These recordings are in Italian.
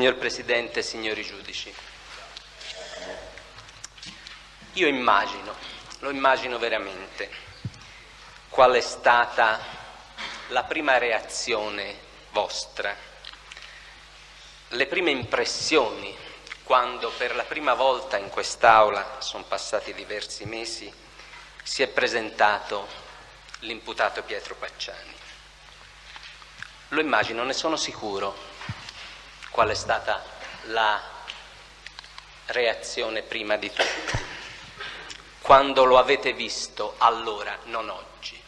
Signor Presidente, signori giudici, io lo immagino veramente, qual è stata la prima reazione vostra, le prime impressioni quando per la prima volta in quest'Aula, sono passati diversi mesi, si è presentato l'imputato Pietro Pacciani. Lo immagino, ne sono sicuro, qual è stata la reazione prima di tutti. Quando lo avete visto, allora, non oggi,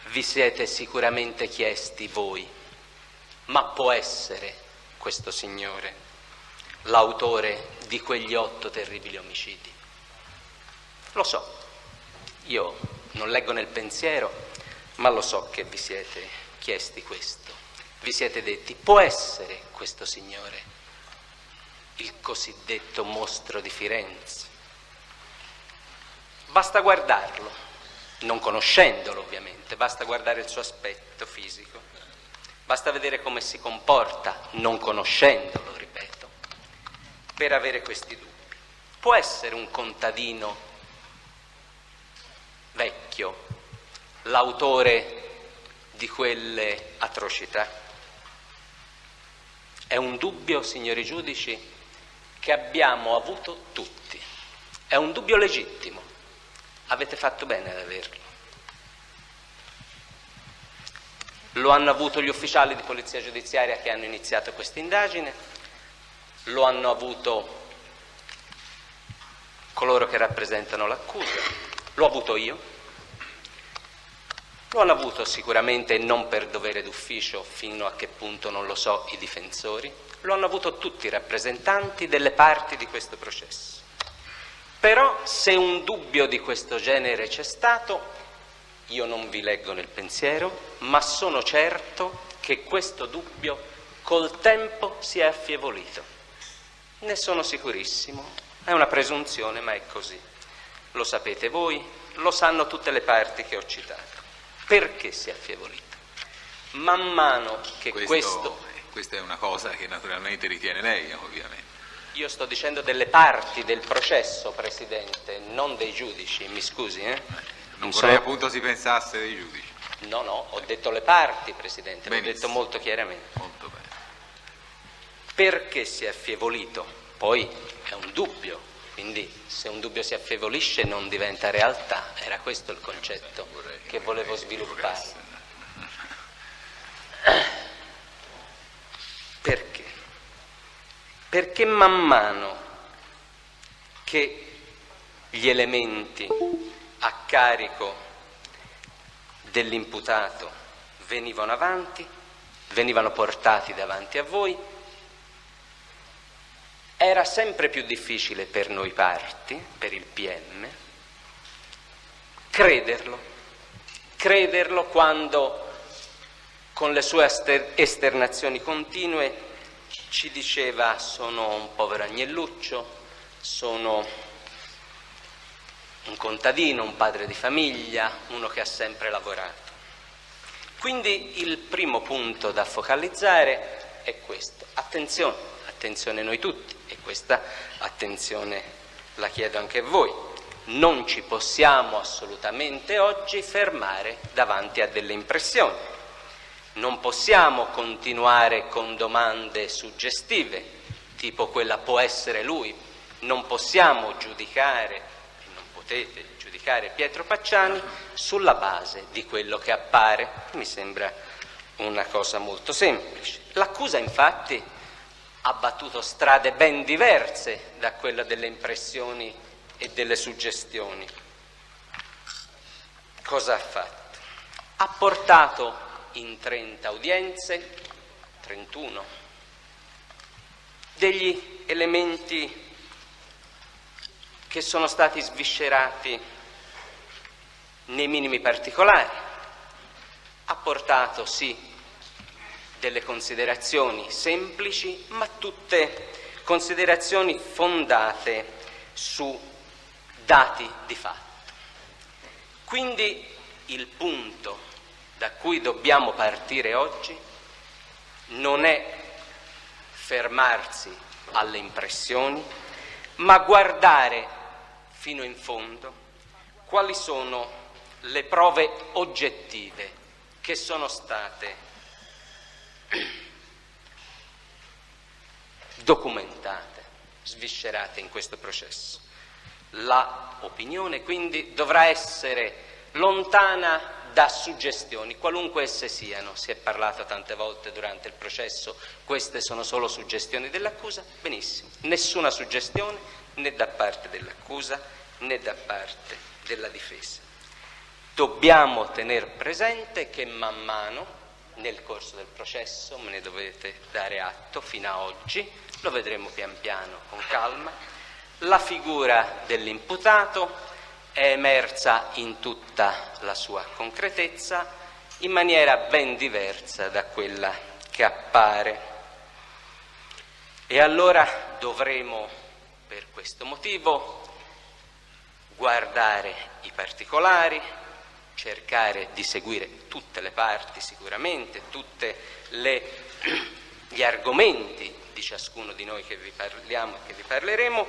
vi siete sicuramente chiesti voi, ma può essere questo signore l'autore di quegli 8 terribili omicidi? Lo so, io non leggo nel pensiero, ma lo so che vi siete chiesti questo. Vi siete detti, può essere questo signore il cosiddetto mostro di Firenze? Basta guardarlo, non conoscendolo ovviamente, basta guardare il suo aspetto fisico, basta vedere come si comporta, non conoscendolo, ripeto, per avere questi dubbi. Può essere un contadino vecchio l'autore di quelle atrocità? È un dubbio, signori giudici, che abbiamo avuto tutti. È un dubbio legittimo. Avete fatto bene ad averlo. Lo hanno avuto gli ufficiali di polizia giudiziaria che hanno iniziato questa indagine, lo hanno avuto coloro che rappresentano l'accusa, l'ho avuto io. Lo hanno avuto sicuramente non per dovere d'ufficio, fino a che punto non lo so, i difensori. Lo hanno avuto tutti i rappresentanti delle parti di questo processo. Però se un dubbio di questo genere c'è stato, io non vi leggo nel pensiero, ma sono certo che questo dubbio col tempo si è affievolito. Ne sono sicurissimo. È una presunzione, ma è così. Lo sapete voi, lo sanno tutte le parti che ho citato. Perché si è affievolito? Man mano che Questa è una cosa che naturalmente ritiene lei, ovviamente. Io sto dicendo delle parti del processo, Presidente, non dei giudici, mi scusi, Non vorrei appunto si pensasse dei giudici. No, ho detto le parti, Presidente, l'ho detto molto chiaramente. Molto bene. Perché si è affievolito? Poi è un dubbio. Quindi se un dubbio si affievolisce non diventa realtà, era questo il concetto che volevo sviluppare. Perché? Perché man mano che gli elementi a carico dell'imputato venivano avanti, venivano portati davanti a voi, era sempre più difficile per noi parti, per il PM, crederlo quando con le sue esternazioni continue ci diceva sono un povero agnelluccio, sono un contadino, un padre di famiglia, uno che ha sempre lavorato. Quindi il primo punto da focalizzare è questo. Attenzione noi tutti, e questa attenzione la chiedo anche a voi. Non ci possiamo assolutamente oggi fermare davanti a delle impressioni. Non possiamo continuare con domande suggestive, tipo quella può essere lui. Non possiamo giudicare, e non potete giudicare Pietro Pacciani, sulla base di quello che appare. Mi sembra una cosa molto semplice. L'accusa, infatti, ha battuto strade ben diverse da quella delle impressioni e delle suggestioni. Cosa ha fatto? Ha portato in 30 udienze, 31, degli elementi che sono stati sviscerati nei minimi particolari. Ha portato, sì, delle considerazioni semplici, ma tutte considerazioni fondate su dati di fatto. Quindi il punto da cui dobbiamo partire oggi non è fermarsi alle impressioni, ma guardare fino in fondo quali sono le prove oggettive che sono state documentate, sviscerate in questo processo. La opinione quindi dovrà essere lontana da suggestioni, qualunque esse siano. Si è parlato tante volte durante il processo, queste sono solo suggestioni dell'accusa, benissimo, nessuna suggestione né da parte dell'accusa né da parte della difesa. Dobbiamo tener presente che man mano, nel corso del processo, me ne dovete dare atto, fino a oggi, lo vedremo pian piano, con calma, la figura dell'imputato è emersa in tutta la sua concretezza, in maniera ben diversa da quella che appare. E allora dovremo, per questo motivo, guardare i particolari, cercare di seguire tutte le parti sicuramente, tutti gli argomenti di ciascuno di noi che vi parliamo e che vi parleremo,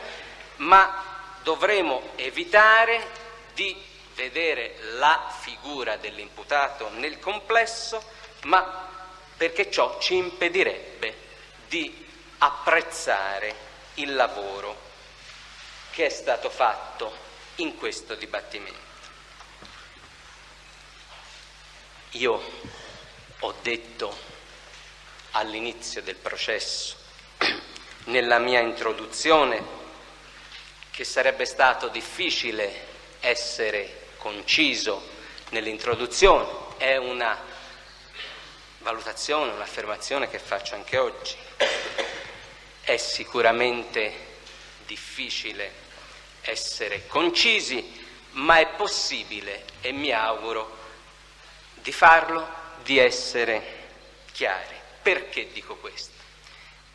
ma dovremo evitare di vedere la figura dell'imputato nel complesso, ma perché ciò ci impedirebbe di apprezzare il lavoro che è stato fatto in questo dibattimento. Io ho detto all'inizio del processo, nella mia introduzione, che sarebbe stato difficile essere conciso nell'introduzione. È una valutazione, un'affermazione che faccio anche oggi. È sicuramente difficile essere concisi, ma è possibile, e mi auguro di farlo, di essere chiari. Perché dico questo?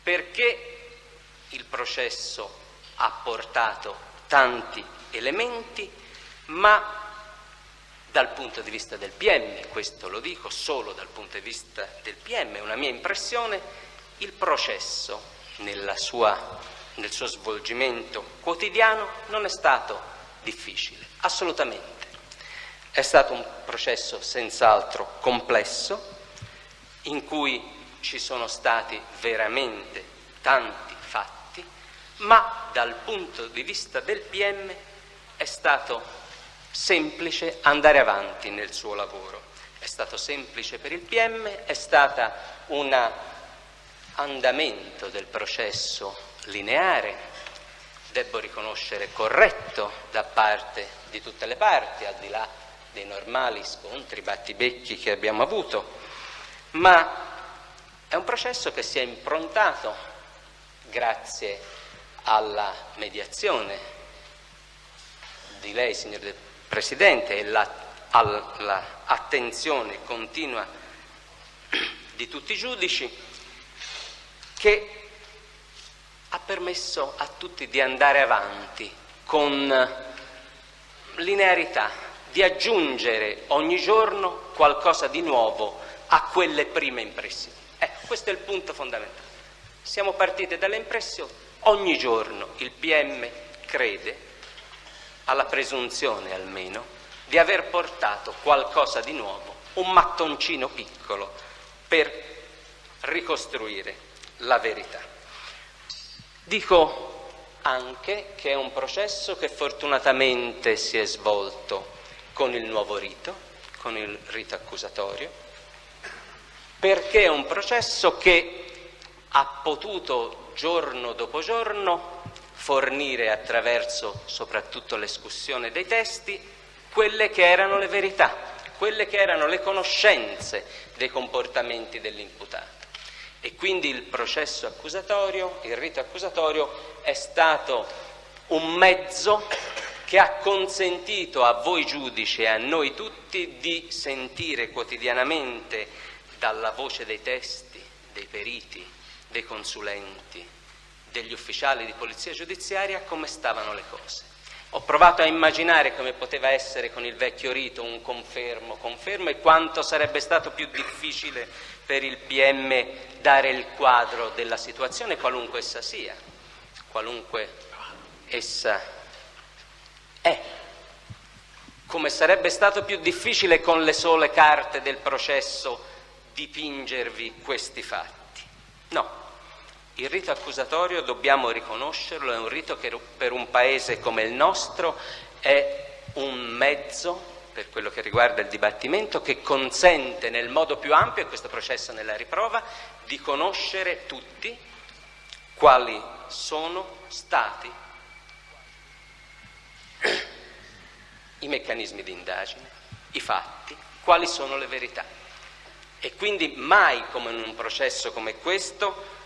Perché il processo ha portato tanti elementi, ma dal punto di vista del PM, questo lo dico solo dal punto di vista del PM, è una mia impressione, il processo nel suo svolgimento quotidiano non è stato difficile, assolutamente. È stato un processo senz'altro complesso, in cui ci sono stati veramente tanti fatti, ma dal punto di vista del PM è stato semplice andare avanti nel suo lavoro. È stato semplice per il PM, è stato un andamento del processo lineare, devo riconoscere corretto da parte di tutte le parti, al di là dei normali scontri, battibecchi che abbiamo avuto, ma è un processo che si è improntato grazie alla mediazione di lei, signor Presidente, e all'attenzione continua di tutti i giudici, che ha permesso a tutti di andare avanti con linearità, di aggiungere ogni giorno qualcosa di nuovo a quelle prime impressioni. Ecco, questo è il punto fondamentale. Siamo partiti dalle impressioni, ogni giorno il PM crede, alla presunzione almeno, di aver portato qualcosa di nuovo, un mattoncino piccolo per ricostruire la verità. Dico anche che è un processo che fortunatamente si è svolto con il nuovo rito, con il rito accusatorio, perché è un processo che ha potuto giorno dopo giorno fornire, attraverso soprattutto l'escussione dei testi, quelle che erano le verità, quelle che erano le conoscenze dei comportamenti dell'imputato. E quindi il processo accusatorio, il rito accusatorio, è stato un mezzo che ha consentito a voi giudici e a noi tutti di sentire quotidianamente dalla voce dei testi, dei periti, dei consulenti, degli ufficiali di polizia giudiziaria come stavano le cose. Ho provato a immaginare come poteva essere con il vecchio rito un confermo e quanto sarebbe stato più difficile per il PM dare il quadro della situazione, qualunque essa sia, qualunque essa è. Come sarebbe stato più difficile con le sole carte del processo dipingervi questi fatti. No. Il rito accusatorio, dobbiamo riconoscerlo, è un rito che per un paese come il nostro è un mezzo, per quello che riguarda il dibattimento, che consente nel modo più ampio, e questo processo ne la riprova, di conoscere tutti quali sono stati i meccanismi di indagine, i fatti, quali sono le verità. E quindi mai come in un processo come questo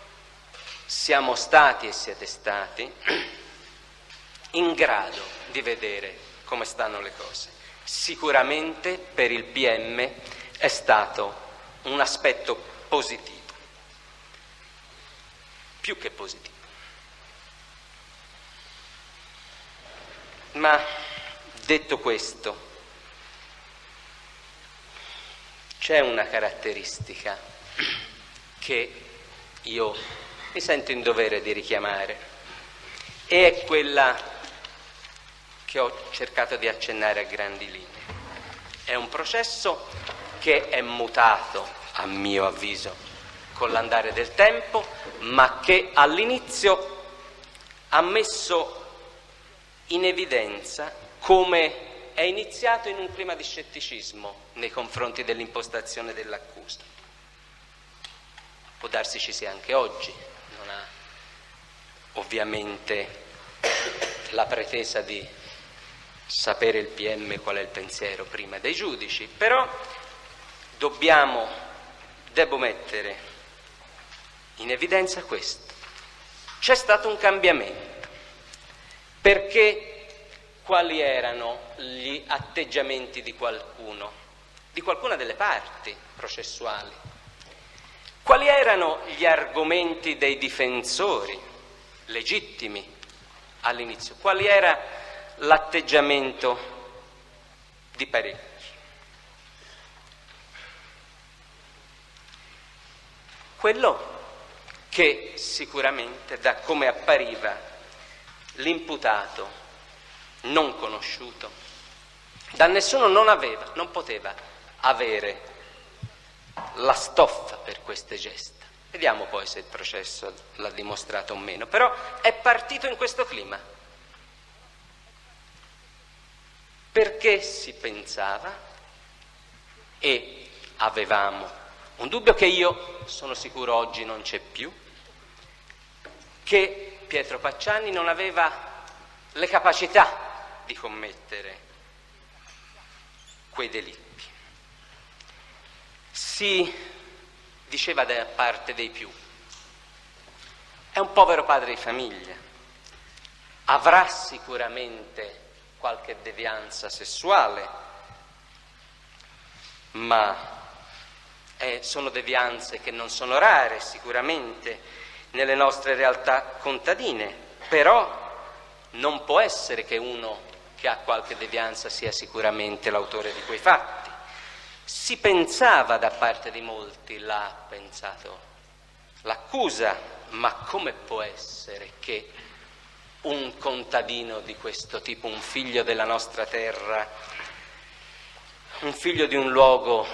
siamo stati e siete stati in grado di vedere come stanno le cose. Sicuramente per il PM è stato un aspetto positivo, più che positivo. Ma detto questo, c'è una caratteristica che io mi sento in dovere di richiamare, e è quella che ho cercato di accennare a grandi linee. È un processo che è mutato, a mio avviso, con l'andare del tempo, ma che all'inizio ha messo in evidenza come è iniziato in un clima di scetticismo nei confronti dell'impostazione dell'accusa. Può darsi ci sia anche oggi, non ha ovviamente la pretesa di sapere il PM qual è il pensiero prima dei giudici, però devo mettere in evidenza questo. C'è stato un cambiamento, perché quali erano gli atteggiamenti di qualcuna delle parti processuali? Quali erano gli argomenti dei difensori legittimi all'inizio? Quali era l'atteggiamento di parecchi? Quello che sicuramente, da come appariva, l'imputato non conosciuto da nessuno non poteva avere la stoffa per queste gesta. Vediamo poi se il processo l'ha dimostrato o meno, però è partito in questo clima, perché si pensava, e avevamo un dubbio che io sono sicuro oggi non c'è più, che Pietro Pacciani non aveva le capacità di commettere quei delitti. Si diceva da parte dei più: è un povero padre di famiglia, avrà sicuramente qualche devianza sessuale, ma sono devianze che non sono rare sicuramente nelle nostre realtà contadine, però non può essere che uno che ha qualche devianza sia sicuramente l'autore di quei fatti. Si pensava da parte di molti, l'ha pensato l'accusa, ma come può essere che un contadino di questo tipo, un figlio della nostra terra, un figlio di un luogo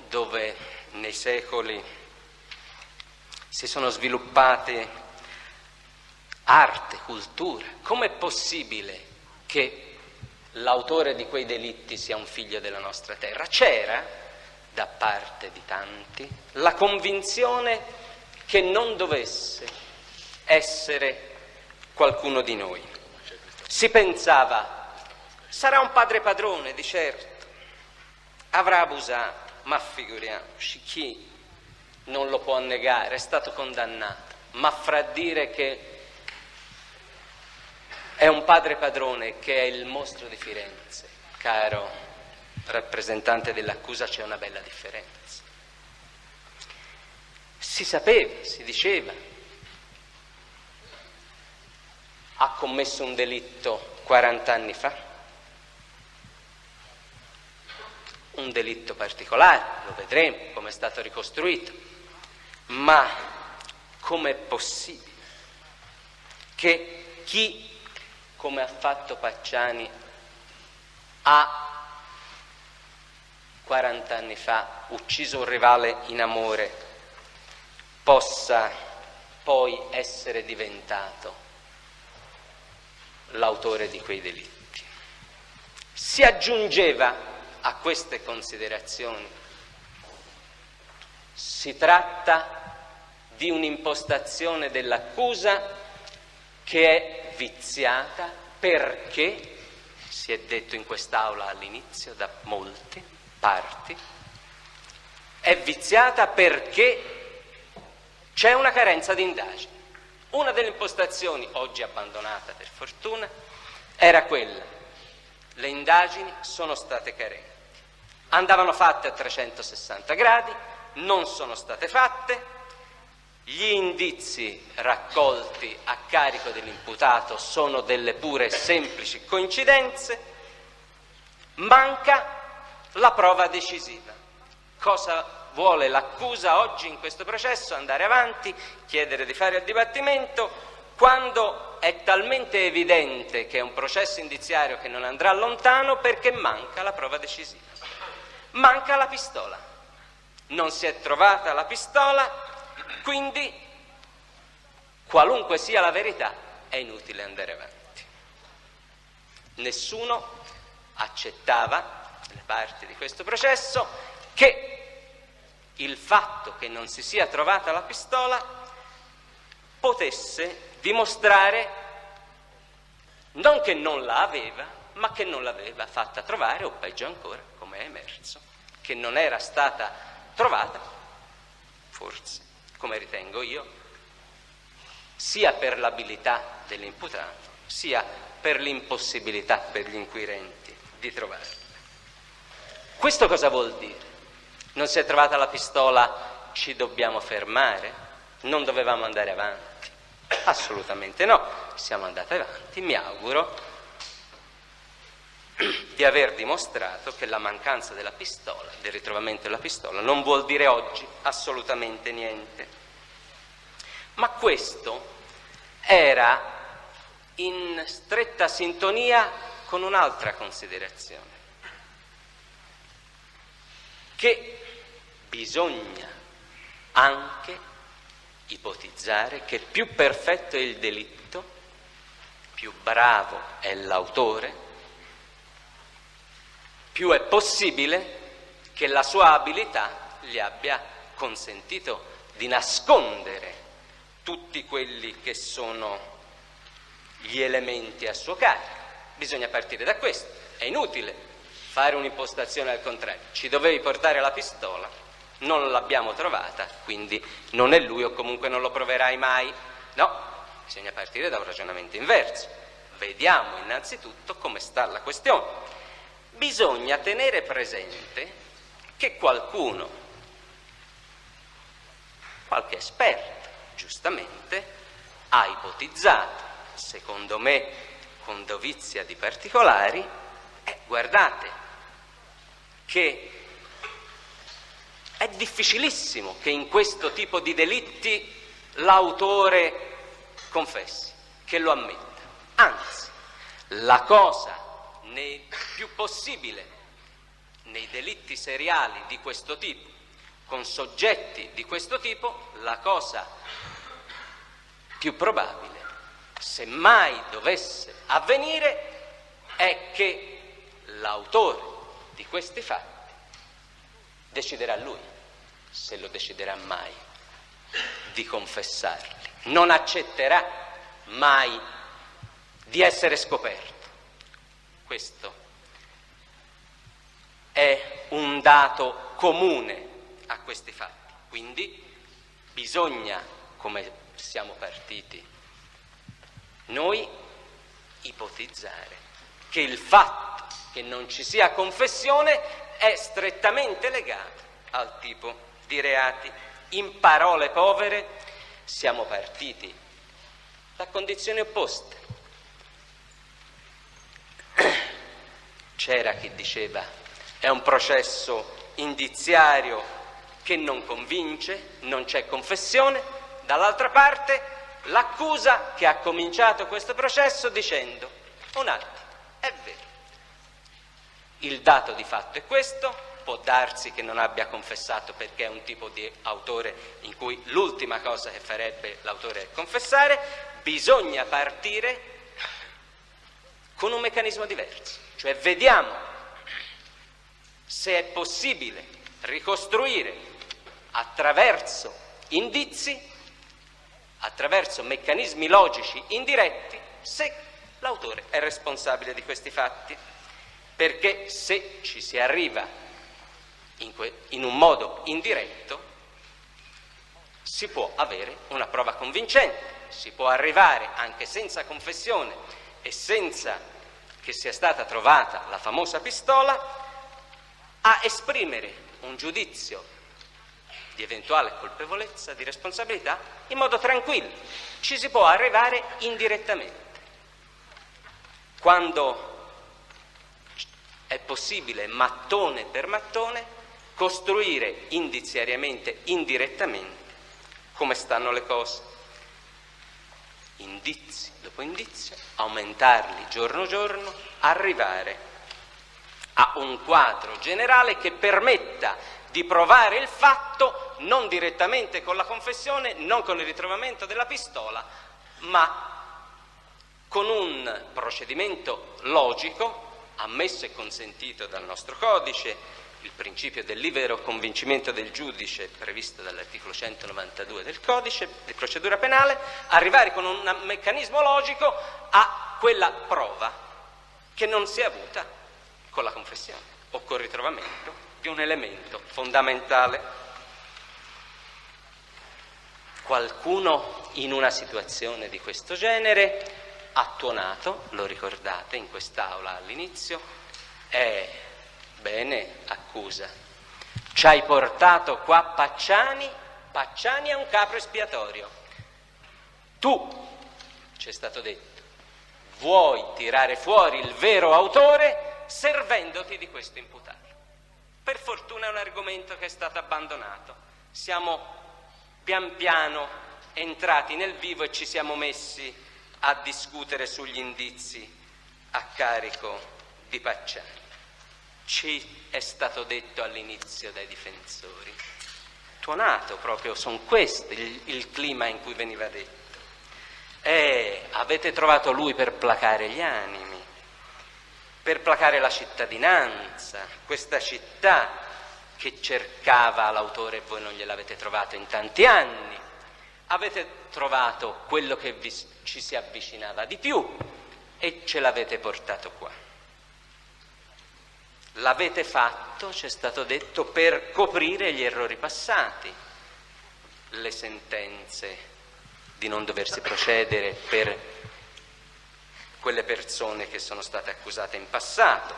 dove nei secoli si sono sviluppate arte, cultura, com'è possibile che l'autore di quei delitti sia un figlio della nostra terra? C'era da parte di tanti la convinzione che non dovesse essere qualcuno di noi. Si pensava: sarà un padre padrone, di certo, avrà abusato, ma figuriamoci, chi non lo può negare, è stato condannato, ma fra dire che è un padre padrone che è il mostro di Firenze, caro rappresentante dell'accusa, c'è una bella differenza. Si sapeva, si diceva: ha commesso un delitto 40 anni fa, un delitto particolare, lo vedremo come è stato ricostruito, Ma com'è possibile che chi, come ha fatto Pacciani, ha 40 anni fa ucciso un rivale in amore, possa poi essere diventato l'autore di quei delitti? Si aggiungeva a queste considerazioni: si tratta di un'impostazione dell'accusa che è viziata perché, si è detto in quest'Aula all'inizio da molte parti, è viziata perché c'è una carenza di indagini. Una delle impostazioni, oggi abbandonata per fortuna, era quella: le indagini sono state carenti, andavano fatte a 360 gradi, non sono state fatte, gli indizi raccolti a carico dell'imputato sono delle pure semplici coincidenze, manca la prova decisiva. Cosa vuole l'accusa oggi in questo processo? Andare avanti, chiedere di fare il dibattimento, quando è talmente evidente che è un processo indiziario che non andrà lontano perché manca la prova decisiva. Manca la pistola. Non si è trovata la pistola, quindi, qualunque sia la verità, è inutile andare avanti. Nessuno accettava, le parti di questo processo, che il fatto che non si sia trovata la pistola potesse dimostrare non che non la aveva, ma che non l'aveva fatta trovare, o peggio ancora, come è emerso, che non era stata trovata, forse, come ritengo io, sia per l'abilità dell'imputato, sia per l'impossibilità per gli inquirenti di trovarla. Questo cosa vuol dire? Non si è trovata la pistola, ci dobbiamo fermare? Non dovevamo andare avanti? Assolutamente no, siamo andati avanti. Mi auguro di aver dimostrato che la mancanza della pistola, del ritrovamento della pistola, non vuol dire oggi assolutamente niente. Ma questo era in stretta sintonia con un'altra considerazione, che bisogna anche ipotizzare che più perfetto è il delitto, più bravo è l'autore, più è possibile che la sua abilità gli abbia consentito di nascondere tutti quelli che sono gli elementi a suo carico. Bisogna partire da questo. È inutile fare un'impostazione al contrario: ci dovevi portare la pistola, non l'abbiamo trovata, quindi non è lui, o comunque non lo proverai mai. No, bisogna partire da un ragionamento inverso. Vediamo innanzitutto come sta la questione. Bisogna tenere presente che qualcuno, qualche esperto, giustamente, ha ipotizzato, secondo me con dovizia di particolari, guardate che è difficilissimo che in questo tipo di delitti l'autore confessi, che lo ammetta. Anzi, la cosa più possibile nei delitti seriali di questo tipo, con soggetti di questo tipo, la cosa più probabile, se mai dovesse avvenire, è che l'autore di questi fatti deciderà lui, se lo deciderà mai, di confessarli. Non accetterà mai di essere scoperto. Questo è un dato comune a questi fatti. Quindi bisogna, come siamo partiti noi, ipotizzare che il fatto che non ci sia confessione è strettamente legato al tipo di reati. In parole povere, siamo partiti da condizioni opposte. C'era chi diceva: è un processo indiziario, che non convince, non c'è confessione, dall'altra parte l'accusa che ha cominciato questo processo dicendo: un attimo, è vero, il dato di fatto è questo, può darsi che non abbia confessato perché è un tipo di autore in cui l'ultima cosa che farebbe l'autore è confessare, bisogna partire con un meccanismo diverso, cioè vediamo se è possibile ricostruire attraverso indizi, attraverso meccanismi logici indiretti, se l'autore è responsabile di questi fatti, perché se ci si arriva in un modo indiretto si può avere una prova convincente, si può arrivare anche senza confessione e senza che sia stata trovata la famosa pistola a esprimere un giudizio di eventuale colpevolezza, di responsabilità, in modo tranquillo. Ci si può arrivare indirettamente. Quando è possibile, mattone per mattone, costruire indiziariamente, indirettamente, come stanno le cose. Indizi dopo indizio, aumentarli giorno giorno, arrivare a un quadro generale che permetta di provare il fatto non direttamente con la confessione, non con il ritrovamento della pistola, ma con un procedimento logico, ammesso e consentito dal nostro codice, il principio del libero convincimento del giudice previsto dall'articolo 192 del codice di procedura penale, arrivare con un meccanismo logico a quella prova che non si è avuta con la confessione o col ritrovamento di un elemento fondamentale. Qualcuno in una situazione di questo genere ha tuonato, lo ricordate in quest'aula all'inizio, bene, accusa, ci hai portato qua Pacciani è un capro espiatorio. Tu, ci è stato detto, vuoi tirare fuori il vero autore servendoti di questo imputato. Per fortuna è un argomento che è stato abbandonato. Siamo pian piano entrati nel vivo e ci siamo messi a discutere sugli indizi a carico di Pacciani. Ci è stato detto all'inizio dai difensori, tuonato proprio, sono questi il clima in cui veniva detto. Avete trovato lui per placare gli animi, per placare la cittadinanza, questa città che cercava l'autore e voi non gliel'avete trovato in tanti anni. Avete trovato quello che ci si avvicinava di più e ce l'avete portato qua. L'avete fatto, ci è stato detto, per coprire gli errori passati, le sentenze di non doversi procedere per quelle persone che sono state accusate in passato.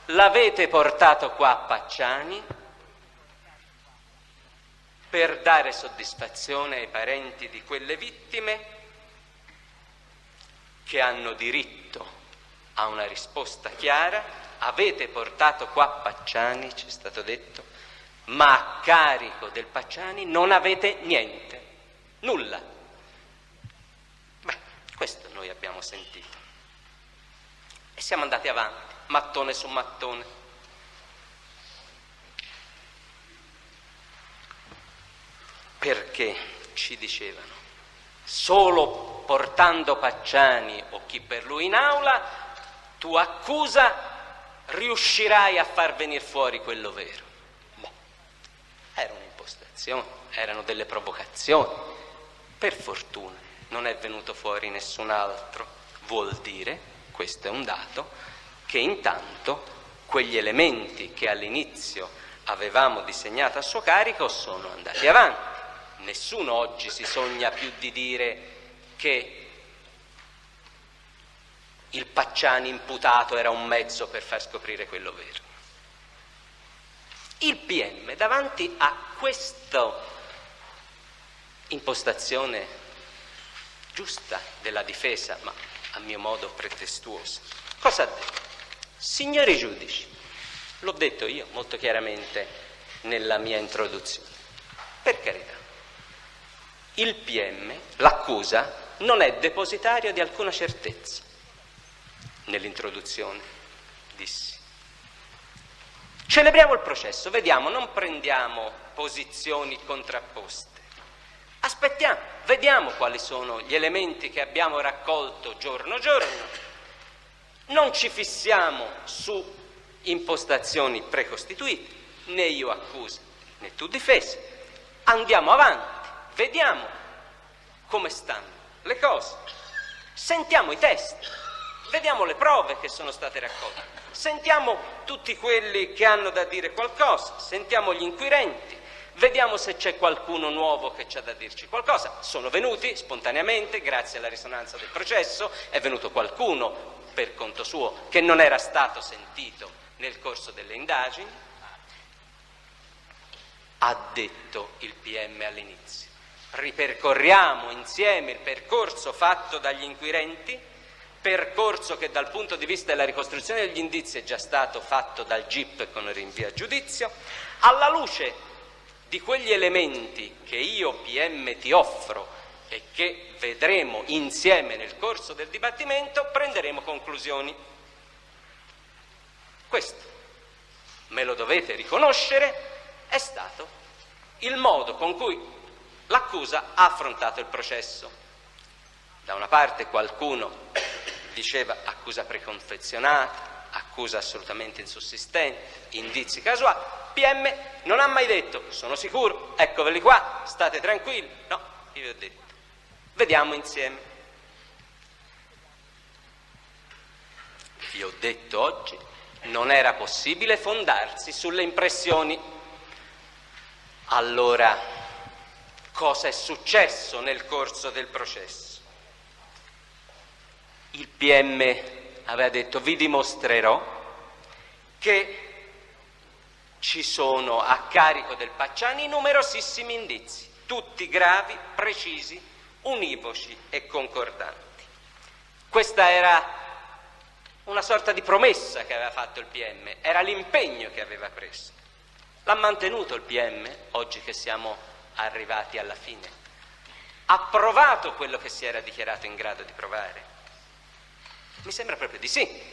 L'avete portato qua a Pacciani per dare soddisfazione ai parenti di quelle vittime che hanno diritto a una risposta chiara. Avete portato qua Pacciani, ci è stato detto, ma a carico del Pacciani non avete niente, nulla. Beh, questo noi abbiamo sentito. E siamo andati avanti, mattone su mattone. Perché, ci dicevano, solo portando Pacciani o chi per lui in aula, tu accusa riuscirai a far venire fuori quello vero. Boh, era un'impostazione, erano delle provocazioni. Per fortuna non è venuto fuori nessun altro. Vuol dire, questo è un dato, che intanto quegli elementi che all'inizio avevamo disegnato a suo carico sono andati avanti. Nessuno oggi si sogna più di dire che il Pacciani imputato era un mezzo per far scoprire quello vero. Il PM, davanti a questa impostazione giusta della difesa, ma a mio modo pretestuosa, cosa ha detto? Signori giudici, l'ho detto io molto chiaramente nella mia introduzione, Per carità, il PM, l'accusa, non è depositario di alcuna certezza. Nell'introduzione dissi: celebriamo il processo, vediamo, non prendiamo posizioni contrapposte. Aspettiamo, vediamo quali sono gli elementi che abbiamo raccolto giorno giorno. Non ci fissiamo su impostazioni precostituite, né io accusa né tu difesa. Andiamo avanti, vediamo come stanno le cose, sentiamo i testi, vediamo le prove che sono state raccolte, sentiamo tutti quelli che hanno da dire qualcosa, sentiamo gli inquirenti, vediamo se c'è qualcuno nuovo che c'ha da dirci qualcosa. Sono venuti spontaneamente, grazie alla risonanza del processo, è venuto qualcuno per conto suo che non era stato sentito nel corso delle indagini. Ha detto il PM all'inizio: ripercorriamo insieme il percorso fatto dagli inquirenti, percorso che dal punto di vista della ricostruzione degli indizi è già stato fatto dal GIP con rinvio a giudizio. Alla luce di quegli elementi che io PM ti offro e che vedremo insieme nel corso del dibattimento, prenderemo conclusioni. Questo, me lo dovete riconoscere, è stato il modo con cui l'accusa ha affrontato il processo. Da una parte qualcuno diceva accusa preconfezionata, accusa assolutamente insussistente, indizi casuali. PM non ha mai detto sono sicuro, eccoveli qua, state tranquilli. No, io vi ho detto vediamo insieme. Vi ho detto oggi non era possibile fondarsi sulle impressioni. Allora, cosa è successo nel corso del processo? Il PM aveva detto vi dimostrerò che ci sono a carico del Pacciani numerosissimi indizi, tutti gravi, precisi, univoci e concordanti. Questa era una sorta di promessa che aveva fatto il PM, era l'impegno che aveva preso. L'ha mantenuto il PM, oggi che siamo arrivati alla fine. Ha provato quello che si era dichiarato in grado di provare? Mi sembra proprio di sì.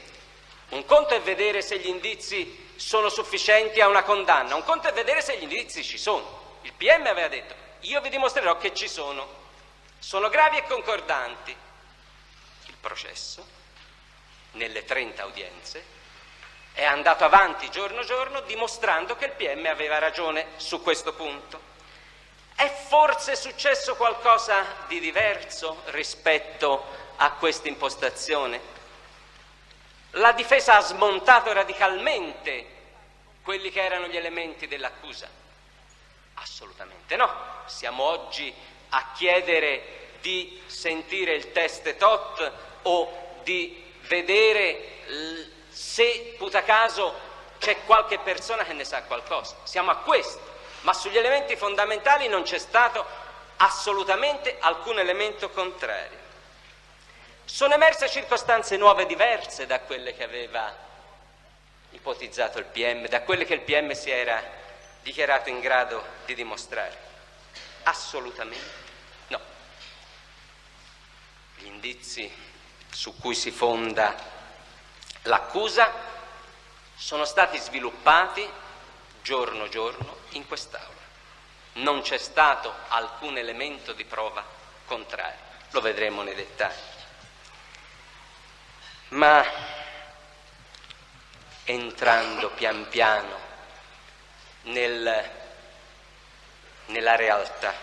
Un conto è vedere se gli indizi sono sufficienti a una condanna, un conto è vedere se gli indizi ci sono. Il PM aveva detto io vi dimostrerò che ci sono gravi e concordanti. Il processo, nelle 30 udienze, è andato avanti giorno giorno dimostrando che il PM aveva ragione su questo punto. È forse successo qualcosa di diverso rispetto a questa impostazione? La difesa ha smontato radicalmente quelli che erano gli elementi dell'accusa? Assolutamente no. Siamo oggi a chiedere di sentire il test tot o di vedere se putacaso c'è qualche persona che ne sa qualcosa. Siamo a questo, ma sugli elementi fondamentali non c'è stato assolutamente alcun elemento contrario. Sono emerse circostanze nuove diverse da quelle che aveva ipotizzato il PM, da quelle che il PM si era dichiarato in grado di dimostrare? Assolutamente no. Gli indizi su cui si fonda l'accusa sono stati sviluppati giorno giorno in quest'Aula. Non c'è stato alcun elemento di prova contrario, lo vedremo nei dettagli. Ma entrando pian piano nella realtà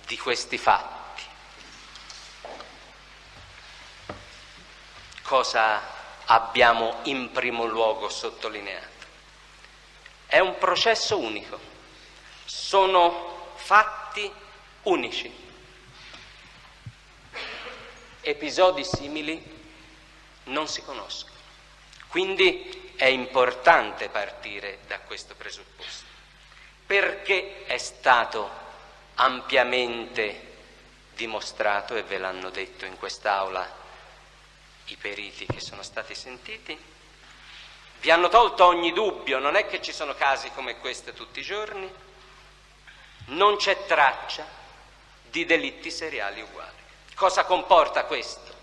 di questi fatti, cosa abbiamo in primo luogo sottolineato? È un processo unico, sono fatti unici, episodi simili non si conoscono. Quindi è importante partire da questo presupposto, perché è stato ampiamente dimostrato, e ve l'hanno detto in quest'Aula i periti che sono stati sentiti, vi hanno tolto ogni dubbio, non è che ci sono casi come questo tutti i giorni, non c'è traccia di delitti seriali uguali. Cosa comporta questo?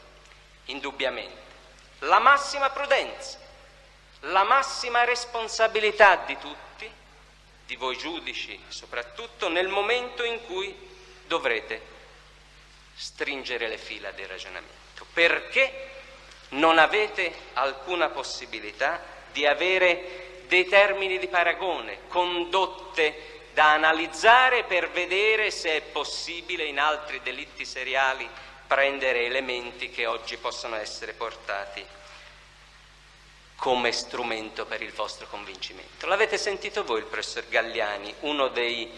Indubbiamente la massima prudenza, la massima responsabilità di tutti, di voi giudici soprattutto, nel momento in cui dovrete stringere le fila del ragionamento, perché non avete alcuna possibilità di avere dei termini di paragone, condotte da analizzare per vedere se è possibile in altri delitti seriali prendere elementi che oggi possono essere portati come strumento per il vostro convincimento. L'avete sentito voi il professor Galliani, uno dei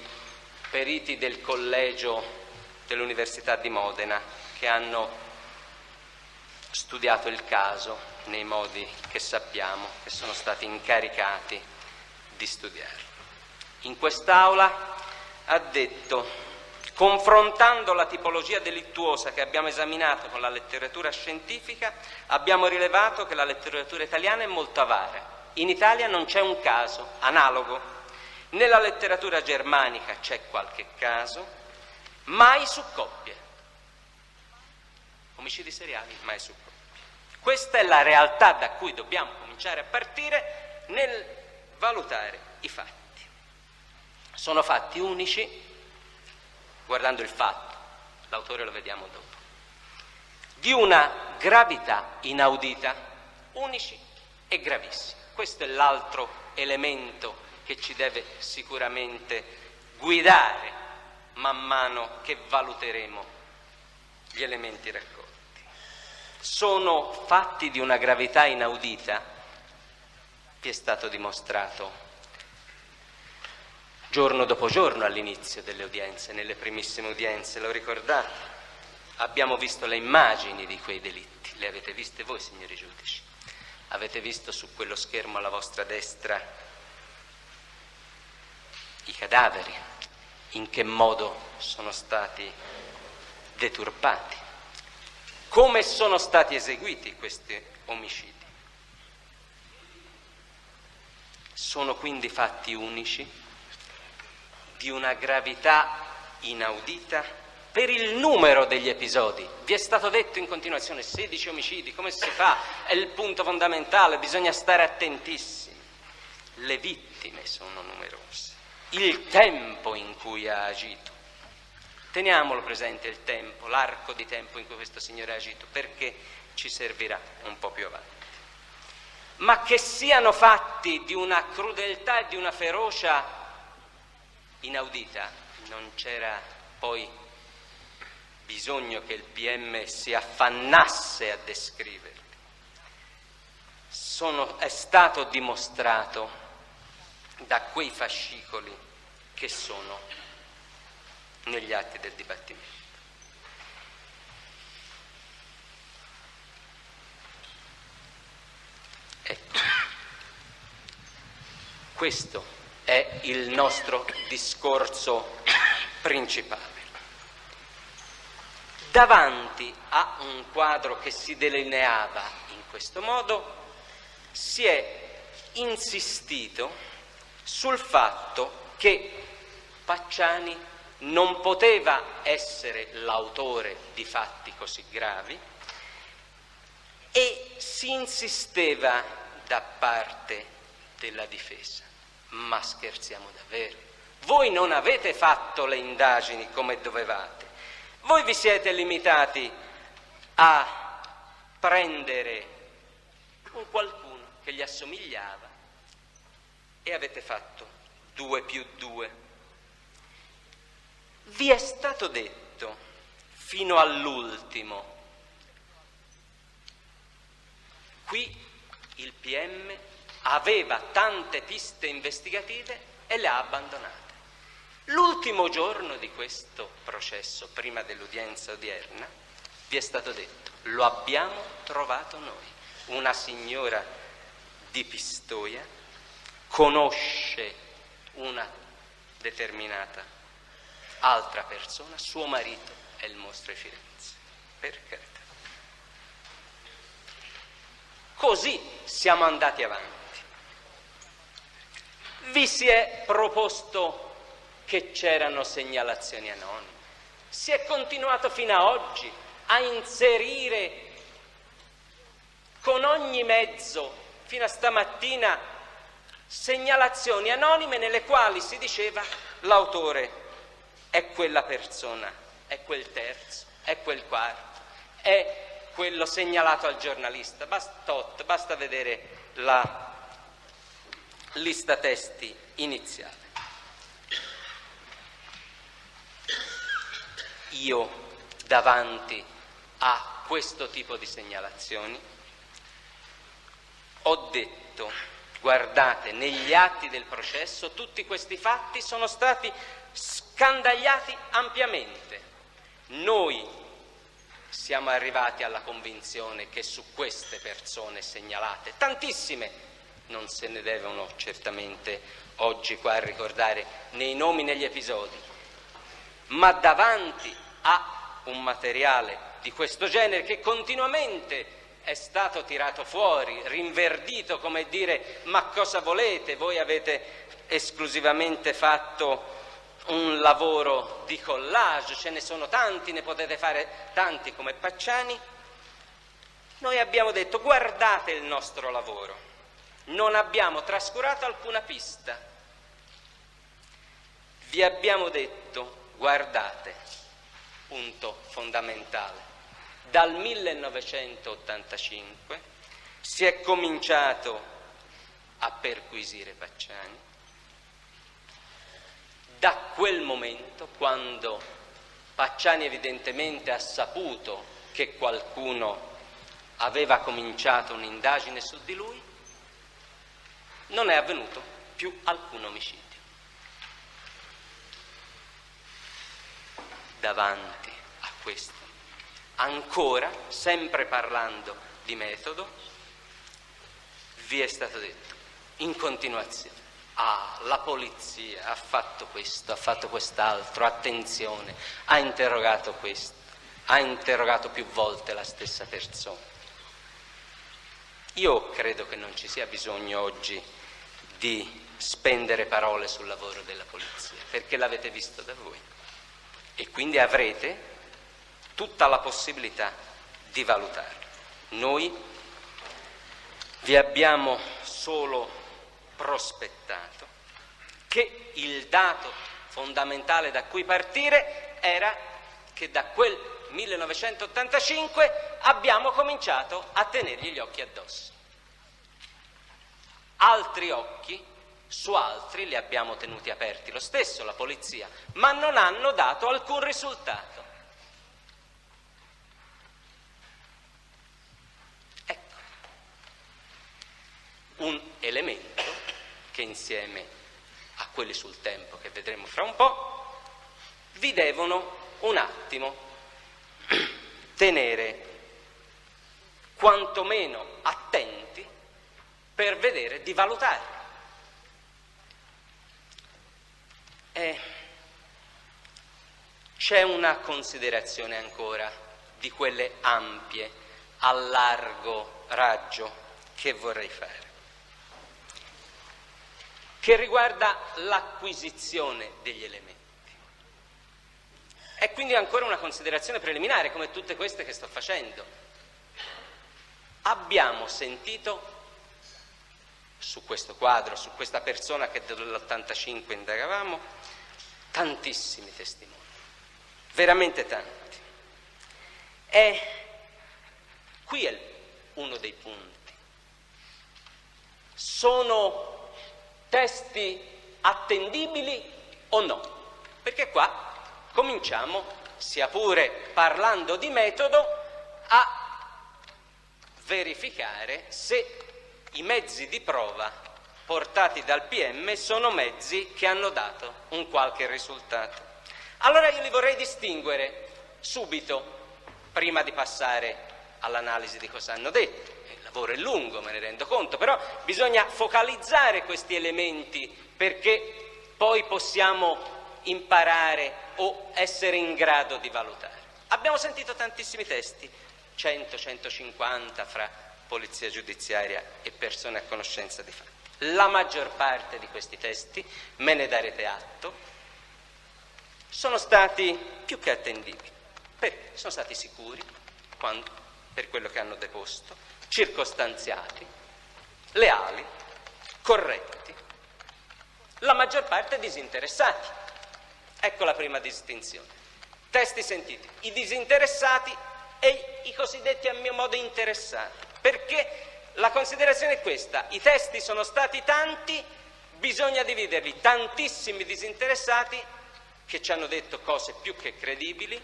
periti del collegio dell'Università di Modena, che hanno studiato il caso nei modi che sappiamo, che sono stati incaricati di studiarlo. In quest'aula ha detto: confrontando la tipologia delittuosa che abbiamo esaminato con la letteratura scientifica, abbiamo rilevato che la letteratura italiana è molto avara. In Italia non c'è un caso analogo. Nella letteratura germanica c'è qualche caso, mai su coppie. Omicidi seriali, mai su coppie. Questa è la realtà da cui dobbiamo cominciare a partire nel valutare i fatti. Sono fatti unici. Guardando il fatto, l'autore lo vediamo dopo, di una gravità inaudita, unici e gravissimi. Questo è l'altro elemento che ci deve sicuramente guidare man mano che valuteremo gli elementi raccolti. Sono fatti di una gravità inaudita, vi è stato dimostrato giorno dopo giorno all'inizio delle udienze, nelle primissime udienze, lo ricordate? Abbiamo visto le immagini di quei delitti, le avete viste voi, signori giudici? Avete visto su quello schermo alla vostra destra i cadaveri, in che modo sono stati deturpati, come sono stati eseguiti questi omicidi. Sono quindi fatti unici, di una gravità inaudita per il numero degli episodi. Vi è stato detto in continuazione 16 omicidi, come si fa? È il punto fondamentale, bisogna stare attentissimi. Le vittime sono numerose, il tempo in cui ha agito. Teniamolo presente il tempo, l'arco di tempo in cui questo signore ha agito, perché ci servirà un po' più avanti. Ma che siano fatti di una crudeltà e di una ferocia inaudita, non c'era poi bisogno che il PM si affannasse a descriverli. È stato dimostrato da quei fascicoli che sono negli atti del dibattimento. Ecco, questo è il nostro discorso principale. Davanti a un quadro che si delineava in questo modo, si è insistito sul fatto che Pacciani non poteva essere l'autore di fatti così gravi e si insisteva da parte della difesa. Ma scherziamo davvero? Voi non avete fatto le indagini come dovevate. Voi vi siete limitati a prendere un qualcuno che gli assomigliava e avete fatto 2 più 2. Vi è stato detto fino all'ultimo: qui il PM aveva tante piste investigative e le ha abbandonate. L'ultimo giorno di questo processo, prima dell'udienza odierna, vi è stato detto: lo abbiamo trovato noi. Una signora di Pistoia conosce una determinata altra persona, suo marito è il mostro di Firenze. Per carità. Così siamo andati avanti. Vi si è proposto che c'erano segnalazioni anonime. Si è continuato fino a oggi a inserire con ogni mezzo, fino a stamattina, segnalazioni anonime nelle quali si diceva l'autore è quella persona, è quel terzo, è quel quarto, è quello segnalato al giornalista. Basta vedere la lista testi iniziale. Io, davanti a questo tipo di segnalazioni, ho detto: guardate, negli atti del processo tutti questi fatti sono stati scandagliati ampiamente. Noi siamo arrivati alla convinzione che su queste persone segnalate, tantissime, non se ne devono certamente oggi qua ricordare nei nomi, negli episodi, ma davanti a un materiale di questo genere che continuamente è stato tirato fuori, rinverdito, come dire: ma cosa volete? Voi avete esclusivamente fatto un lavoro di collage, ce ne sono tanti, ne potete fare tanti come Pacciani. Noi abbiamo detto: guardate il nostro lavoro, non abbiamo trascurato alcuna pista. Vi abbiamo detto: guardate, punto fondamentale, dal 1985 si è cominciato a perquisire Pacciani. Da quel momento, quando Pacciani evidentemente ha saputo che qualcuno aveva cominciato un'indagine su di lui, non è avvenuto più alcun omicidio. Davanti a questo, ancora, sempre parlando di metodo, vi è stato detto in continuazione: ah, la polizia ha fatto questo, ha fatto quest'altro, attenzione, ha interrogato questo, ha interrogato più volte la stessa persona. Io credo che non ci sia bisogno oggi di spendere parole sul lavoro della polizia, perché l'avete visto da voi e quindi avrete tutta la possibilità di valutarlo. Noi vi abbiamo solo prospettato che il dato fondamentale da cui partire era che da quel 1985 abbiamo cominciato a tenergli gli occhi addosso. Altri occhi su altri li abbiamo tenuti aperti lo stesso, la polizia, ma non hanno dato alcun risultato. Ecco, un elemento che insieme a quelli sul tempo che vedremo fra un po' vi devono un attimo tenere quantomeno attenti per vedere di valutare. C'è una considerazione ancora di quelle ampie, a largo raggio, che vorrei fare, che riguarda l'acquisizione degli elementi. È quindi ancora una considerazione preliminare, come tutte queste che sto facendo. Abbiamo sentito su questo quadro, su questa persona che dell'85 indagavamo, tantissimi testimoni, veramente tanti. E qui è uno dei punti. Sono testi attendibili o no? Perché qua cominciamo, sia pure parlando di metodo, a verificare se i mezzi di prova portati dal PM sono mezzi che hanno dato un qualche risultato. Allora io li vorrei distinguere subito, prima di passare all'analisi di cosa hanno detto. Il lavoro è lungo, me ne rendo conto, però bisogna focalizzare questi elementi perché poi possiamo imparare o essere in grado di valutare. Abbiamo sentito tantissimi testi, 100-150 fra polizia giudiziaria e persone a conoscenza di fatti. La maggior parte di questi testi, me ne darete atto, sono stati più che attendibili, perché sono stati sicuri per quello che hanno deposto, circostanziati, leali, corretti, la maggior parte disinteressati. Ecco la prima distinzione. Testi sentiti, i disinteressati e i cosiddetti a mio modo interessati, perché la considerazione è questa: i testi sono stati tanti, bisogna dividerli, tantissimi disinteressati che ci hanno detto cose più che credibili,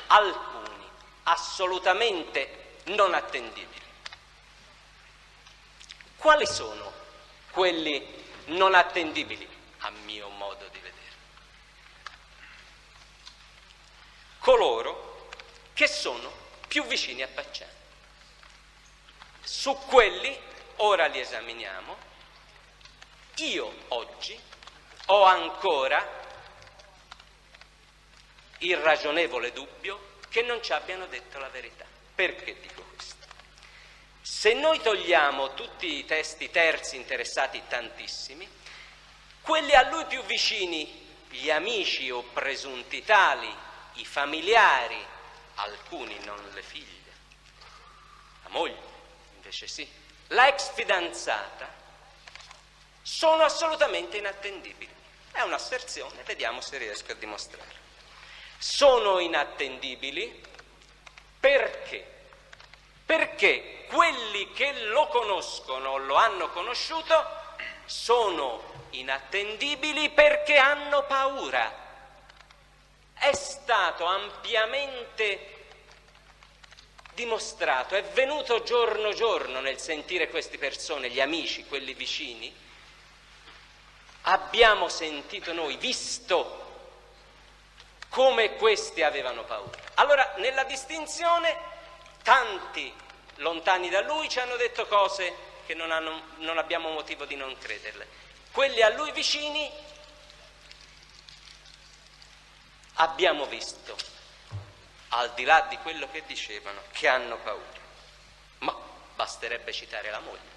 alcuni assolutamente non attendibili. Quali sono quelli non attendibili, a mio modo di vedere? Coloro che sono più vicini a Pacciani. Su quelli, ora li esaminiamo, io oggi ho ancora il ragionevole dubbio che non ci abbiano detto la verità. Perché dico questo? Se noi togliamo tutti i testi terzi interessati tantissimi, quelli a lui più vicini, gli amici o presunti tali, i familiari, alcuni non le figlie, la moglie invece sì, la ex fidanzata, sono assolutamente inattendibili. È un'asserzione, vediamo se riesco a dimostrarlo. Sono inattendibili perché? Perché quelli che lo conoscono o lo hanno conosciuto sono inattendibili perché hanno paura. È stato ampiamente dimostrato, è venuto giorno nel sentire queste persone, gli amici, quelli vicini, abbiamo sentito noi, visto come questi avevano paura. Allora, nella distinzione, tanti lontani da lui ci hanno detto cose che non abbiamo motivo di non crederle. Quelli a lui vicini abbiamo visto, al di là di quello che dicevano, che hanno paura. Ma basterebbe citare la moglie.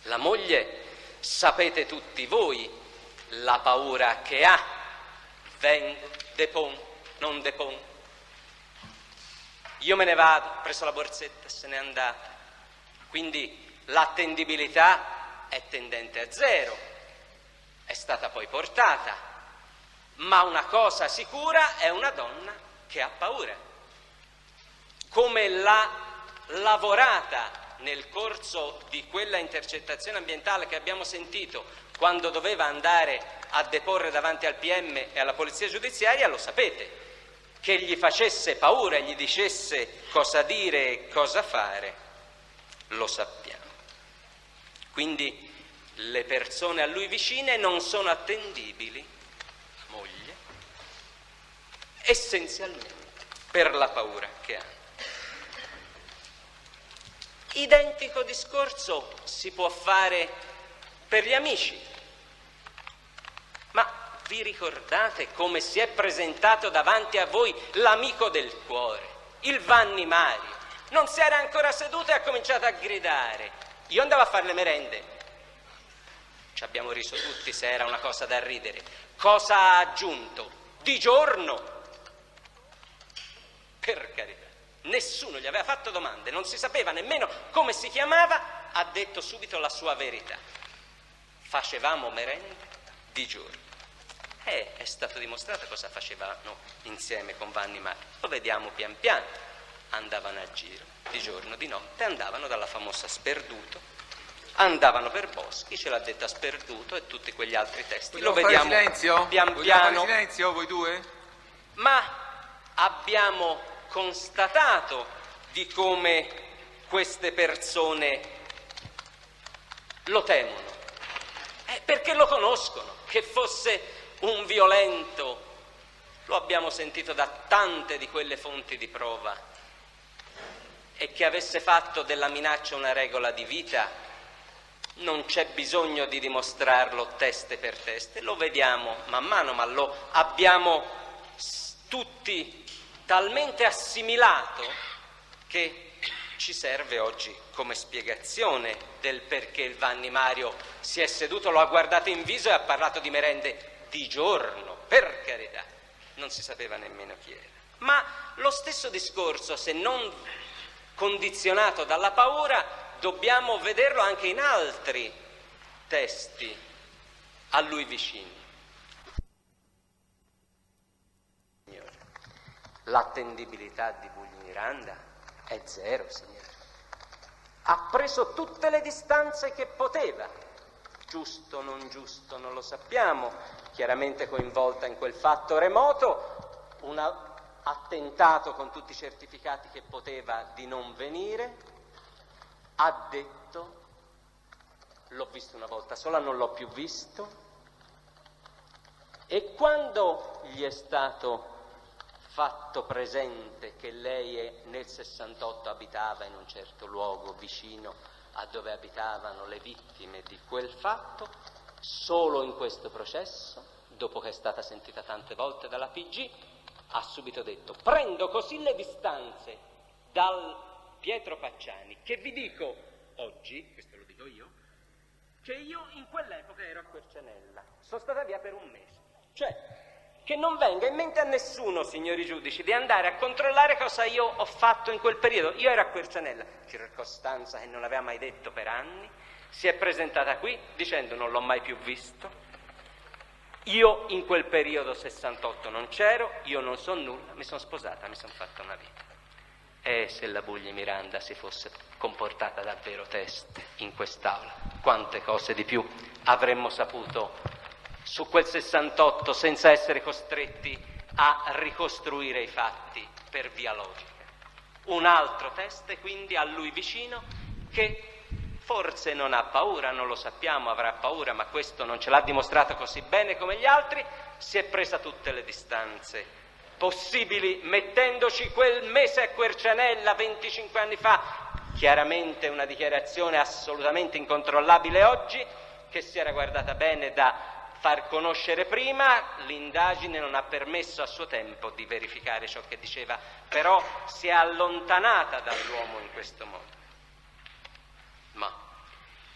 La moglie, sapete tutti voi la paura che ha. Vengo, depon, non depon. Io me ne vado, ho preso la borsetta e se n'è andata. Quindi l'attendibilità è tendente a zero. È stata poi portata. Ma una cosa sicura è una donna che ha paura. Come l'ha lavorata nel corso di quella intercettazione ambientale che abbiamo sentito, quando doveva andare a deporre davanti al PM e alla polizia giudiziaria, lo sapete, che gli facesse paura e gli dicesse cosa dire e cosa fare, lo sappiamo. Quindi le persone a lui vicine non sono attendibili, moglie, essenzialmente per la paura che hanno. Identico discorso si può fare per gli amici. Ma vi ricordate come si è presentato davanti a voi l'amico del cuore, il Vanni Mario? Non si era ancora seduto e ha cominciato a gridare. Io andavo a fare le merende. Ci abbiamo riso tutti se era una cosa da ridere. Cosa ha aggiunto? Di giorno. Per carità. Nessuno gli aveva fatto domande, non si sapeva nemmeno come si chiamava, ha detto subito la sua verità. Facevamo merende di giorno. È stato dimostrato cosa facevano insieme con Vanni Mario. Lo vediamo pian piano. Andavano a giro, di giorno, di notte, andavano dalla famosa Sperduto, andavano per boschi, ce l'ha detta Sperduto e tutti quegli altri testi. Lo vediamo silenzio? pian Vogliamo piano. fare silenzio, voi due? Ma abbiamo constatato di come queste persone lo temono, perché lo conoscono. Che fosse un violento, lo abbiamo sentito da tante di quelle fonti di prova, e che avesse fatto della minaccia una regola di vita, non c'è bisogno di dimostrarlo teste per teste, lo vediamo man mano, ma lo abbiamo tutti talmente assimilato che ci serve oggi come spiegazione del perché il Vanni Mario si è seduto, lo ha guardato in viso e ha parlato di merende di giorno, per carità, non si sapeva nemmeno chi era. Ma lo stesso discorso, se non condizionato dalla paura, dobbiamo vederlo anche in altri testi a lui vicini. L'attendibilità di Bugli Miranda è zero, signore. Ha preso tutte le distanze che poteva. Giusto o non giusto non lo sappiamo, chiaramente coinvolta in quel fatto remoto, un attentato con tutti i certificati che poteva di non venire. Ha detto: l'ho visto una volta sola, non l'ho più visto. E quando gli è stato fatto presente che lei nel 68 abitava in un certo luogo vicino a dove abitavano le vittime di quel fatto, solo in questo processo, dopo che è stata sentita tante volte dalla PG, ha subito detto: prendo così le distanze dal Pietro Pacciani che vi dico oggi, questo lo dico io, che io in quell'epoca ero a Quercianella, sono stata via per un mese. Cioè, che non venga in mente a nessuno, signori giudici, di andare a controllare cosa io ho fatto in quel periodo. Io ero a Quercianella, circostanza che non aveva mai detto per anni, si è presentata qui dicendo: non l'ho mai più visto, io in quel periodo 68 non c'ero, io non so nulla, mi sono sposata, mi sono fatta una vita. E se la Bugli Miranda si fosse comportata davvero teste in quest'aula, quante cose di più avremmo saputo su quel 68 senza essere costretti a ricostruire i fatti per via logica. Un altro teste quindi a lui vicino, che forse non ha paura, non lo sappiamo, avrà paura, ma questo non ce l'ha dimostrato così bene come gli altri, si è presa tutte le distanze possibili, mettendoci quel mese a Quercianella 25 anni fa, chiaramente una dichiarazione assolutamente incontrollabile oggi, che si era guardata bene da far conoscere prima. L'indagine non ha permesso a suo tempo di verificare ciò che diceva, però si è allontanata dall'uomo in questo modo. Ma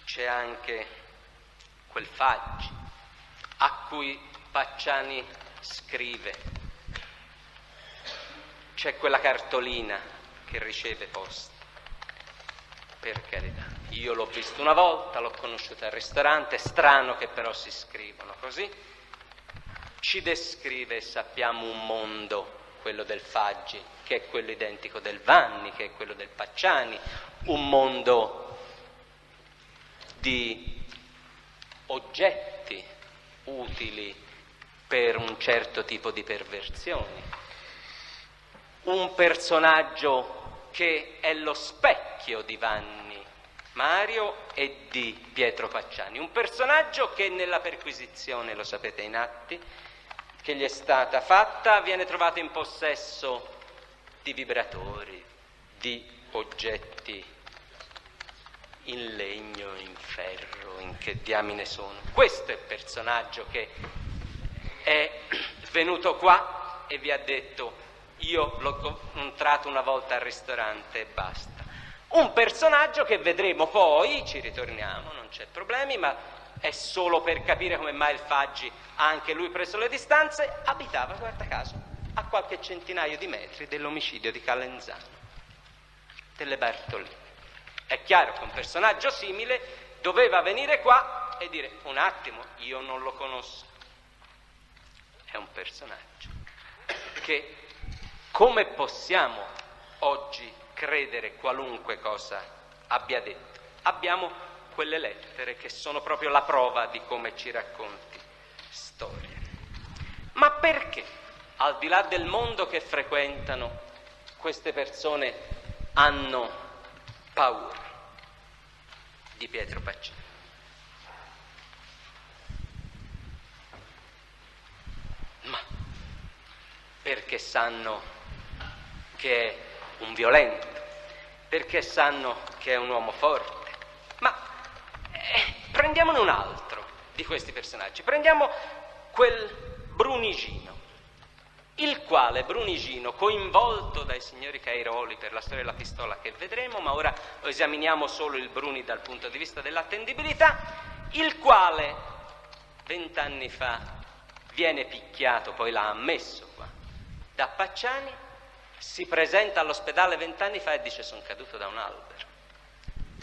c'è anche quel Faggi a cui Pacciani scrive, c'è quella cartolina che riceve posta. Per carità, io l'ho visto una volta, l'ho conosciuta al ristorante, è strano che però si scrivono così. Ci descrive, sappiamo, un mondo, quello del Faggi, che è quello identico del Vanni, che è quello del Pacciani, un mondo di oggetti utili per un certo tipo di perversioni. Un personaggio che è lo specchio di Vanni Mario e di Pietro Pacciani, un personaggio che nella perquisizione, lo sapete in atti, che gli è stata fatta, viene trovato in possesso di vibratori, di oggetti in legno, in ferro, in che diamine sono. Questo è il personaggio che è venuto qua e vi ha detto: io l'ho incontrato una volta al ristorante e basta. Un personaggio che vedremo poi, ci ritorniamo, non c'è problemi, ma è solo per capire come mai il Faggi ha anche lui preso le distanze, abitava, guarda caso, a qualche centinaio di metri dell'omicidio di Calenzano, delle Bartolini. È chiaro che un personaggio simile doveva venire qua e dire: un attimo, io non lo conosco. È un personaggio che, come possiamo oggi credere qualunque cosa abbia detto? Abbiamo quelle lettere che sono proprio la prova di come ci racconti storie. Ma perché, al di là del mondo che frequentano, queste persone hanno paura di Pietro Pacciani? Ma perché sanno che è un violento, perché sanno che è un uomo forte. Ma prendiamone un altro di questi personaggi, prendiamo quel Brunigino. il quale Brunigino, coinvolto dai signori Cairoli per la storia della pistola che vedremo, ma ora esaminiamo solo il Bruni dal punto di vista dell'attendibilità, il quale 20 anni fa viene picchiato, poi l'ha ammesso qua, da Pacciani, si presenta all'ospedale 20 anni fa e dice: sono caduto da un albero.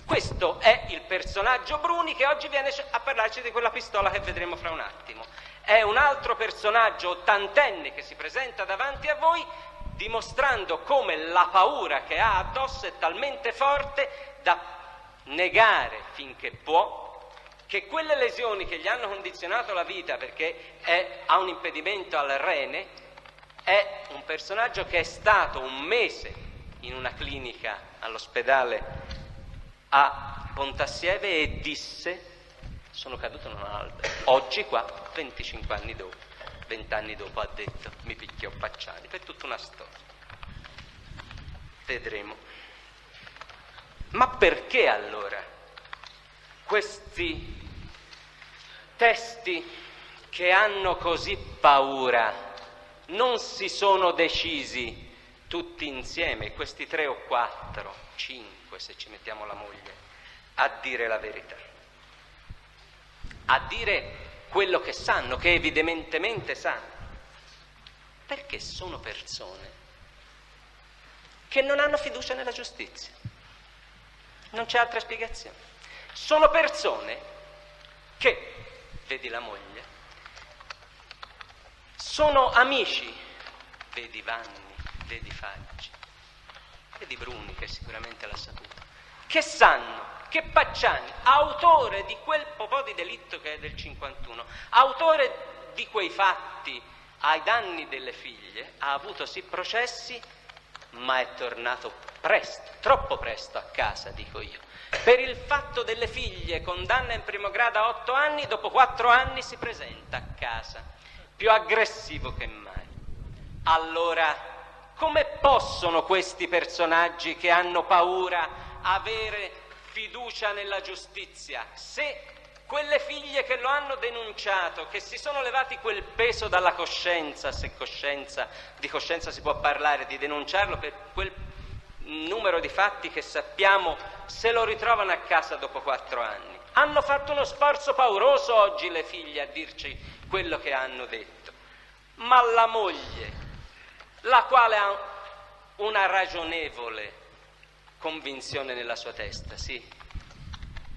Questo è il personaggio Bruni che oggi viene a parlarci di quella pistola che vedremo fra un attimo. È un altro personaggio ottantenne che si presenta davanti a voi dimostrando come la paura che ha addosso è talmente forte da negare finché può che quelle lesioni che gli hanno condizionato la vita, perché ha un impedimento al rene, è un personaggio che è stato un mese in una clinica all'ospedale a Pontassieve e disse: sono caduto in un albero. Oggi qua, 25 anni dopo, 20 anni dopo, ha detto: mi picchiò Pacciani. Per tutta una storia. Vedremo. Ma perché allora questi testi che hanno così paura non si sono decisi tutti insieme, questi 3 o 4, 5, se ci mettiamo la moglie, a dire la verità? A dire quello che sanno, che evidentemente sanno, perché sono persone che non hanno fiducia nella giustizia, non c'è altra spiegazione. Sono persone che, vedi la moglie, sono amici, vedi Vanni, vedi Faggi, vedi Bruni che sicuramente l'ha saputo, che sanno che Pacciani, autore di quel po' di delitto che è del 51, autore di quei fatti ai danni delle figlie, ha avuto sì processi, ma è tornato presto, troppo presto a casa, dico io. Per il fatto delle figlie, condanna in primo grado a 8 anni, dopo 4 anni si presenta a casa, più aggressivo che mai. Allora, come possono questi personaggi che hanno paura avere fiducia nella giustizia, se quelle figlie che lo hanno denunciato, che si sono levati quel peso dalla coscienza, se di coscienza si può parlare, di denunciarlo per quel numero di fatti che sappiamo, se lo ritrovano a casa dopo 4 anni. Hanno fatto uno sforzo pauroso oggi le figlie a dirci quello che hanno detto, ma la moglie, la quale ha una ragionevole convinzione nella sua testa, sì,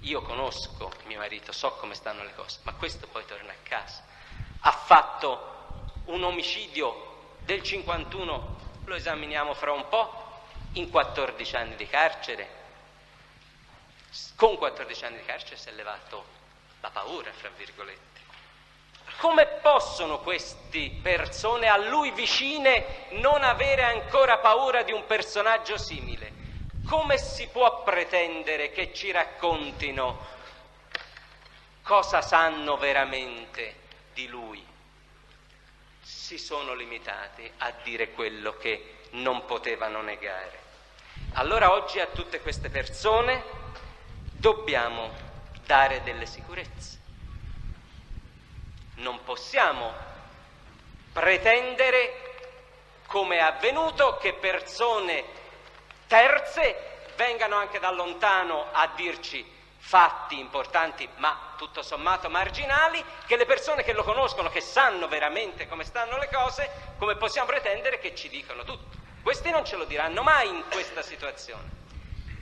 io conosco mio marito, so come stanno le cose, ma questo poi torna a casa, ha fatto un omicidio del 51, lo esaminiamo fra un po', in 14 anni di carcere, con 14 anni di carcere si è levato la paura, fra virgolette. Come possono queste persone a lui vicine non avere ancora paura di un personaggio simile? Come si può pretendere che ci raccontino cosa sanno veramente di lui? Si sono limitati a dire quello che non potevano negare. Allora oggi a tutte queste persone dobbiamo dare delle sicurezze. Non possiamo pretendere, come è avvenuto, che persone terze vengano anche da lontano a dirci fatti importanti ma tutto sommato marginali, che le persone che lo conoscono, che sanno veramente come stanno le cose, come possiamo pretendere che ci dicano tutto? Questi non ce lo diranno mai in questa situazione.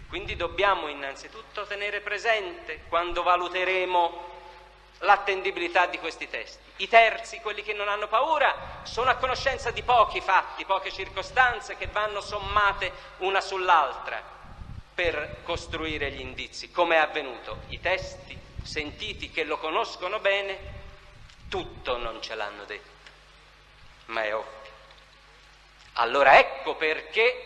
Quindi dobbiamo innanzitutto tenere presente, quando valuteremo l'attendibilità di questi testi, i terzi, quelli che non hanno paura, sono a conoscenza di pochi fatti, poche circostanze che vanno sommate una sull'altra per costruire gli indizi, come è avvenuto. I testi sentiti che lo conoscono bene, tutto non ce l'hanno detto, ma è ovvio. Allora ecco perché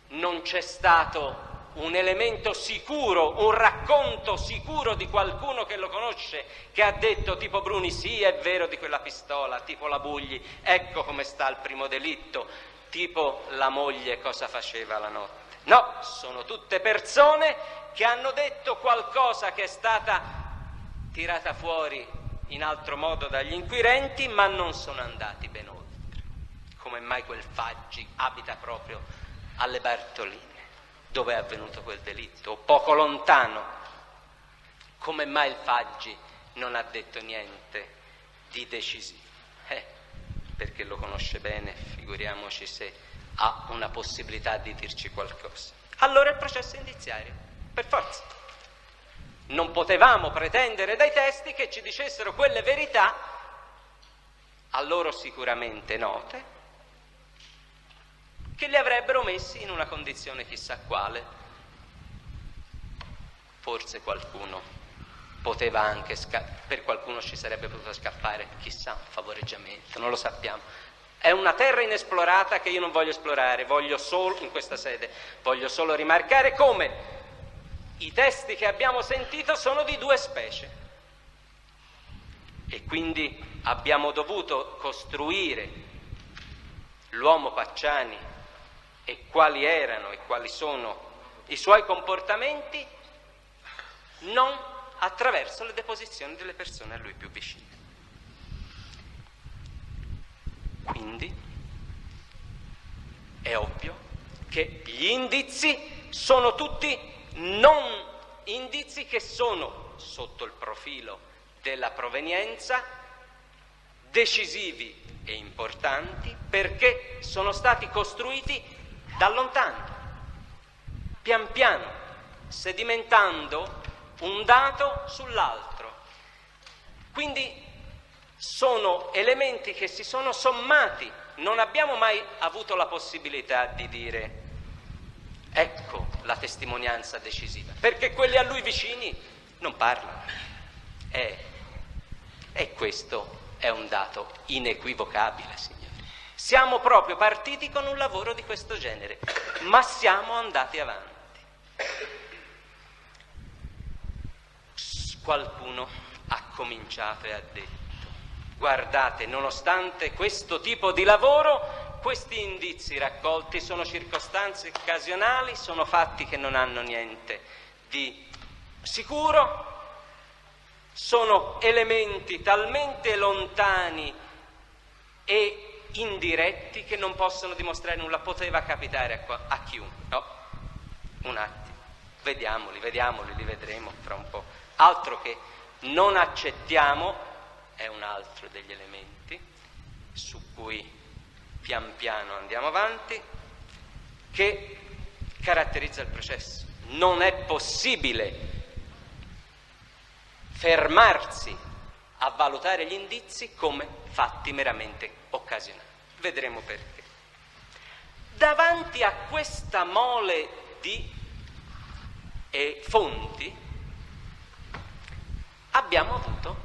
non c'è stato un elemento sicuro, un racconto sicuro di qualcuno che lo conosce, che ha detto tipo Bruni sì è vero di quella pistola, tipo la Bugli ecco come sta il primo delitto, tipo la moglie cosa faceva la notte. No, sono tutte persone che hanno detto qualcosa che è stata tirata fuori in altro modo dagli inquirenti, ma non sono andati ben oltre. come mai quel Faggi abita proprio alle Bartoline, dove è avvenuto quel delitto, o poco lontano, come mai il Faggi non ha detto niente di decisivo? Perché lo conosce bene, figuriamoci se ha una possibilità di dirci qualcosa. Allora il processo indiziario, per forza. Non potevamo pretendere dai testi che ci dicessero quelle verità, a loro sicuramente note, che li avrebbero messi in una condizione chissà quale. Forse qualcuno poteva anche per qualcuno ci sarebbe potuto scappare, chissà, un favoreggiamento, non lo sappiamo. È una terra inesplorata che io non voglio esplorare, voglio solo, in questa sede, voglio solo rimarcare come i testi che abbiamo sentito sono di due specie e quindi abbiamo dovuto costruire l'uomo Pacciani e quali erano e quali sono i suoi comportamenti non attraverso le deposizioni delle persone a lui più vicine. Quindi è ovvio che gli indizi sono tutti non indizi che sono, sotto il profilo della provenienza, decisivi e importanti perché sono stati costruiti da lontano, pian piano, sedimentando un dato sull'altro. Quindi sono elementi che si sono sommati. Non abbiamo mai avuto la possibilità di dire ecco la testimonianza decisiva, perché quelli a lui vicini non parlano. E questo è un dato inequivocabile, signori. Siamo proprio partiti con un lavoro di questo genere, ma siamo andati avanti. Qualcuno ha cominciato e ha detto guardate, nonostante questo tipo di lavoro, questi indizi raccolti sono circostanze occasionali, sono fatti che non hanno niente di sicuro, sono elementi talmente lontani e indiretti che non possono dimostrare nulla. Poteva capitare a chiunque. No, un attimo, vediamoli, li vedremo fra un po'. Altro che non accettiamo è un altro degli elementi su cui pian piano andiamo avanti, che caratterizza il processo. Non è possibile fermarsi a valutare gli indizi come fatti meramente occasionali. Vedremo perché. Davanti a questa mole di fonti abbiamo avuto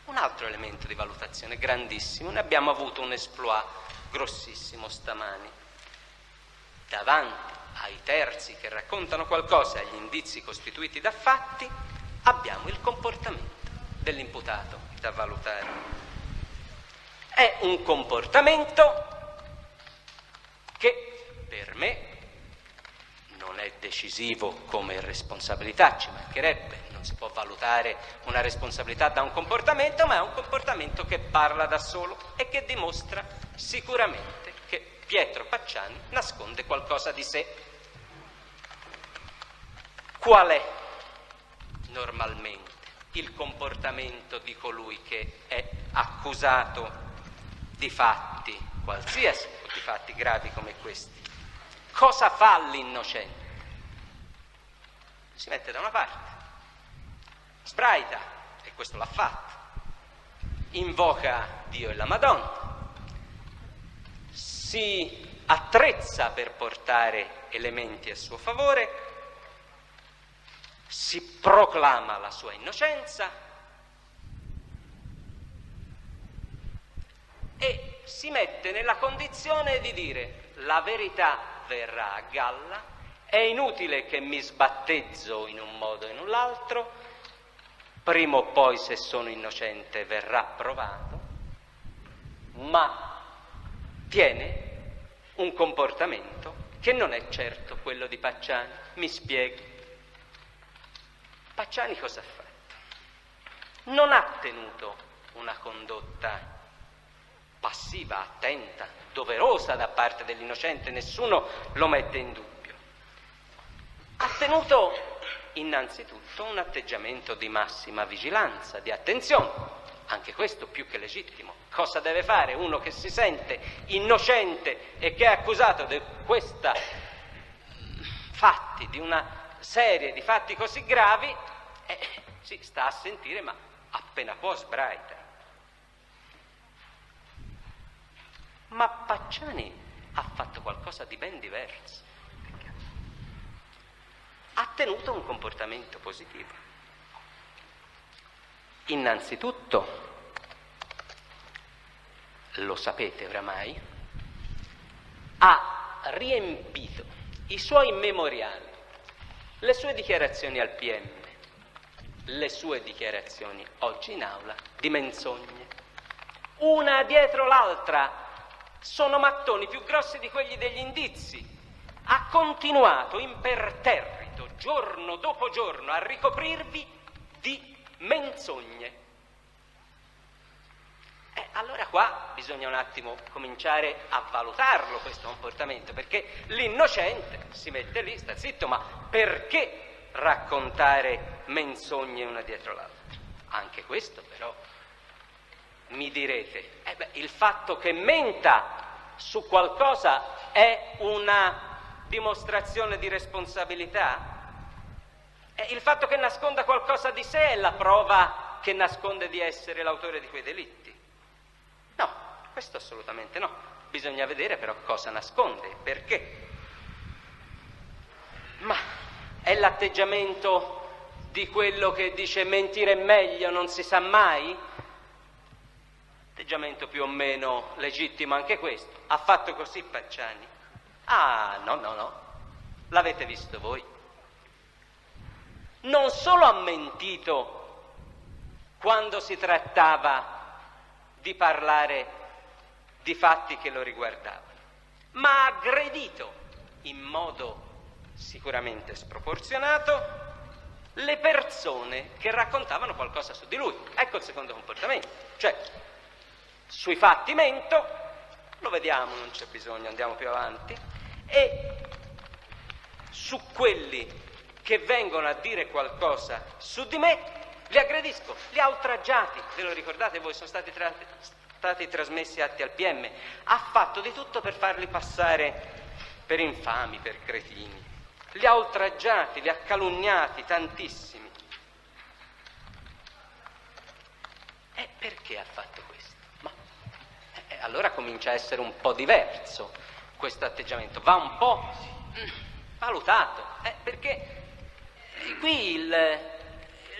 un altro elemento di valutazione grandissimo, ne abbiamo avuto un exploit grossissimo stamani. Davanti ai terzi che raccontano qualcosa, agli indizi costituiti da fatti, abbiamo il comportamento dell'imputato da valutare. È un comportamento che per me non è decisivo come responsabilità, ci mancherebbe, non si può valutare una responsabilità da un comportamento, ma è un comportamento che parla da solo e che dimostra sicuramente che Pietro Pacciani nasconde qualcosa di sé. Qual è normalmente il comportamento di colui che è accusato di fatti, qualsiasi, di fatti gravi come questi? Cosa fa l'innocente? Si mette da una parte, sbraita, e questo l'ha fatto, invoca Dio e la Madonna, si attrezza per portare elementi a suo favore, si proclama la sua innocenza e si mette nella condizione di dire la verità verrà a galla, è inutile che mi sbattezzo in un modo o in un altro, prima o poi se sono innocente verrà provato, ma tiene un comportamento che non è certo quello di Pacciani. Mi spiego. Pacciani cosa ha fatto? Non ha tenuto una condotta passiva, attenta, doverosa da parte dell'innocente, nessuno lo mette in dubbio. Ha tenuto innanzitutto un atteggiamento di massima vigilanza, di attenzione, anche questo più che legittimo. Cosa deve fare uno che si sente innocente e che è accusato di questa fatti, di una serie di fatti così gravi? Si sta a sentire, ma appena può sbraita. Ma Pacciani ha fatto qualcosa di ben diverso. Ha tenuto un comportamento positivo. Innanzitutto, lo sapete oramai, ha riempito i suoi memoriali, le sue dichiarazioni al PM, le sue dichiarazioni oggi in aula, di menzogne. Una dietro l'altra, sono mattoni più grossi di quelli degli indizi. Ha continuato imperterrito, giorno dopo giorno, a ricoprirvi di menzogne. Allora qua bisogna un attimo cominciare a valutarlo questo comportamento, perché l'innocente si mette lì, sta zitto, ma perché raccontare menzogne una dietro l'altra? Anche questo però, mi direte, il fatto che menta su qualcosa è una dimostrazione di responsabilità? Il fatto che nasconda qualcosa di sé è la prova che nasconde di essere l'autore di quei delitti? No, questo assolutamente no. Bisogna vedere però cosa nasconde, perché. Ma è l'atteggiamento di quello che dice mentire è meglio, non si sa mai? Atteggiamento più o meno legittimo anche questo. Ha fatto così Pacciani? Ah, no. L'avete visto voi. Non solo ha mentito quando si trattava di parlare di fatti che lo riguardavano, ma ha aggredito in modo sicuramente sproporzionato le persone che raccontavano qualcosa su di lui. Ecco il secondo comportamento, cioè sui fatti mento, lo vediamo, non c'è bisogno, andiamo più avanti, e su quelli che vengono a dire qualcosa su di me li aggredisco, li ha oltraggiati. Ve lo ricordate voi? Sono stati trasmessi atti al PM. Ha fatto di tutto per farli passare per infami, per cretini. Li ha oltraggiati, li ha calunniati tantissimi. E perché ha fatto questo? Ma allora comincia a essere un po' diverso questo atteggiamento, va un po' valutato, perché qui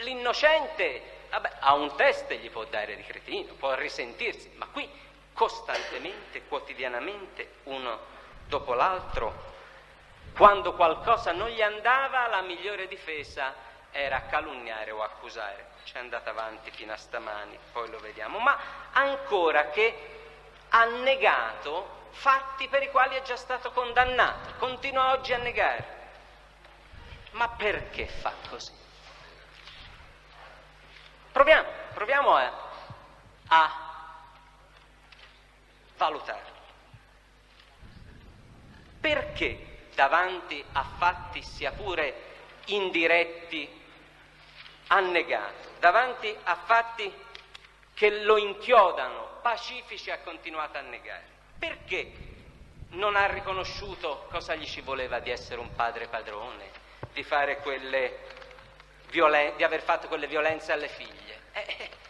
l'innocente ha un test, gli può dare di cretino, può risentirsi, ma qui costantemente, quotidianamente, uno dopo l'altro, quando qualcosa non gli andava, la migliore difesa era calunniare o accusare. C'è andata avanti fino a stamani, poi lo vediamo, ma ancora che ha negato fatti per i quali è già stato condannato, continua oggi a negare. Ma perché fa così? Proviamo a valutarlo. Perché davanti a fatti sia pure indiretti ha negato? Davanti a fatti che lo inchiodano, pacifici, ha continuato a negare? Perché non ha riconosciuto cosa gli ci voleva di essere un padre padrone, di fare di aver fatto quelle violenze alle figlie?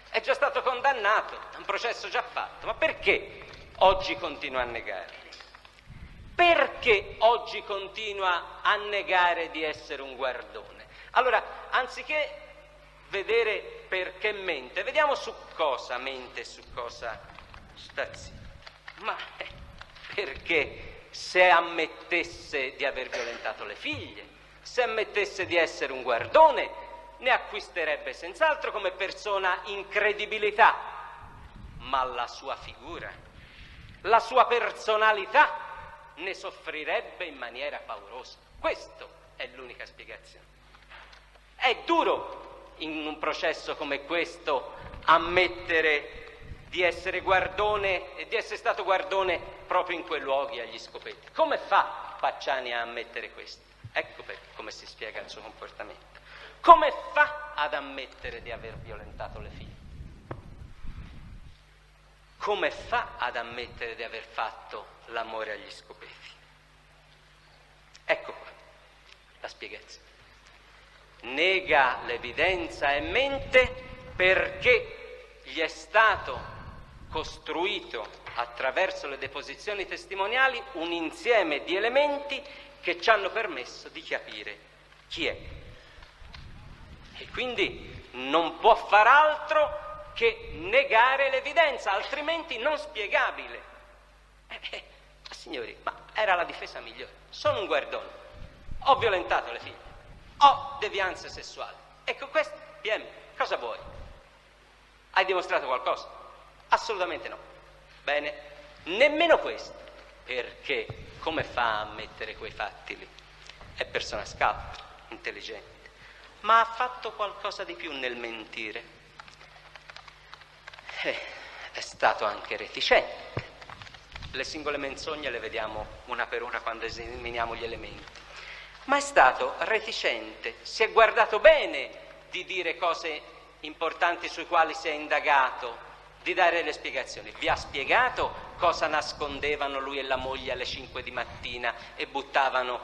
È già stato condannato, è un processo già fatto, ma perché oggi continua a negarli? Perché oggi continua a negare di essere un guardone? Allora, anziché vedere perché mente, vediamo su cosa mente e su cosa sta zitto. Ma perché se ammettesse di aver violentato le figlie, se ammettesse di essere un guardone, ne acquisterebbe senz'altro come persona incredibilità, ma la sua figura, la sua personalità ne soffrirebbe in maniera paurosa. Questa è l'unica spiegazione. È duro in un processo come questo ammettere di essere guardone e di essere stato guardone proprio in quei luoghi agli Scopeti. Come fa Pacciani a ammettere questo? Ecco come si spiega il suo comportamento. Come fa ad ammettere di aver violentato le figlie? Come fa ad ammettere di aver fatto l'amore agli Scopeti? Ecco qua la spiegazione. Nega l'evidenza e mente perché gli è stato costruito attraverso le deposizioni testimoniali un insieme di elementi che ci hanno permesso di capire chi è. E quindi non può far altro che negare l'evidenza, altrimenti non spiegabile. Signori, ma era la difesa migliore. Sono un guardone, ho violentato le figlie, ho devianze sessuali. Ecco questo, PM, cosa vuoi? Hai dimostrato qualcosa? Assolutamente no. Bene, nemmeno questo, perché come fa a ammettere quei fatti lì? È persona scaltra, intelligente, ma ha fatto qualcosa di più nel mentire. È stato anche reticente. Le singole menzogne le vediamo una per una quando esaminiamo gli elementi. Ma è stato reticente, si è guardato bene di dire cose importanti sui quali si è indagato, di dare le spiegazioni. Vi ha spiegato cosa nascondevano lui e la moglie alle 5 di mattina e buttavano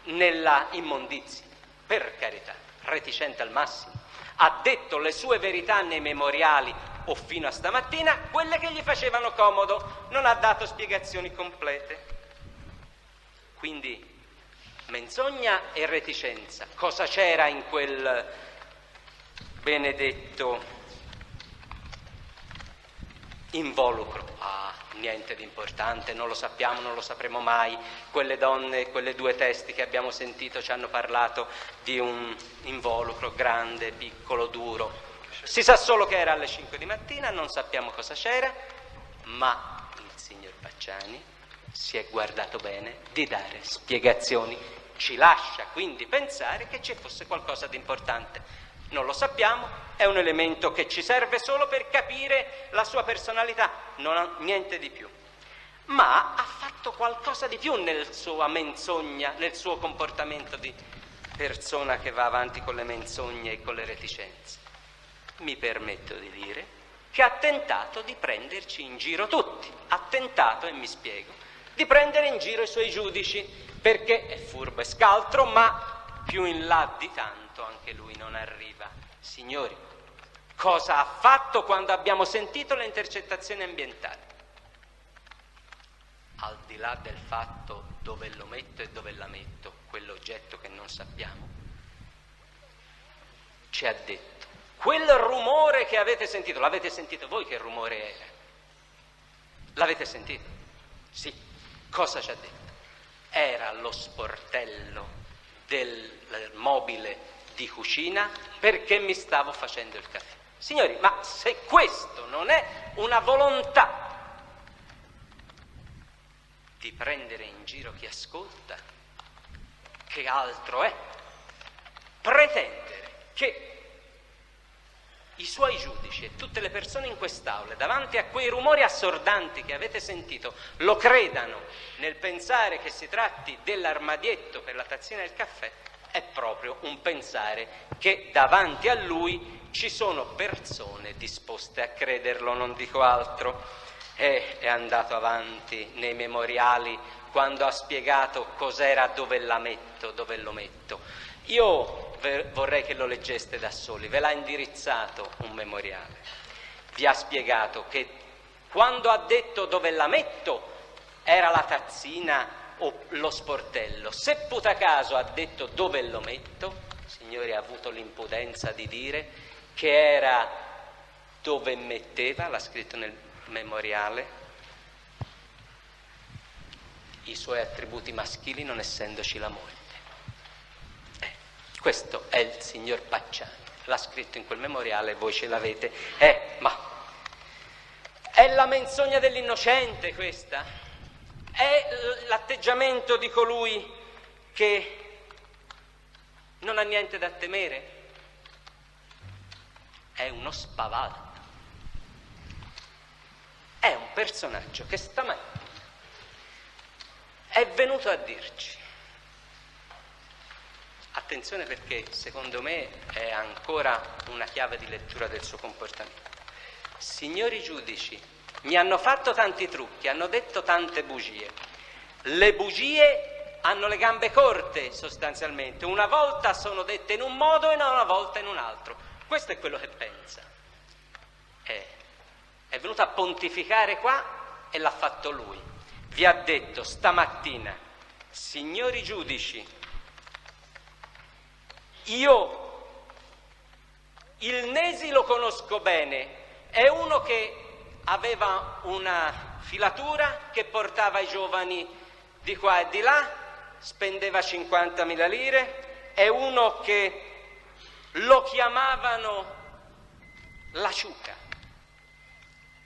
nella immondizia? Per carità, reticente al massimo. Ha detto le sue verità nei memoriali o fino a stamattina, quelle che gli facevano comodo, non ha dato spiegazioni complete. Quindi menzogna e reticenza. Cosa c'era in quel benedetto involucro? Niente di importante, non lo sappiamo, non lo sapremo mai. Quelle donne, quelle due testi che abbiamo sentito ci hanno parlato di un involucro grande, piccolo, duro. Si sa solo che era alle 5 di mattina, non sappiamo cosa c'era, ma il signor Pacciani si è guardato bene di dare spiegazioni. Ci lascia quindi pensare che ci fosse qualcosa di importante. Non lo sappiamo, è un elemento che ci serve solo per capire la sua personalità, non ha niente di più. Ma ha fatto qualcosa di più nel sua menzogna, nel suo comportamento di persona che va avanti con le menzogne e con le reticenze. Mi permetto di dire che ha tentato di prenderci in giro tutti, ha tentato, e mi spiego, di prendere in giro i suoi giudici, perché è furbo e scaltro, ma più in là di tanto anche lui non arriva. Signori, cosa ha fatto quando abbiamo sentito le intercettazioni ambientali? Al di là del fatto dove lo metto e dove la metto, quell'oggetto che non sappiamo, ci ha detto: quel rumore che avete sentito, l'avete sentito voi che rumore era? L'avete sentito? Sì. Cosa ci ha detto? Era lo sportello del mobile di cucina perché mi stavo facendo il caffè. Signori, ma se questo non è una volontà di prendere in giro chi ascolta, che altro è? Pretendere che i suoi giudici e tutte le persone in quest'aula, davanti a quei rumori assordanti che avete sentito, lo credano nel pensare che si tratti dell'armadietto per la tazzina del caffè, è proprio un pensare che davanti a lui ci sono persone disposte a crederlo, non dico altro. È andato avanti nei memoriali quando ha spiegato cos'era dove la metto, dove lo metto. Io vorrei che lo leggeste da soli, ve l'ha indirizzato un memoriale. Vi ha spiegato che quando ha detto dove la metto era la tazzina o lo sportello. Se putacaso ha detto dove lo metto, signori, ha avuto l'impudenza di dire che era dove metteva, l'ha scritto nel memoriale, i suoi attributi maschili, non essendoci la moglie. Questo è il signor Pacciani, l'ha scritto in quel memoriale, voi ce l'avete. Ma è la menzogna dell'innocente questa? È l'atteggiamento di colui che non ha niente da temere? È uno spavaldo. personaggio che stamattina è venuto a dirci, attenzione perché secondo me è ancora una chiave di lettura del suo comportamento. Signori giudici, mi hanno fatto tanti trucchi, hanno detto tante bugie. Le bugie hanno le gambe corte sostanzialmente, una volta sono dette in un modo e una volta in un altro. Questo è quello che pensa. È venuto a pontificare qua e l'ha fatto lui. Vi ha detto stamattina, signori giudici, io il Nesi lo conosco bene, è uno che aveva una filatura che portava i giovani di qua e di là, spendeva 50.000 lire, è uno che lo chiamavano la ciuca.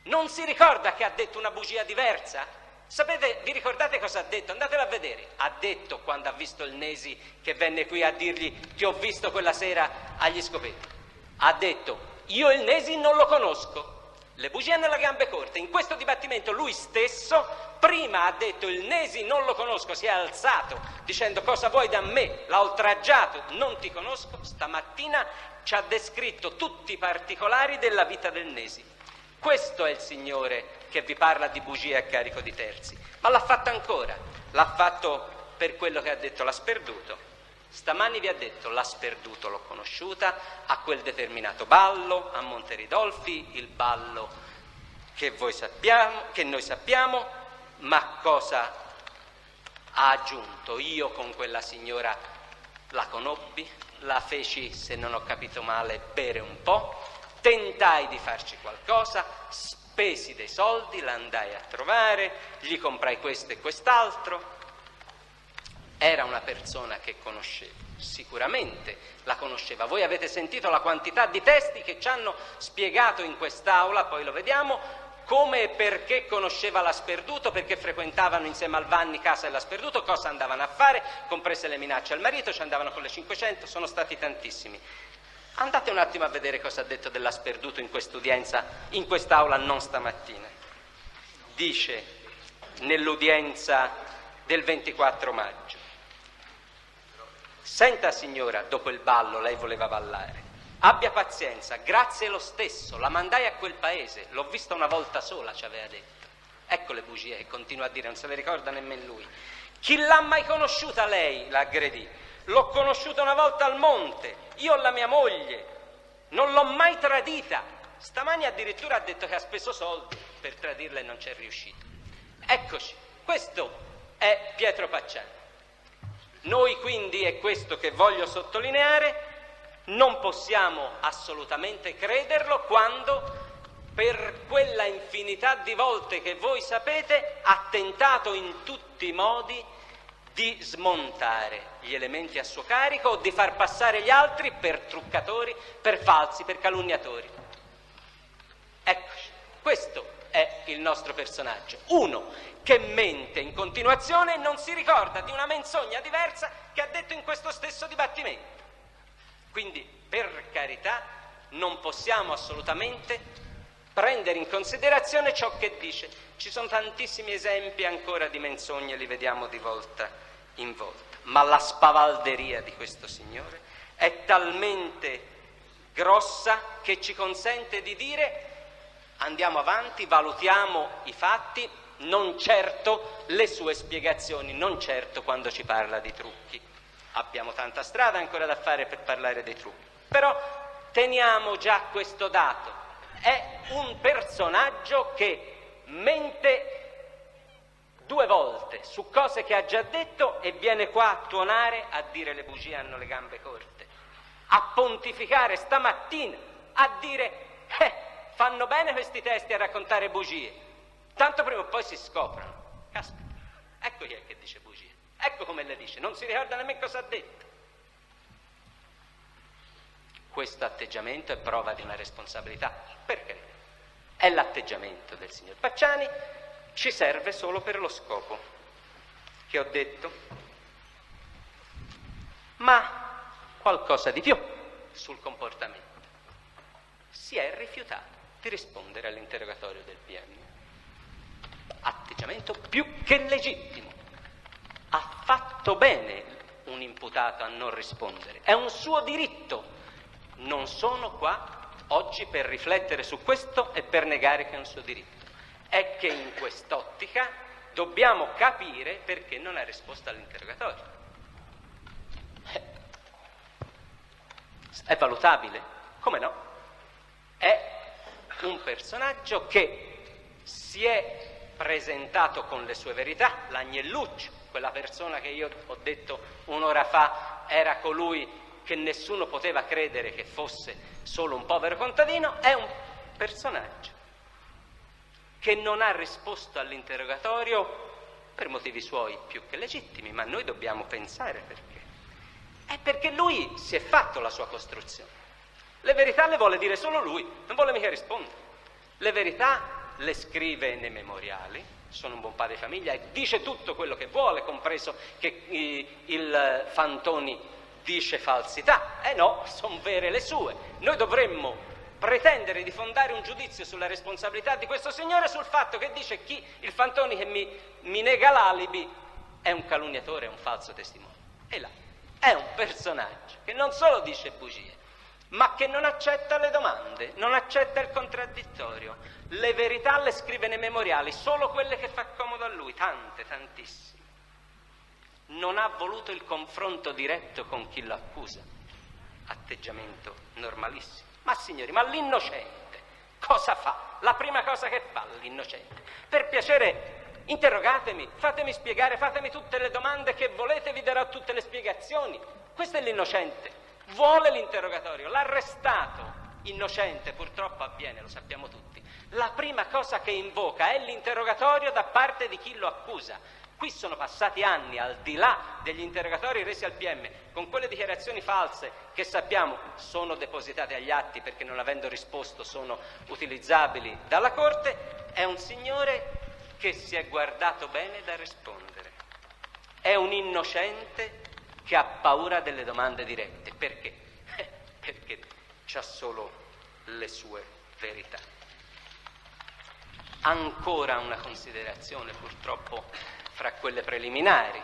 Non si ricorda che ha detto una bugia diversa? Sapete, vi ricordate cosa ha detto? Andatelo a vedere. Ha detto, quando ha visto il Nesi che venne qui a dirgli ti ho visto quella sera agli scopetti, ha detto io il Nesi non lo conosco. Le bugie hanno le gambe corte. In questo dibattimento lui stesso prima ha detto il Nesi non lo conosco, si è alzato dicendo cosa vuoi da me, l'ha oltraggiato, non ti conosco. Stamattina ci ha descritto tutti i particolari della vita del Nesi. Questo è il Signore che vi parla di bugie a carico di terzi. Ma l'ha fatto ancora, l'ha fatto per quello che ha detto l'ha sperduto. Stamani vi ha detto l'ha sperduto, l'ho conosciuta a quel determinato ballo a Monte Ridolfi, il ballo che noi sappiamo, ma cosa ha aggiunto? Io con quella signora la conobbi, la feci, se non ho capito male, bere un po', tentai di farci qualcosa, spesi dei soldi, la andai a trovare, gli comprai questo e quest'altro. Era una persona che conoscevo, sicuramente la conosceva. Voi avete sentito la quantità di testi che ci hanno spiegato in quest'aula, poi lo vediamo, come e perché conosceva l'ha sperduto, perché frequentavano insieme al Vanni casa dell'ha sperduto, cosa andavano a fare, comprese le minacce al marito, ci andavano con le 500, sono stati tantissimi. Andate un attimo a vedere cosa ha detto dell'ha sperduto in quest'udienza, in quest'aula, non stamattina. Dice nell'udienza del 24 maggio, senta signora, dopo il ballo lei voleva ballare, abbia pazienza, grazie lo stesso, la mandai a quel paese, l'ho vista una volta sola, ci aveva detto. Ecco le bugie che continua a dire, non se le ricorda nemmeno lui. Chi l'ha mai conosciuta lei? La aggredì. L'ho conosciuta una volta al monte, io ho la mia moglie, non l'ho mai tradita. Stamani addirittura ha detto che ha speso soldi per tradirla e non c'è riuscito. Eccoci, questo è Pietro Pacciani. Noi quindi, è questo che voglio sottolineare, non possiamo assolutamente crederlo quando per quella infinità di volte che voi sapete ha tentato in tutti i modi di smontare gli elementi a suo carico o di far passare gli altri per truccatori, per falsi, per calunniatori. Eccoci, questo è il nostro personaggio. Uno che mente in continuazione e non si ricorda di una menzogna diversa che ha detto in questo stesso dibattimento. Quindi, per carità, non possiamo assolutamente prendere in considerazione ciò che dice. Ci sono tantissimi esempi ancora di menzogne, li vediamo di volta in volta. Ma la spavalderia di questo signore è talmente grossa che ci consente di dire andiamo avanti, valutiamo i fatti, non certo le sue spiegazioni, non certo quando ci parla di trucchi. Abbiamo tanta strada ancora da fare per parlare dei trucchi, però teniamo già questo dato. È un personaggio che mente 2 volte su cose che ha già detto e viene qua a tuonare, a dire le bugie hanno le gambe corte, a pontificare stamattina, a dire fanno bene questi testi a raccontare bugie, tanto prima o poi si scoprono. Caspita, ecco chi è che dice bugie, ecco come le dice, non si ricorda nemmeno cosa ha detto. Questo atteggiamento è prova di una responsabilità, perché è l'atteggiamento del signor Pacciani, ci serve solo per lo scopo che ho detto, ma qualcosa di più sul comportamento. Si è rifiutato di rispondere all'interrogatorio del PM. atteggiamento più che legittimo. Ha fatto bene un imputato a non rispondere, è un suo diritto. Non sono qua oggi per riflettere su questo e per negare che è un suo diritto. È che in quest'ottica dobbiamo capire perché non ha risposto all'interrogatorio. È valutabile? Come no? È un personaggio che si è presentato con le sue verità, l'agnelluccio, quella persona che io ho detto un'ora fa era colui che nessuno poteva credere che fosse solo un povero contadino, è un personaggio che non ha risposto all'interrogatorio per motivi suoi più che legittimi, ma noi dobbiamo pensare perché. È perché lui si è fatto la sua costruzione. Le verità le vuole dire solo lui, non vuole mica rispondere. Le verità le scrive nei memoriali, sono un buon padre di famiglia e dice tutto quello che vuole, compreso che il Fantoni dice falsità. No, sono vere le sue. Noi dovremmo pretendere di fondare un giudizio sulla responsabilità di questo signore sul fatto che dice il Fantoni che mi nega l'alibi è un calunniatore, è un falso testimone. E là è un personaggio che non solo dice bugie, ma che non accetta le domande, non accetta il contraddittorio. Le verità le scrive nei memoriali, solo quelle che fa comodo a lui, tante, tantissime. Non ha voluto il confronto diretto con chi lo accusa, atteggiamento normalissimo. Ma signori, ma l'innocente cosa fa? La prima cosa che fa l'innocente, per piacere interrogatemi, fatemi spiegare, fatemi tutte le domande che volete, vi darò tutte le spiegazioni. Questo è l'innocente, vuole l'interrogatorio. L'arrestato innocente purtroppo avviene, lo sappiamo tutti. La prima cosa che invoca è l'interrogatorio da parte di chi lo accusa. Qui sono passati anni, al di là degli interrogatori resi al PM, con quelle dichiarazioni false che sappiamo sono depositate agli atti perché non avendo risposto sono utilizzabili dalla Corte. È un signore che si è guardato bene da rispondere. È un innocente che ha paura delle domande dirette. Perché? Perché c'ha solo le sue verità. Ancora una considerazione, purtroppo, fra quelle preliminari.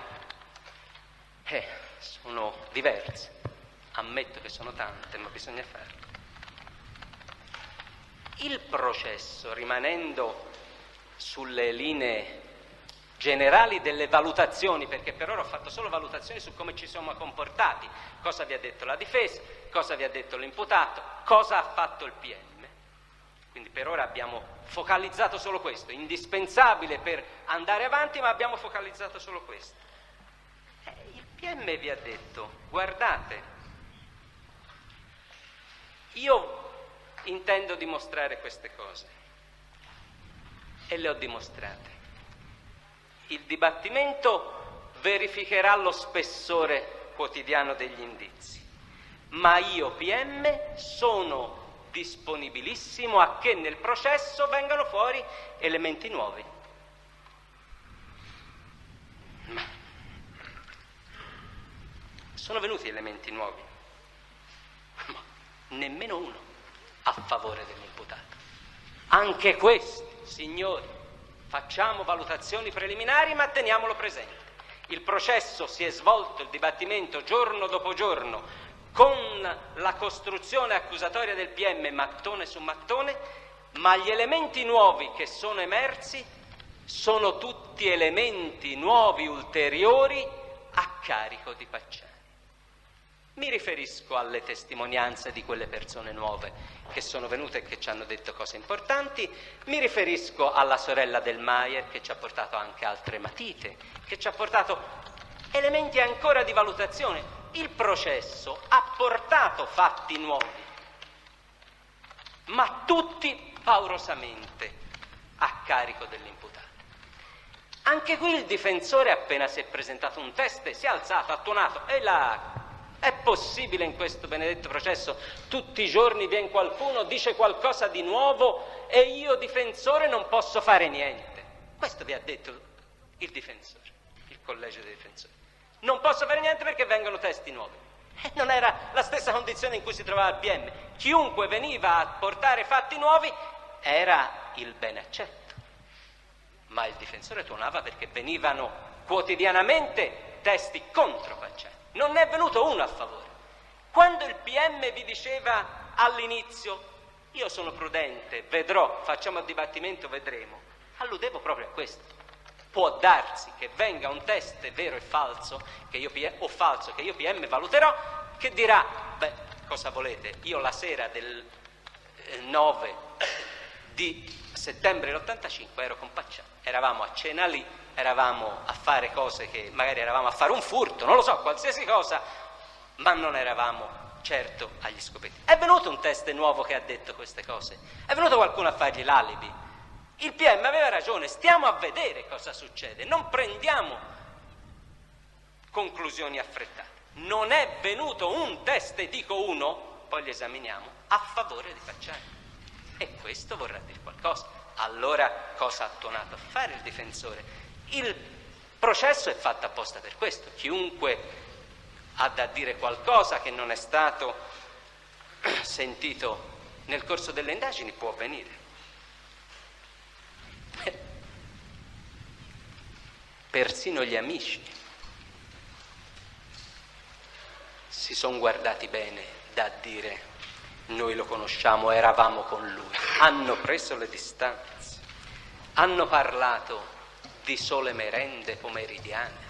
Sono diverse. Ammetto che sono tante, ma bisogna farlo. Il processo, rimanendo sulle linee generali delle valutazioni, perché per ora ho fatto solo valutazioni su come ci siamo comportati, cosa vi ha detto la difesa, cosa vi ha detto l'imputato, cosa ha fatto il PM. Quindi per ora abbiamo focalizzato solo questo, indispensabile per andare avanti, ma abbiamo focalizzato solo questo. Il PM vi ha detto, guardate, io intendo dimostrare queste cose e le ho dimostrate. Il dibattimento verificherà lo spessore quotidiano degli indizi, ma io PM sono disponibilissimo a che nel processo vengano fuori elementi nuovi. Ma sono venuti elementi nuovi, ma nemmeno uno a favore dell'imputato. Anche questo, signori, facciamo valutazioni preliminari, ma teniamolo presente. Il processo si è svolto, il dibattimento giorno dopo giorno, con la costruzione accusatoria del PM mattone su mattone, ma gli elementi nuovi che sono emersi sono tutti elementi nuovi ulteriori a carico di Pacciani. Mi riferisco alle testimonianze di quelle persone nuove che sono venute e che ci hanno detto cose importanti, mi riferisco alla sorella del Maier che ci ha portato anche altre matite, che ci ha portato elementi ancora di valutazione. Il processo ha portato fatti nuovi, ma tutti paurosamente a carico dell'imputato. Anche qui il difensore, appena si è presentato un teste, si è alzato, ha tuonato, e là, è possibile in questo benedetto processo tutti i giorni viene qualcuno, dice qualcosa di nuovo e io difensore non posso fare niente? Questo vi ha detto il difensore, il collegio dei difensori. Non posso fare niente perché vengono testi nuovi. Non era la stessa condizione in cui si trovava il PM. Chiunque veniva a portare fatti nuovi era il bene accetto. ma il difensore tuonava perché venivano quotidianamente testi contro Pacciani. Non ne è venuto uno a favore. Quando il PM vi diceva all'inizio io sono prudente, vedrò, facciamo il dibattimento, vedremo, alludevo proprio a questo. Può darsi che venga un test vero e falso, o falso, che io PM valuterò, che dirà, beh, cosa volete, io la sera del 9 di settembre dell'85 ero con Pacciani, eravamo a cena lì, eravamo a fare cose che magari eravamo a fare un furto, non lo so, qualsiasi cosa, ma non eravamo certo agli scopetti. È venuto un test nuovo che ha detto queste cose, è venuto qualcuno a fargli l'alibi. Il PM aveva ragione, stiamo a vedere cosa succede, non prendiamo conclusioni affrettate. Non è venuto un test, e dico uno, poi li esaminiamo, a favore di Pacciani. E questo vorrà dire qualcosa. Allora cosa ha tuonato a fare il difensore? Il processo è fatto apposta per questo. Chiunque ha da dire qualcosa che non è stato sentito nel corso delle indagini può venire. Persino gli amici si sono guardati bene da dire noi lo conosciamo, eravamo con lui. Hanno preso le distanze, hanno parlato di sole merende pomeridiane.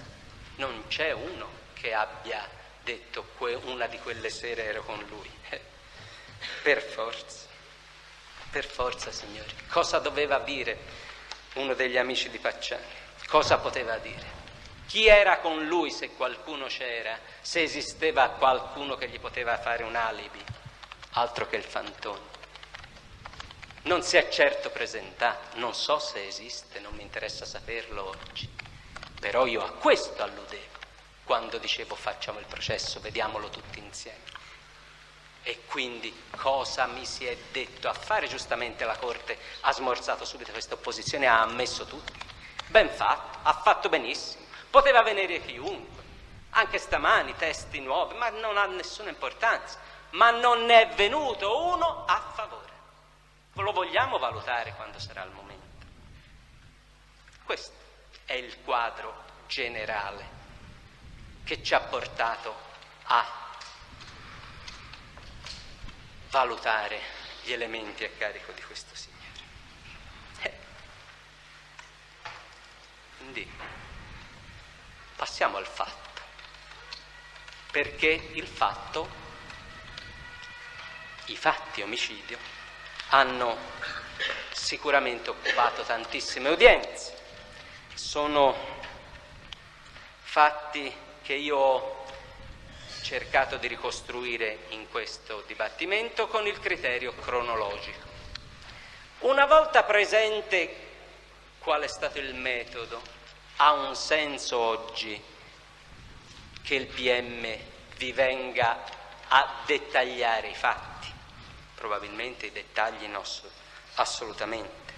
Non c'è uno che abbia detto una di quelle sere ero con lui. Per forza, signori. Cosa doveva dire uno degli amici di Pacciani? Cosa poteva dire? Chi era con lui, se qualcuno c'era, se esisteva qualcuno che gli poteva fare un alibi? Altro che il Fantoni. Non si è certo presentato, non so se esiste, non mi interessa saperlo oggi, però io a questo alludevo quando dicevo facciamo il processo, vediamolo tutti insieme. E quindi cosa mi si è detto a fare? Giustamente la Corte ha smorzato subito questa opposizione, ha ammesso tutti. Ben fatto, ha fatto benissimo, poteva venire chiunque, anche stamani testi nuovi, ma non ha nessuna importanza. Ma non ne è venuto uno a favore. Lo vogliamo valutare quando sarà il momento. Questo è il quadro generale che ci ha portato a valutare gli elementi a carico di questo signore. Quindi passiamo al fatto, perché i fatti omicidio hanno sicuramente occupato tantissime udienze. Sono fatti che io ho cercato di ricostruire in questo dibattimento con il criterio cronologico. Una volta presente qual è stato il metodo, ha un senso oggi che il PM vi venga a dettagliare i fatti? Probabilmente i dettagli no, assolutamente,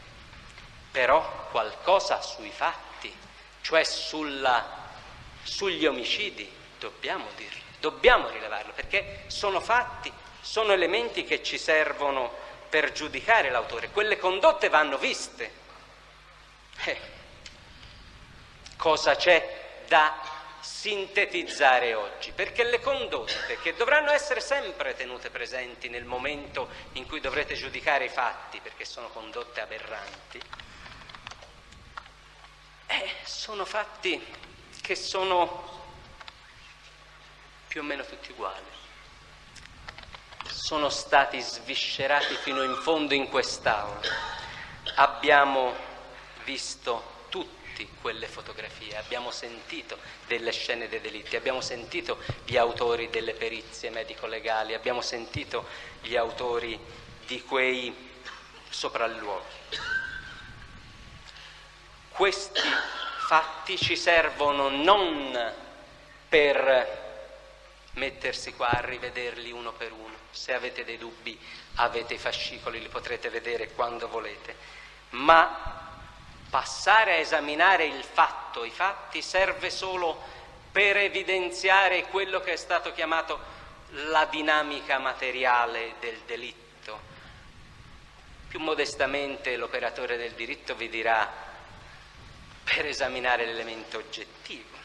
però qualcosa sui fatti, cioè sugli omicidi, dobbiamo dirlo, dobbiamo rilevarlo, perché sono fatti, sono elementi che ci servono per giudicare l'autore. Quelle condotte vanno viste. Cosa c'è da sintetizzare oggi? Perché le condotte, che dovranno essere sempre tenute presenti nel momento in cui dovrete giudicare i fatti, perché sono condotte aberranti, sono fatti che sono più o meno tutti uguali. Sono stati sviscerati fino in fondo in quest'aula. Abbiamo visto tutti quelle fotografie, abbiamo sentito delle scene dei delitti, abbiamo sentito gli autori delle perizie medico-legali, abbiamo sentito gli autori di quei sopralluoghi. Questi fatti ci servono non per mettersi qua a rivederli uno per uno. Se avete dei dubbi avete i fascicoli, li potrete vedere quando volete, ma passare a esaminare il fatto, i fatti, serve solo per evidenziare quello che è stato chiamato la dinamica materiale del delitto. Più modestamente l'operatore del diritto vi dirà per esaminare l'elemento oggettivo.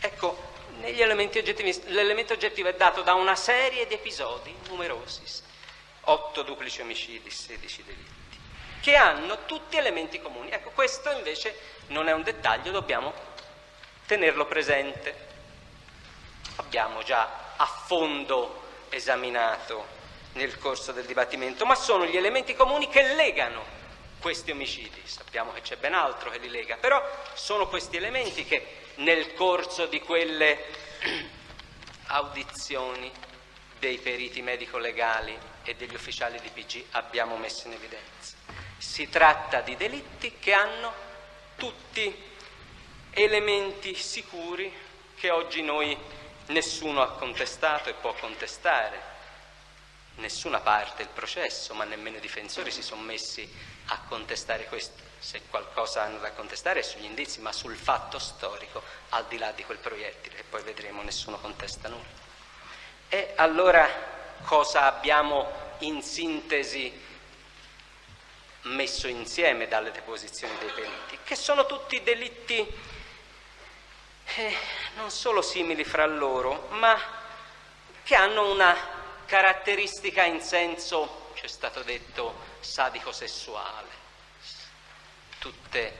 Ecco, negli elementi oggettivi, l'elemento oggettivo è dato da una serie di episodi numerosi, 8 duplici omicidi, 16 delitti, che hanno tutti elementi comuni. Ecco, questo invece non è un dettaglio, dobbiamo tenerlo presente. Abbiamo già a fondo esaminato nel corso del dibattimento, ma sono gli elementi comuni che legano questi omicidi. Sappiamo che c'è ben altro che li lega, però sono questi elementi che nel corso di quelle audizioni dei periti medico-legali e degli ufficiali di PG abbiamo messo in evidenza. Si tratta di delitti che hanno tutti elementi sicuri che oggi nessuno ha contestato e può contestare. Nessuna parte del processo, ma nemmeno i difensori si sono messi a contestare questo. Se qualcosa hanno da contestare è sugli indizi, ma sul fatto storico, al di là di quel proiettile, che poi vedremo, nessuno contesta nulla. E allora cosa abbiamo in sintesi messo insieme dalle deposizioni dei periti? Che sono tutti delitti non solo simili fra loro, ma che hanno una caratteristica in senso, c'è stato detto, sadico-sessuale. Tutte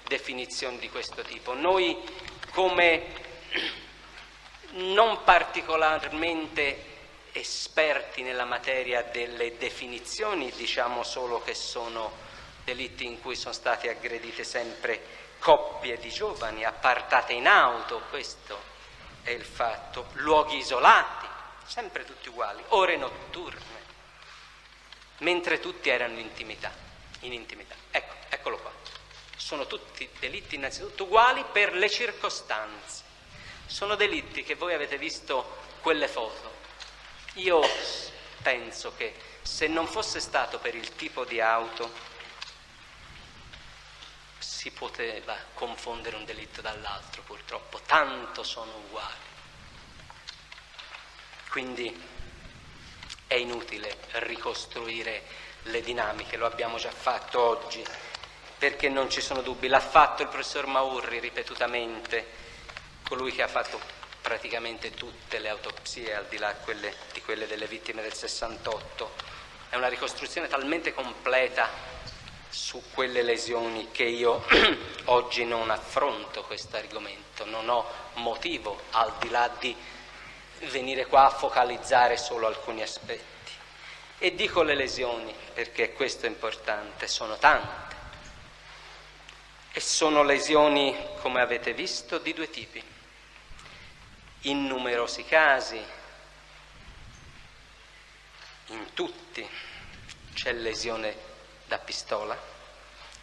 definizioni di questo tipo. Noi, come non particolarmente esperti nella materia delle definizioni, diciamo solo che sono delitti in cui sono state aggredite sempre coppie di giovani, appartate in auto, questo è il fatto, luoghi isolati, sempre tutti uguali, ore notturne, mentre tutti erano in intimità. Eccolo qua. Sono tutti delitti innanzitutto uguali per le circostanze. Sono delitti che voi avete visto quelle foto. Io penso che se non fosse stato per il tipo di auto si poteva confondere un delitto dall'altro, purtroppo, tanto sono uguali. Quindi è inutile ricostruire le dinamiche, lo abbiamo già fatto oggi, perché non ci sono dubbi. L'ha fatto il professor Maurri ripetutamente, colui che ha fatto praticamente tutte le autopsie, al di là di quelle delle vittime del 68. È una ricostruzione talmente completa su quelle lesioni che io oggi non affronto questo argomento, non ho motivo, al di là di venire qua a focalizzare solo alcuni aspetti. E dico le lesioni perché questo è importante, sono tante. E sono lesioni, come avete visto, di due tipi. In numerosi casi, in tutti, c'è lesione da pistola.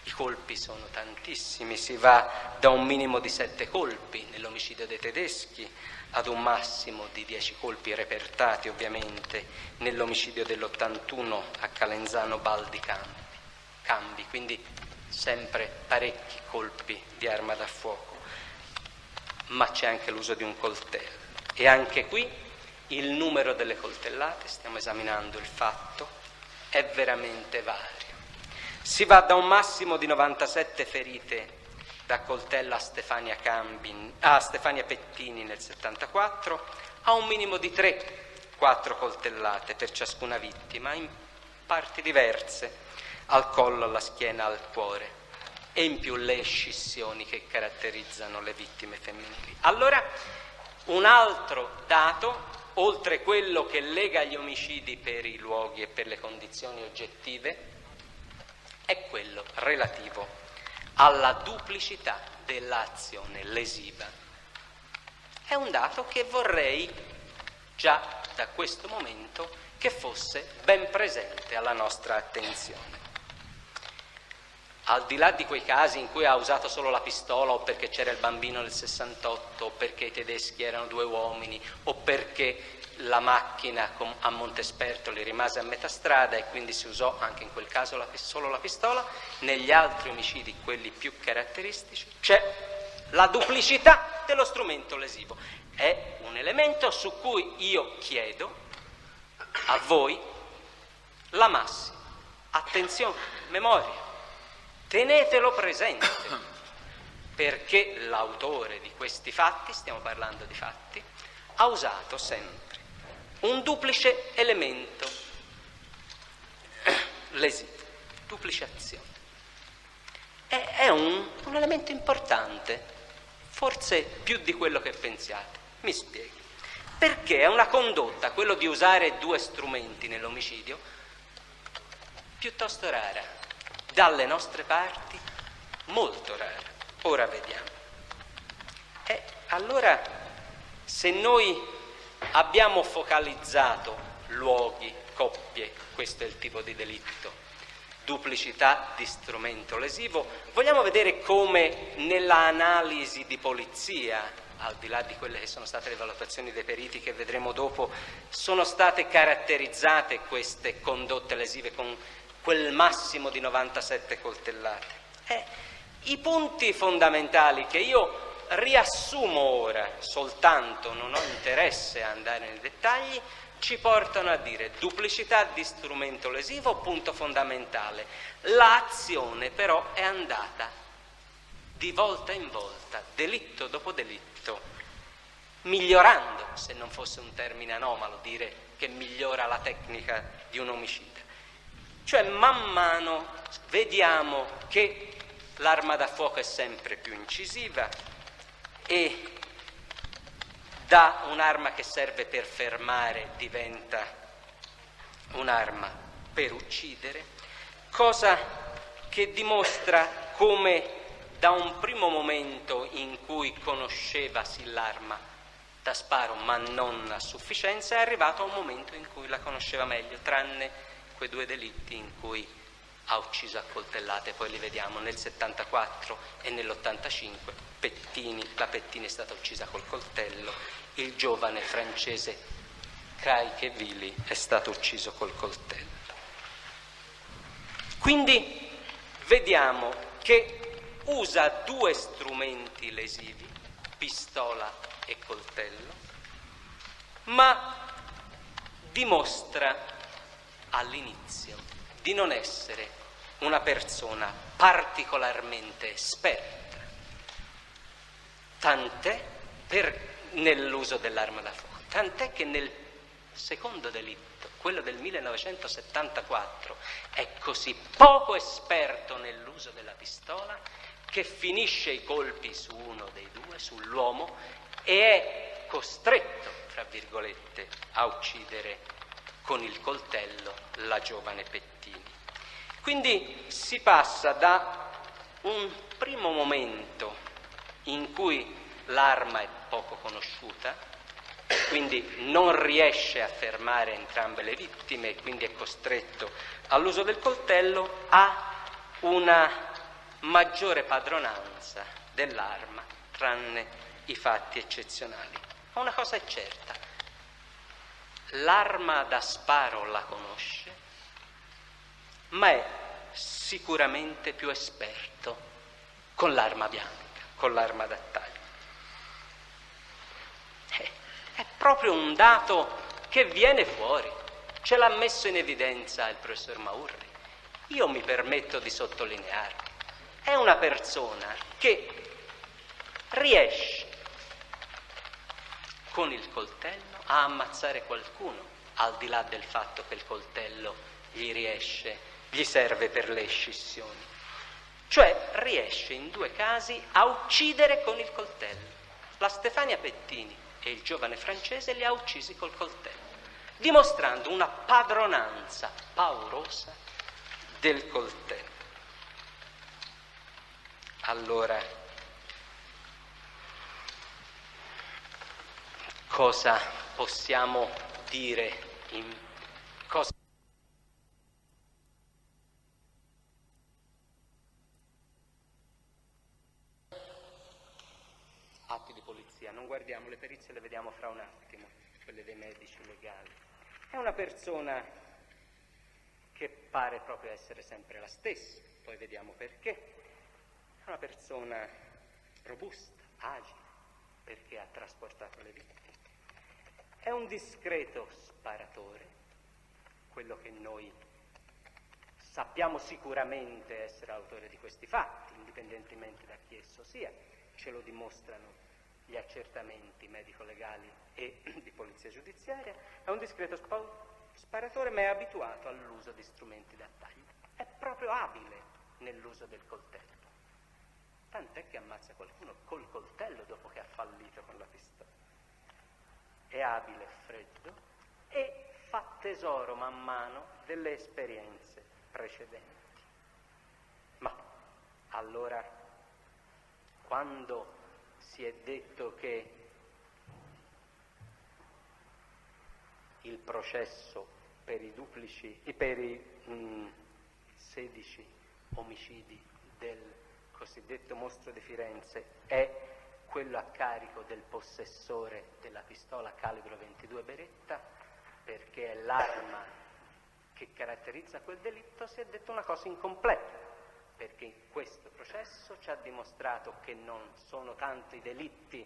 I colpi sono tantissimi, si va da un minimo di 7 colpi nell'omicidio dei tedeschi ad un massimo di 10 colpi repertati ovviamente nell'omicidio dell'81 a Calenzano Baldi Cambi, quindi sempre parecchi colpi di arma da fuoco, ma c'è anche l'uso di un coltello. E anche qui il numero delle coltellate, stiamo esaminando il fatto, è veramente vario. Si va da un massimo di 97 ferite da coltello a Stefania Pettini nel 74 a un minimo di 3-4 coltellate per ciascuna vittima in parti diverse, al collo, alla schiena, al cuore, e in più le scissioni che caratterizzano le vittime femminili. Allora, un altro dato, oltre quello che lega gli omicidi per i luoghi e per le condizioni oggettive, è quello relativo alla duplicità dell'azione lesiva. È un dato che vorrei già da questo momento che fosse ben presente alla nostra attenzione. Al di là di quei casi in cui ha usato solo la pistola, o perché c'era il bambino nel 68, o perché i tedeschi erano 2 uomini, o perché la macchina a Montespertoli rimase a metà strada e quindi si usò anche in quel caso solo la pistola, negli altri omicidi, quelli più caratteristici, c'è la duplicità dello strumento lesivo. È un elemento su cui io chiedo a voi la massima attenzione, memoria. Tenetelo presente, perché l'autore di questi fatti, stiamo parlando di fatti, ha usato sempre un duplice elemento lesivo, duplice azione. È un elemento importante, forse più di quello che pensiate. Mi spiego. Perché è una condotta, quello di usare due strumenti nell'omicidio, piuttosto rara, dalle nostre parti molto rara. Ora vediamo. Allora, se noi abbiamo focalizzato luoghi, coppie, questo è il tipo di delitto, duplicità di strumento lesivo, vogliamo vedere come nella analisi di polizia, al di là di quelle che sono state le valutazioni dei periti che vedremo dopo, sono state caratterizzate queste condotte lesive con quel massimo di 97 coltellate. I punti fondamentali che io riassumo ora, soltanto non ho interesse a andare nei dettagli, ci portano a dire duplicità di strumento lesivo, punto fondamentale. L'azione però è andata di volta in volta, delitto dopo delitto, migliorando, se non fosse un termine anomalo dire che migliora la tecnica di un omicida. Cioè man mano vediamo che l'arma da fuoco è sempre più incisiva e da un'arma che serve per fermare diventa un'arma per uccidere, cosa che dimostra come da un primo momento in cui conoscevasi l'arma da sparo ma non a sufficienza, è arrivato a un momento in cui la conosceva meglio, tranne quei due delitti in cui ha ucciso a coltellate, poi li vediamo nel 74 e nell'85. La Pettini è stata uccisa col coltello, il giovane francese Craig-Evili è stato ucciso col coltello. Quindi vediamo che usa due strumenti lesivi, pistola e coltello, ma dimostra all'inizio di non essere una persona particolarmente esperta, tant'è nell'uso dell'arma da fuoco, tant'è che nel secondo delitto, quello del 1974, è così poco esperto nell'uso della pistola che finisce i colpi su uno dei due, sull'uomo, e è costretto, fra virgolette, a uccidere con il coltello la giovane Pettini. Quindi si passa da un primo momento in cui l'arma è poco conosciuta, quindi non riesce a fermare entrambe le vittime e quindi è costretto all'uso del coltello, a una maggiore padronanza dell'arma, tranne i fatti eccezionali. Ma una cosa è certa: l'arma da sparo la conosce, ma è sicuramente più esperto con l'arma bianca, con l'arma da taglio. È proprio un dato che viene fuori, ce l'ha messo in evidenza il professor Maurri. Io mi permetto di sottolinearlo. È una persona che riesce con il coltello a ammazzare qualcuno, al di là del fatto che il coltello gli serve per le scissioni. Cioè riesce in due casi a uccidere con il coltello. La Stefania Pettini e il giovane francese li ha uccisi col coltello, dimostrando una padronanza paurosa del coltello. Allora, cosa possiamo dire atti di polizia? Non guardiamo le perizie, le vediamo fra un attimo, quelle dei medici legali. È una persona che pare proprio essere sempre la stessa, poi vediamo perché. È una persona robusta, agile, perché ha trasportato le vittime. È un discreto sparatore, quello che noi sappiamo sicuramente essere autore di questi fatti, indipendentemente da chi esso sia, ce lo dimostrano gli accertamenti medico-legali e di polizia giudiziaria. È un discreto sparatore, ma è abituato all'uso di strumenti da taglio. È proprio abile nell'uso del coltello. Tant'è che ammazza qualcuno col coltello dopo che ha fallito con la pistola. È abile e freddo e fa tesoro man mano delle esperienze precedenti. Ma allora, quando si è detto che il processo per i 16 omicidi del cosiddetto mostro di Firenze è quello a carico del possessore della pistola calibro 22 Beretta, perché è l'arma che caratterizza quel delitto, si è detto una cosa incompleta, perché questo processo ci ha dimostrato che non sono tanto i delitti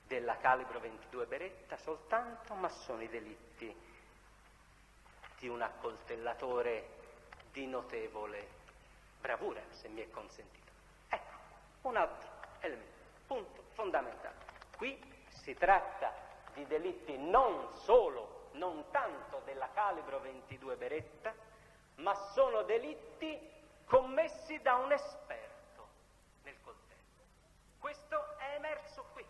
della calibro 22 Beretta soltanto, ma sono i delitti di un accoltellatore di notevole bravura, se mi è consentito. Ecco, un altro elemento, punto fondamentale. Qui si tratta di delitti non tanto della calibro 22 Beretta, ma sono delitti commessi da un esperto nel coltello. Questo è emerso qui,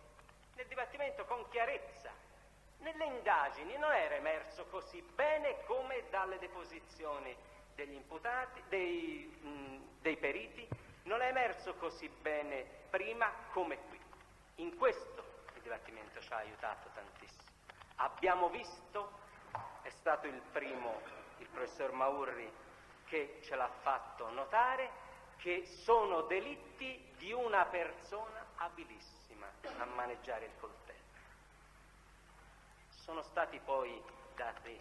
nel dibattimento, con chiarezza. Nelle indagini non era emerso così bene come dalle deposizioni degli imputati, dei periti, non è emerso così bene prima come qui. In questo il dibattimento ci ha aiutato tantissimo. Abbiamo visto, è stato il primo, il professor Maurri, che ce l'ha fatto notare, che sono delitti di una persona abilissima a maneggiare il coltello. Sono stati poi dati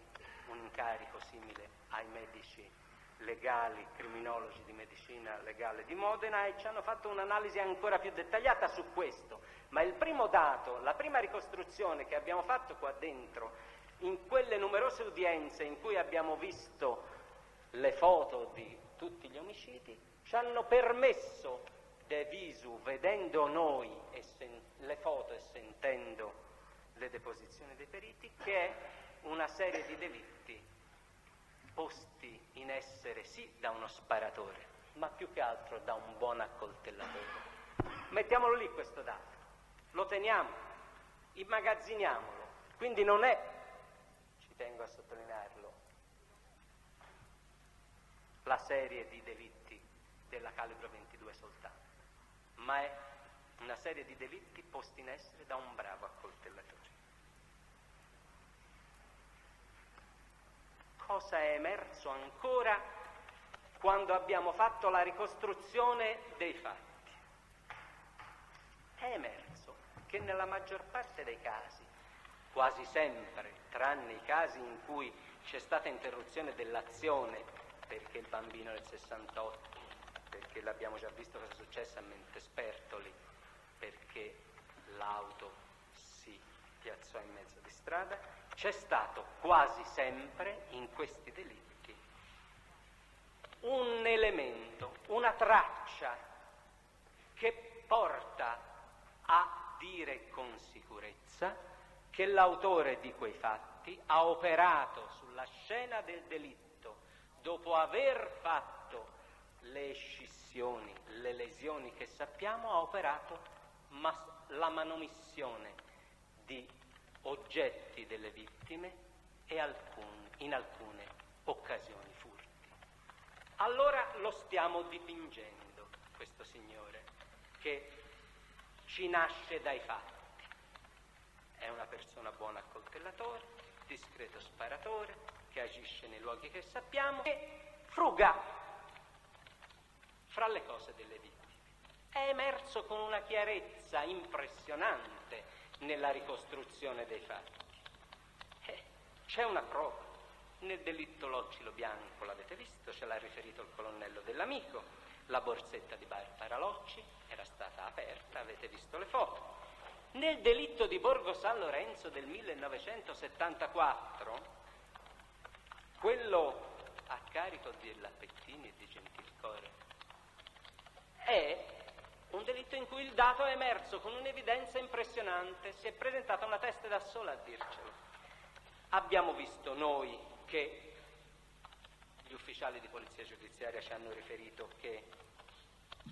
un incarico simile ai medici legali, criminologi di medicina legale di Modena, e ci hanno fatto un'analisi ancora più dettagliata su questo. Ma il primo dato, la prima ricostruzione che abbiamo fatto qua dentro, in quelle numerose udienze in cui abbiamo visto le foto di tutti gli omicidi, ci hanno permesso de visu, vedendo noi le foto e sentendo le deposizioni dei periti, che è una serie di delitti posti in essere sì da uno sparatore, ma più che altro da un buon accoltellatore. Mettiamolo lì questo dato, lo teniamo, immagazziniamolo. Quindi non è, ci tengo a sottolinearlo, la serie di delitti della calibro 22 soltanto, ma è una serie di delitti posti in essere da un bravo accoltellatore. Cosa è emerso ancora quando abbiamo fatto la ricostruzione dei fatti? È emerso che nella maggior parte dei casi, quasi sempre, tranne i casi in cui c'è stata interruzione dell'azione perché il bambino del 68, perché l'abbiamo già visto cosa è successo a Montespertoli, perché l'auto si piazzò in mezzo di strada, c'è stato quasi sempre in questi delitti un elemento, una traccia che porta a dire con sicurezza che l'autore di quei fatti ha operato sulla scena del delitto dopo aver fatto le scissioni, le lesioni che sappiamo, ha operato la manomissione di oggetti delle vittime e in alcune occasioni furti. Allora lo stiamo dipingendo, questo signore, che ci nasce dai fatti. È una persona buona accoltellatore, discreto sparatore, che agisce nei luoghi che sappiamo, e fruga fra le cose delle vittime. È emerso con una chiarezza impressionante nella ricostruzione dei fatti. C'è una prova. Nel delitto Loccilo Bianco, l'avete visto, ce l'ha riferito il colonnello Dell'Amico, la borsetta di Barbara Locci era stata aperta, avete visto le foto. Nel delitto di Borgo San Lorenzo del 1974, quello a carico della Pettini e di Gentilcore. È un delitto in cui il dato è emerso con un'evidenza impressionante, si è presentata una testa da sola a dircelo. Abbiamo visto noi che gli ufficiali di polizia giudiziaria ci hanno riferito che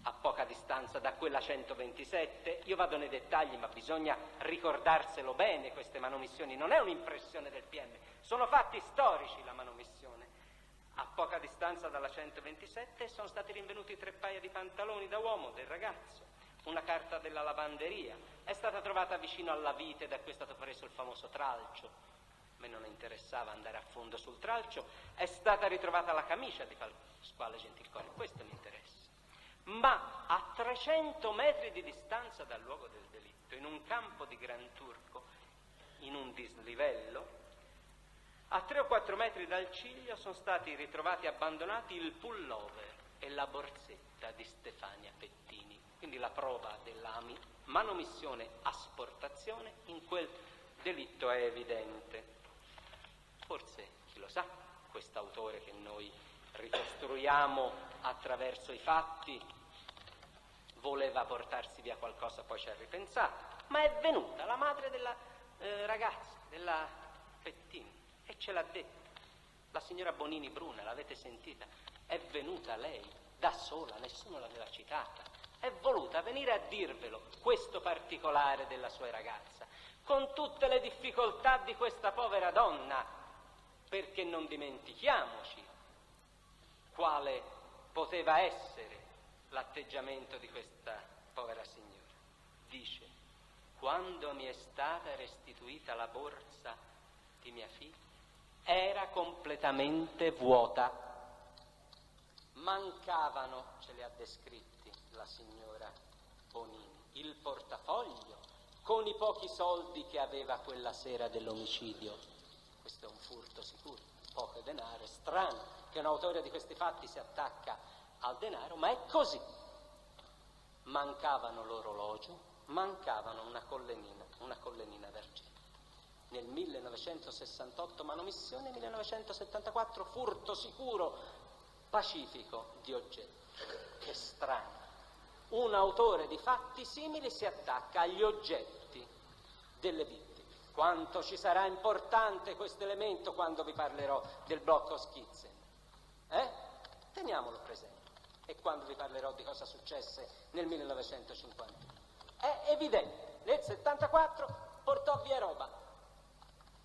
a poca distanza da quella 127, io vado nei dettagli ma bisogna ricordarselo bene, queste manomissioni, non è un'impressione del PM, sono fatti storici la manomissione. A poca distanza dalla 127 sono stati rinvenuti 3 paia di pantaloni da uomo del ragazzo, una carta della lavanderia, è stata trovata vicino alla vite, da cui è stato preso il famoso tralcio. A me non interessava andare a fondo sul tralcio, è stata ritrovata la camicia di Pasquale Gentilcore, questo mi interessa. Ma a 300 metri di distanza dal luogo del delitto, in un campo di Gran Turco, in un dislivello, a 3 o 4 metri dal ciglio sono stati ritrovati abbandonati il pullover e la borsetta di Stefania Pettini. Quindi la prova della manomissione asportazione in quel delitto è evidente. Forse, chi lo sa, quest'autore che noi ricostruiamo attraverso i fatti voleva portarsi via qualcosa, poi ci ha ripensato, ma è venuta la madre della ragazza, della Pettini, e ce l'ha detto, la signora Bonini Bruna, l'avete sentita, è venuta lei da sola, nessuno l'aveva citata, è voluta venire a dirvelo questo particolare della sua ragazza, con tutte le difficoltà di questa povera donna, perché non dimentichiamoci quale poteva essere l'atteggiamento di questa povera signora. Dice: quando mi è stata restituita la borsa di mia figlia era completamente vuota, mancavano, ce li ha descritti la signora Bonini, il portafoglio con i pochi soldi che aveva quella sera dell'omicidio. Questo è un furto sicuro, poco denaro, è strano che un autore di questi fatti si attacca al denaro, ma è così. Mancavano l'orologio, mancavano una collenina d'argento. Nel 1968 manomissione, 1974 furto sicuro pacifico di oggetti. Che strano. Un autore di fatti simili si attacca agli oggetti delle vittime. Quanto ci sarà importante questo elemento quando vi parlerò del blocco Schizen. Teniamolo presente. E quando vi parlerò di cosa successe nel 1951. È evidente, nel 74 portò via roba.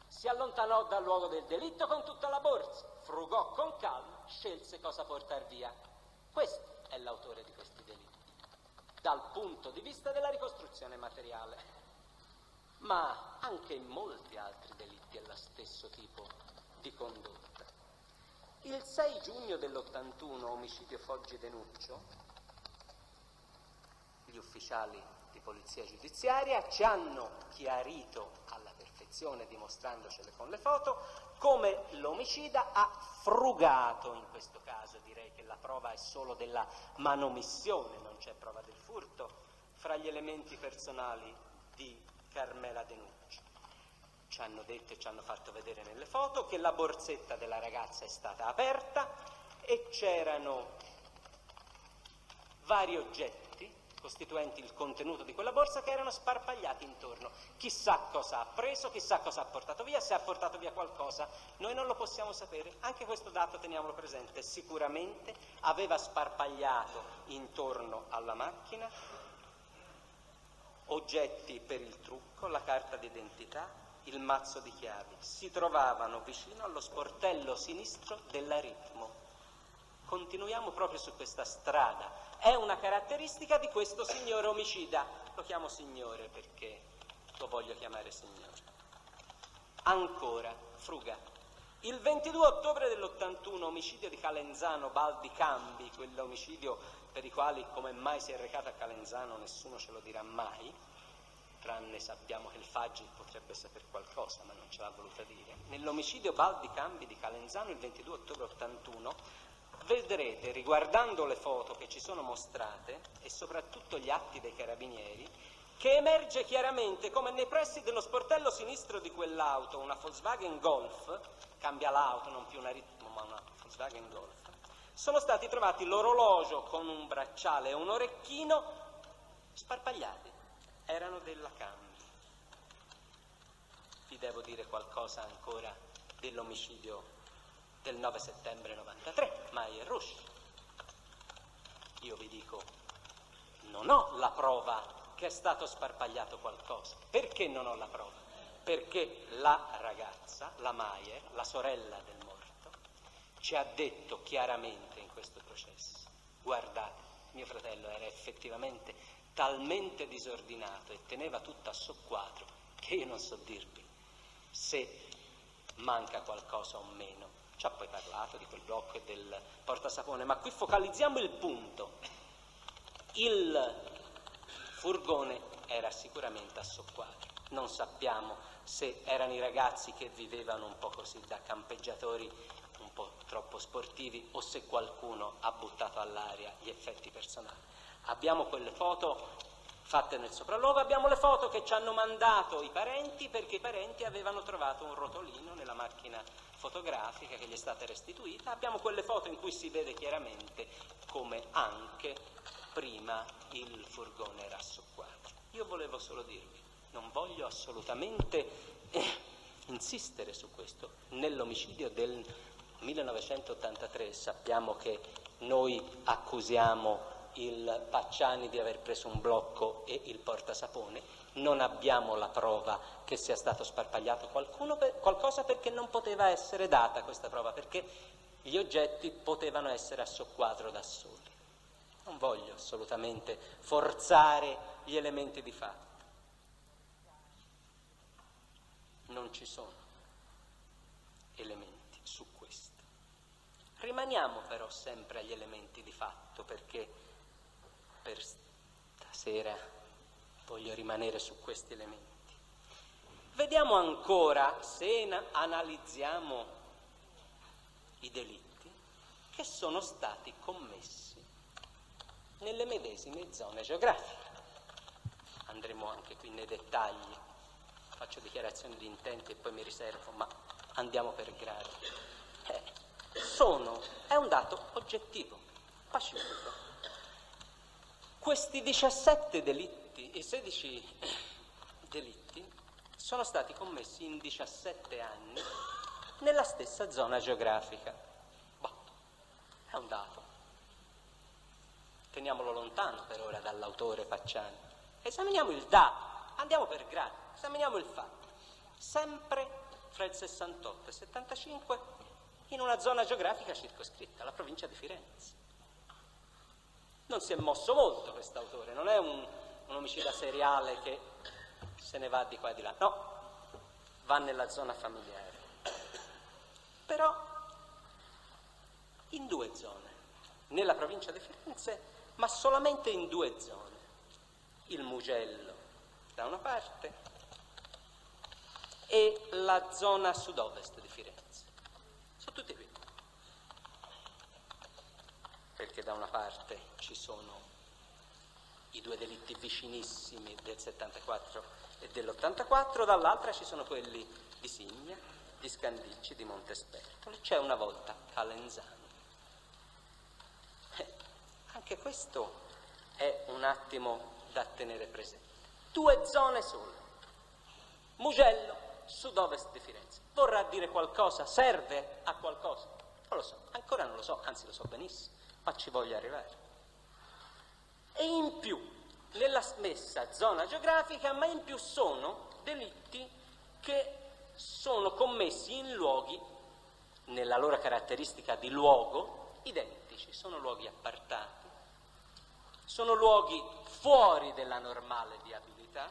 Si allontanò dal luogo del delitto con tutta la borsa, frugò con calma, scelse cosa portar via. Questo è l'autore di questi delitti, dal punto di vista della ricostruzione materiale. Ma anche in molti altri delitti è lo stesso tipo di condotta. Il 6 giugno dell'81, omicidio Foggi Denuccio, gli ufficiali di polizia giudiziaria ci hanno chiarito alla perfezione, dimostrandocele con le foto, come l'omicida ha frugato in questo caso. Direi che la prova è solo della manomissione, non c'è prova del furto, fra gli elementi personali di Carmela Denuccio. Ci hanno detto e ci hanno fatto vedere nelle foto che la borsetta della ragazza è stata aperta e c'erano vari oggetti costituenti il contenuto di quella borsa che erano sparpagliati intorno. Chissà cosa ha preso, chissà cosa ha portato via, se ha portato via qualcosa noi non lo possiamo sapere. Anche questo dato teniamolo presente: sicuramente aveva sparpagliato intorno alla macchina oggetti per il trucco, la carta d'identità, il mazzo di chiavi. Si trovavano vicino allo sportello sinistro dell'aritmo. Continuiamo proprio su questa strada. È una caratteristica di questo signore omicida. Lo chiamo signore perché lo voglio chiamare signore. Ancora, fruga. Il 22 ottobre dell'81, omicidio di Calenzano, Baldi Cambi, quell'omicidio per i quali come mai si è recato a Calenzano nessuno ce lo dirà mai, tranne sappiamo che il Faggi potrebbe sapere qualcosa, ma non ce l'ha voluta dire. Nell'omicidio Baldi Cambi di Calenzano, il 22 ottobre 81, vedrete, riguardando le foto che ci sono mostrate e soprattutto gli atti dei carabinieri, che emerge chiaramente come nei pressi dello sportello sinistro di quell'auto, una Volkswagen Golf, cambia l'auto, non più una Ritmo ma una Volkswagen Golf, sono stati trovati l'orologio con un bracciale e un orecchino sparpagliati, erano della Cambi. Vi devo dire qualcosa ancora dell'omicidio del 9 settembre 93, Mayer Rush. Io vi dico, non ho la prova che è stato sparpagliato qualcosa. Perché non ho la prova? Perché la ragazza, la Mayer, la sorella del morto, ci ha detto chiaramente in questo processo: guardate, mio fratello era effettivamente talmente disordinato e teneva tutto a soqquadro che io non so dirvi se manca qualcosa o meno. Ci ha poi parlato di quel blocco e del portasapone, ma qui focalizziamo il punto. Il furgone era sicuramente a soqquadro. Non sappiamo se erano i ragazzi che vivevano un po' così da campeggiatori un po' troppo sportivi o se qualcuno ha buttato all'aria gli effetti personali. Abbiamo quelle foto fatte nel sopralluogo, abbiamo le foto che ci hanno mandato i parenti, perché i parenti avevano trovato un rotolino nella macchina fotografica che gli è stata restituita. Abbiamo quelle foto in cui si vede chiaramente come anche prima il furgone era a soqquadro. Io volevo solo dirvi, non voglio assolutamente insistere su questo. Nell'omicidio del 1983 sappiamo che noi accusiamo il Pacciani di aver preso un blocco e il portasapone, non abbiamo la prova che sia stato sparpagliato qualcosa, perché non poteva essere data questa prova, perché gli oggetti potevano essere a soqquadro da soli. Non voglio assolutamente forzare gli elementi di fatto. Non ci sono elementi su questo. Rimaniamo però sempre agli elementi di fatto, perché per stasera voglio rimanere su questi elementi. Vediamo ancora, se analizziamo i delitti che sono stati commessi nelle medesime zone geografiche. Andremo anche qui nei dettagli, faccio dichiarazioni di intenti e poi mi riservo, ma andiamo per gradi. È un dato oggettivo, pacifico. Questi 17 delitti, i 16 delitti, sono stati commessi in 17 anni nella stessa zona geografica. È un dato. Teniamolo lontano per ora dall'autore Pacciani. Esaminiamo il dato, andiamo per gradi, esaminiamo il fatto. Sempre fra il 68 e il 75 in una zona geografica circoscritta, la provincia di Firenze. Non si è mosso molto quest'autore, non è un omicida seriale che se ne va di qua e di là, no, va nella zona familiare. Però in due zone, nella provincia di Firenze, ma solamente in due zone. Il Mugello da una parte e la zona sud-ovest di Firenze. Sono tutti qui. Perché da una parte ci sono i due delitti vicinissimi del 74 e dell'84, dall'altra ci sono quelli di Signa, di Scandicci, di Montespertolo. C'è una volta Calenzano. Anche questo è un attimo da tenere presente. Due zone sole. Mugello, sud-ovest di Firenze. Vorrà dire qualcosa? Serve a qualcosa? Non lo so, ancora non lo so, anzi lo so benissimo, ma ci voglio arrivare. E in più, nella stessa zona geografica, ma in più sono delitti che sono commessi in luoghi, nella loro caratteristica di luogo, identici. Sono luoghi appartati, sono luoghi fuori della normale viabilità,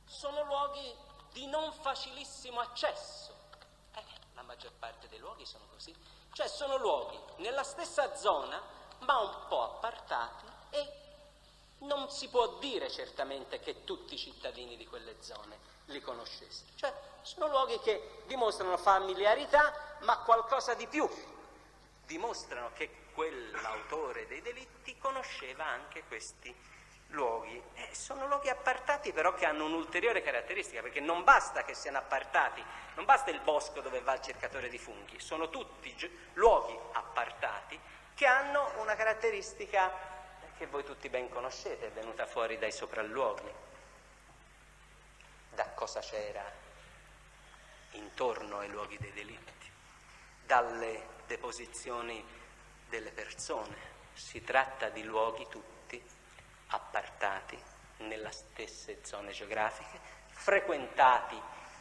sono luoghi di non facilissimo accesso. La maggior parte dei luoghi sono così. Cioè sono luoghi nella stessa zona, ma un po' appartati, e non si può dire certamente che tutti i cittadini di quelle zone li conoscessero. Cioè sono luoghi che dimostrano familiarità, ma qualcosa di più. Dimostrano che quell'autore dei delitti conosceva anche questi luoghi. Sono luoghi appartati però che hanno un'ulteriore caratteristica, perché non basta che siano appartati, non basta il bosco dove va il cercatore di funghi, sono tutti luoghi appartati caratteristica che voi tutti ben conoscete, è venuta fuori dai sopralluoghi, da cosa c'era intorno ai luoghi dei delitti, dalle deposizioni delle persone. Si tratta di luoghi tutti appartati nelle stesse zone geografiche, frequentati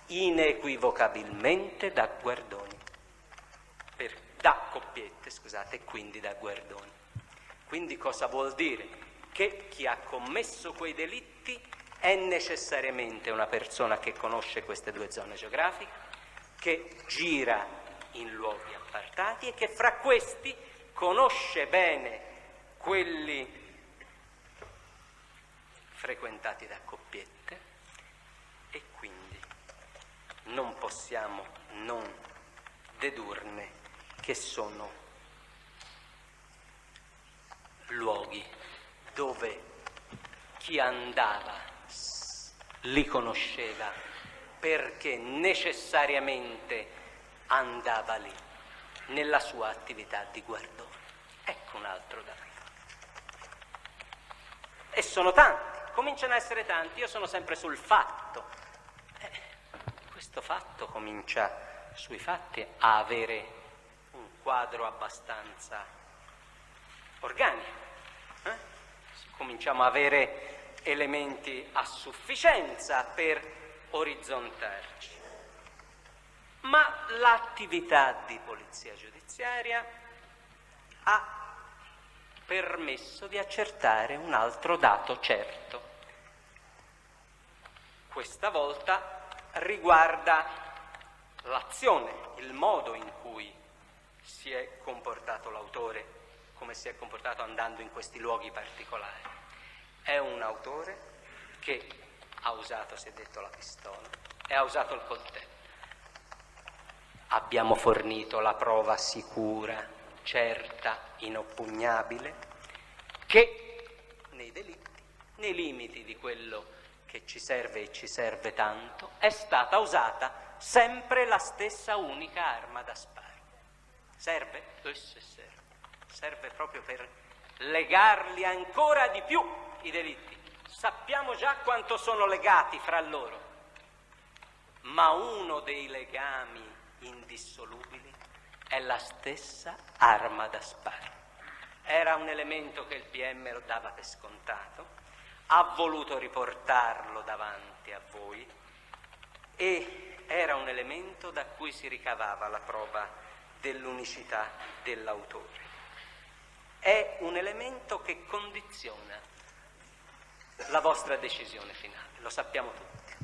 inequivocabilmente da guardoni, da coppiette, scusate, e quindi da guardoni. Quindi cosa vuol dire? Che chi ha commesso quei delitti è necessariamente una persona che conosce queste due zone geografiche, che gira in luoghi appartati e che fra questi conosce bene quelli frequentati da coppiette, e quindi non possiamo non dedurne che sono luoghi dove chi andava li conosceva perché necessariamente andava lì nella sua attività di guardone. Ecco un altro dato. E sono tanti, cominciano a essere tanti. Io sono sempre sul fatto. Questo fatto comincia sui fatti a avere un quadro abbastanza organico. Cominciamo a avere elementi a sufficienza per orizzontarci. Ma l'attività di polizia giudiziaria ha permesso di accertare un altro dato certo. Questa volta riguarda l'azione, il modo in cui si è comportato l'autore, come si è comportato andando in questi luoghi particolari. È un autore che ha usato, si è detto, la pistola e ha usato il coltello. Abbiamo fornito la prova sicura, certa, inoppugnabile, che nei delitti, nei limiti di quello che ci serve e ci serve tanto, è stata usata sempre la stessa unica arma da sparo. Serve? Serve. Serve proprio per legarli ancora di più i delitti. Sappiamo già quanto sono legati fra loro, ma uno dei legami indissolubili è la stessa arma da sparo. Era un elemento che il PM lo dava per scontato, ha voluto riportarlo davanti a voi e era un elemento da cui si ricavava la prova dell'unicità dell'autore. È un elemento che condiziona la vostra decisione finale, lo sappiamo tutti.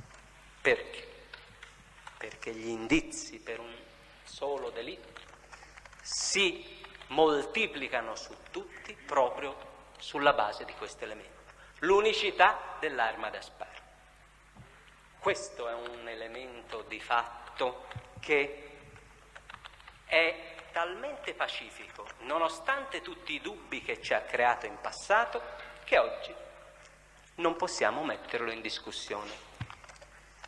Perché? Perché gli indizi per un solo delitto si moltiplicano su tutti proprio sulla base di questo elemento, l'unicità dell'arma da sparo. Questo è un elemento di fatto che è talmente pacifico, nonostante tutti i dubbi che ci ha creato in passato, che oggi non possiamo metterlo in discussione.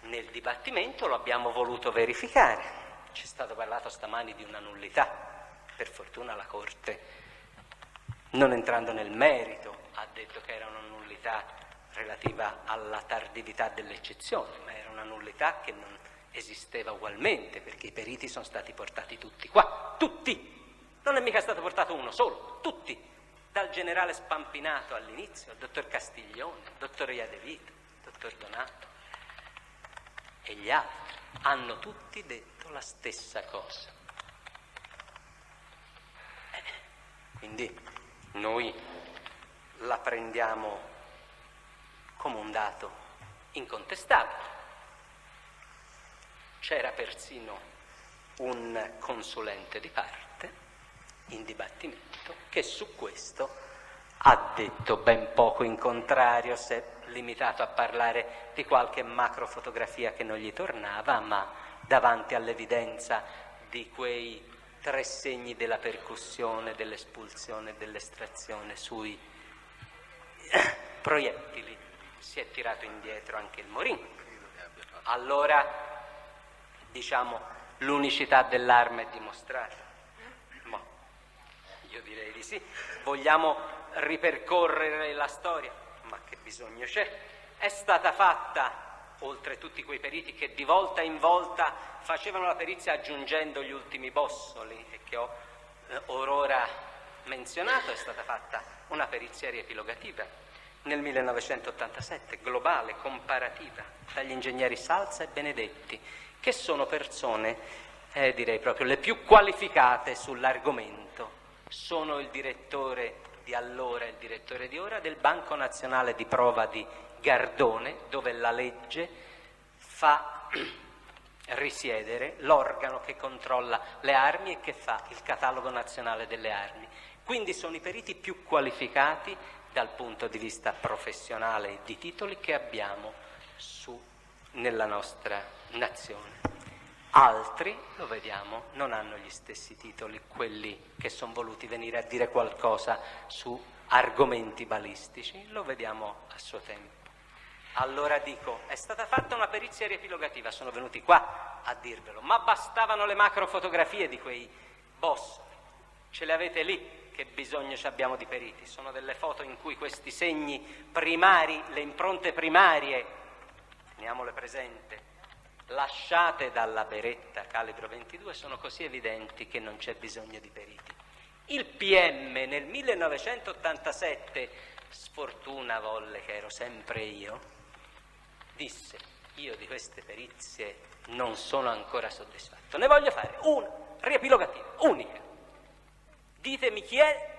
Nel dibattimento lo abbiamo voluto verificare. Ci è stato parlato stamani di una nullità. Per fortuna la Corte, non entrando nel merito, ha detto che era una nullità relativa alla tardività dell'eccezione, ma era una nullità che non esisteva ugualmente, perché i periti sono stati portati tutti qua, tutti! Non è mica stato portato uno solo, tutti! Dal generale Spampinato all'inizio, al dottor Castiglione, al dottor Iadevito, al dottor Donato e gli altri hanno tutti detto la stessa cosa. Quindi noi la prendiamo come un dato incontestabile. C'era persino un consulente di parte in dibattimento che su questo ha detto ben poco in contrario, si è limitato a parlare di qualche macrofotografia che non gli tornava, ma davanti all'evidenza di quei 3 segni della percussione, dell'espulsione e dell'estrazione sui proiettili si è tirato indietro anche il Morin. Allora, diciamo, l'unicità dell'arma è dimostrata, ma io direi direi di sì. Vogliamo ripercorrere la storia? Ma che bisogno c'è? È stata fatta, oltre tutti quei periti che di volta in volta facevano la perizia aggiungendo gli ultimi bossoli e che ho orora menzionato, è stata fatta una perizia riepilogativa nel 1987, globale, comparativa, dagli ingegneri Salza e Benedetti, che sono persone, direi proprio le più qualificate sull'argomento. Sono il direttore di allora e il direttore di ora del Banco Nazionale di Prova di Gardone, dove la legge fa risiedere l'organo che controlla le armi e che fa il catalogo nazionale delle armi. Quindi sono i periti più qualificati dal punto di vista professionale e di titoli che abbiamo nella nostra nazione. Altri, lo vediamo, non hanno gli stessi titoli, quelli che sono voluti venire a dire qualcosa su argomenti balistici, lo vediamo a suo tempo. Allora dico, è stata fatta una perizia riepilogativa, sono venuti qua a dirvelo, ma bastavano le macrofotografie di quei bossoli, ce le avete lì, che bisogno ci abbiamo di periti? Sono delle foto in cui questi segni primari, le impronte primarie, teniamole presente, lasciate dalla beretta calibro 22 sono così evidenti che non c'è bisogno di periti. Il PM nel 1987, sfortuna volle che ero sempre io, disse: io di queste perizie non sono ancora soddisfatto, ne voglio fare una riepilogativa, unica. Ditemi chi è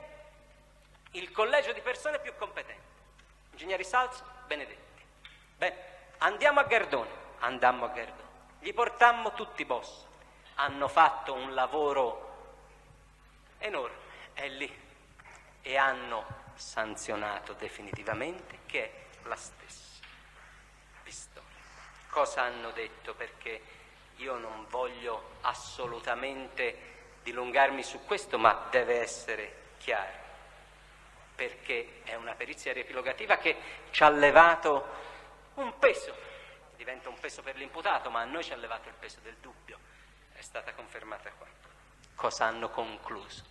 il collegio di persone più competente. Ingegneri Salza, Benedetti. Bene, andiamo a Gardone. Andammo a Gardone. Gli portammo tutti i boss. Hanno fatto un lavoro enorme, è lì. E hanno sanzionato definitivamente che è la stessa pistola. Cosa hanno detto? Perché io non voglio assolutamente dilungarmi su questo, ma deve essere chiaro, perché è una perizia riepilogativa che ci ha levato un peso, diventa un peso per l'imputato, ma a noi ci ha levato il peso del dubbio, è stata confermata qua. Cosa hanno concluso?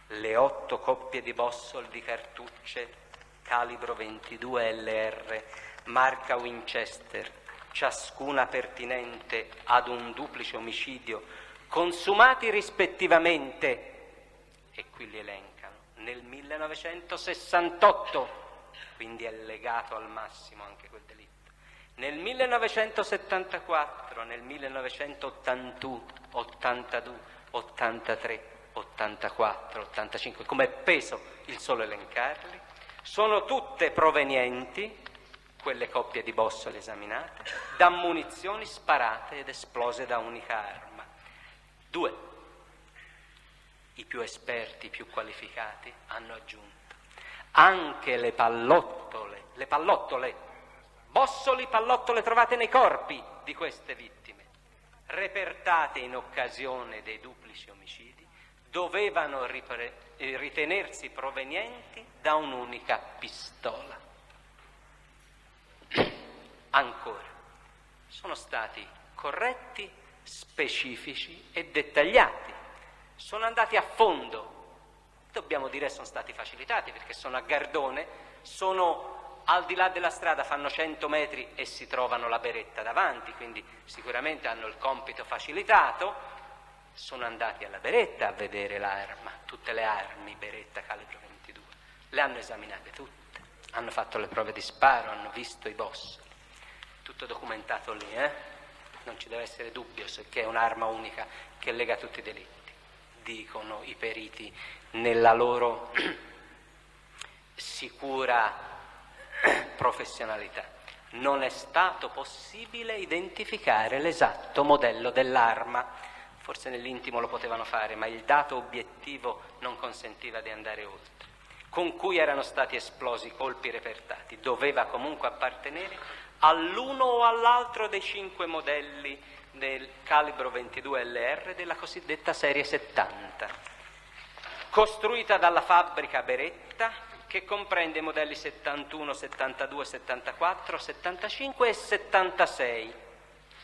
Le 8 coppie di bossoli di cartucce calibro 22 LR, marca Winchester, ciascuna pertinente ad un duplice omicidio, consumati rispettivamente, e qui li elencano, nel 1968, quindi è legato al massimo anche quel delitto, nel 1974, nel 1981, 82, 83, 84, 85, come peso il solo elencarli, sono tutte provenienti, quelle coppie di bossoli esaminate, da munizioni sparate ed esplose da unica arma. 2. I più esperti, i più qualificati hanno aggiunto anche le pallottole, bossoli, pallottole trovate nei corpi di queste vittime, repertate in occasione dei duplici omicidi, dovevano ritenersi provenienti da un'unica pistola. Ancora, sono stati corretti, specifici e dettagliati, sono andati a fondo, dobbiamo dire sono stati facilitati perché sono a Gardone, sono al di là della strada, fanno 100 metri e si trovano la beretta davanti, quindi sicuramente hanno il compito facilitato, sono andati alla beretta a vedere l'arma, tutte le armi beretta calibro 22, le hanno esaminate tutte, hanno fatto le prove di sparo, hanno visto i bossoli, tutto documentato lì, Non ci deve essere dubbio che è un'arma unica che lega tutti i delitti, dicono i periti nella loro sicura professionalità. Non è stato possibile identificare l'esatto modello dell'arma, forse nell'intimo lo potevano fare, ma il dato obiettivo non consentiva di andare oltre, con cui erano stati esplosi i colpi repertati, doveva comunque appartenere all'uno o all'altro dei 5 modelli del calibro 22 LR della cosiddetta serie 70, costruita dalla fabbrica Beretta, che comprende i modelli 71, 72, 74, 75 e 76,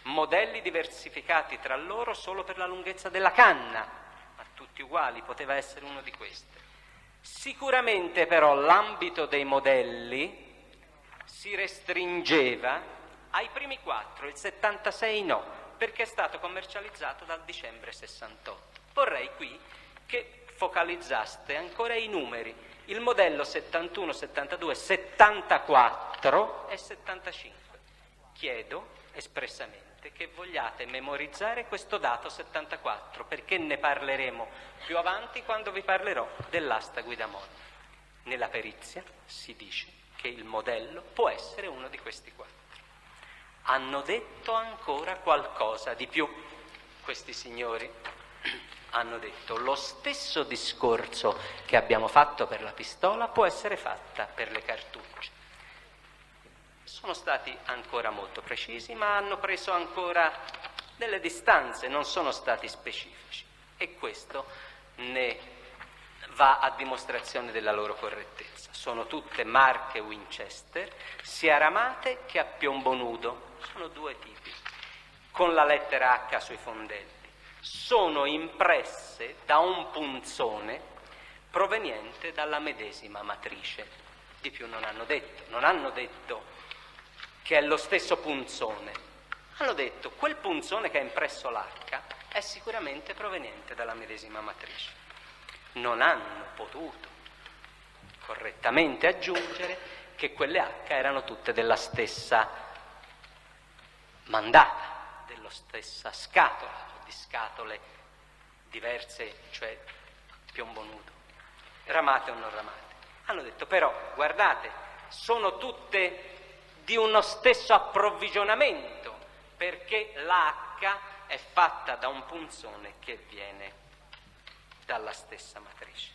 modelli diversificati tra loro solo per la lunghezza della canna, ma tutti uguali, poteva essere uno di questi. Sicuramente però l'ambito dei modelli si restringeva ai primi 4, il 76 no, perché è stato commercializzato dal dicembre 68. Vorrei qui che focalizzaste ancora i numeri, il modello 71, 72, 74 e 75. Chiedo espressamente che vogliate memorizzare questo dato 74, perché ne parleremo più avanti quando vi parlerò dell'asta guida mod. Nella perizia si dice che il modello può essere uno di questi 4. Hanno detto ancora qualcosa di più. Questi signori hanno detto: lo stesso discorso che abbiamo fatto per la pistola può essere fatta per le cartucce. Sono stati ancora molto precisi, ma hanno preso ancora delle distanze, non sono stati specifici, e questo ne va a dimostrazione della loro correttezza. Sono tutte marche Winchester, sia ramate che a piombo nudo, sono 2 tipi, con la lettera H sui fondelli. Sono impresse da un punzone proveniente dalla medesima matrice. Di più non hanno detto che è lo stesso punzone, hanno detto quel punzone che ha impresso l'H è sicuramente proveniente dalla medesima matrice. Non hanno potuto correttamente aggiungere che quelle H erano tutte della stessa mandata, della stessa scatola, o di scatole diverse, cioè piombo nudo, ramate o non ramate. Hanno detto però, guardate, sono tutte di uno stesso approvvigionamento, perché la H è fatta da un punzone che viene dalla stessa matrice.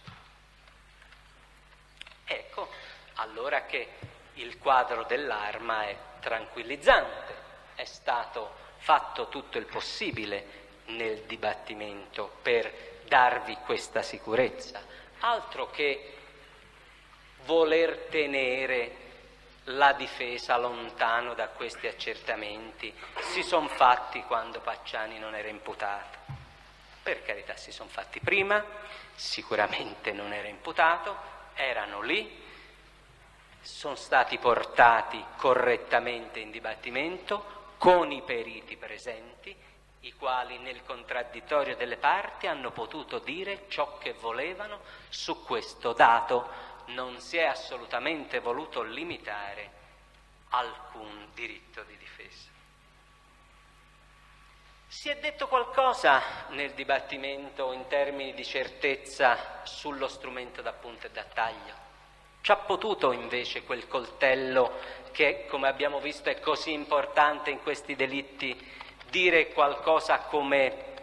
Ecco allora che il quadro dell'arma è tranquillizzante. È stato fatto tutto il possibile nel dibattimento per darvi questa sicurezza. Altro che voler tenere la difesa lontano da questi accertamenti. Si sono fatti quando Pacciani non era imputato. Per carità, si sono fatti prima, sicuramente non era imputato, erano lì, sono stati portati correttamente in dibattimento con i periti presenti, i quali nel contraddittorio delle parti hanno potuto dire ciò che volevano su questo dato. Non si è assolutamente voluto limitare alcun diritto di difesa. Si è detto qualcosa nel dibattimento in termini di certezza sullo strumento da punta e da taglio. Ci ha potuto invece quel coltello che, come abbiamo visto, è così importante in questi delitti, dire qualcosa come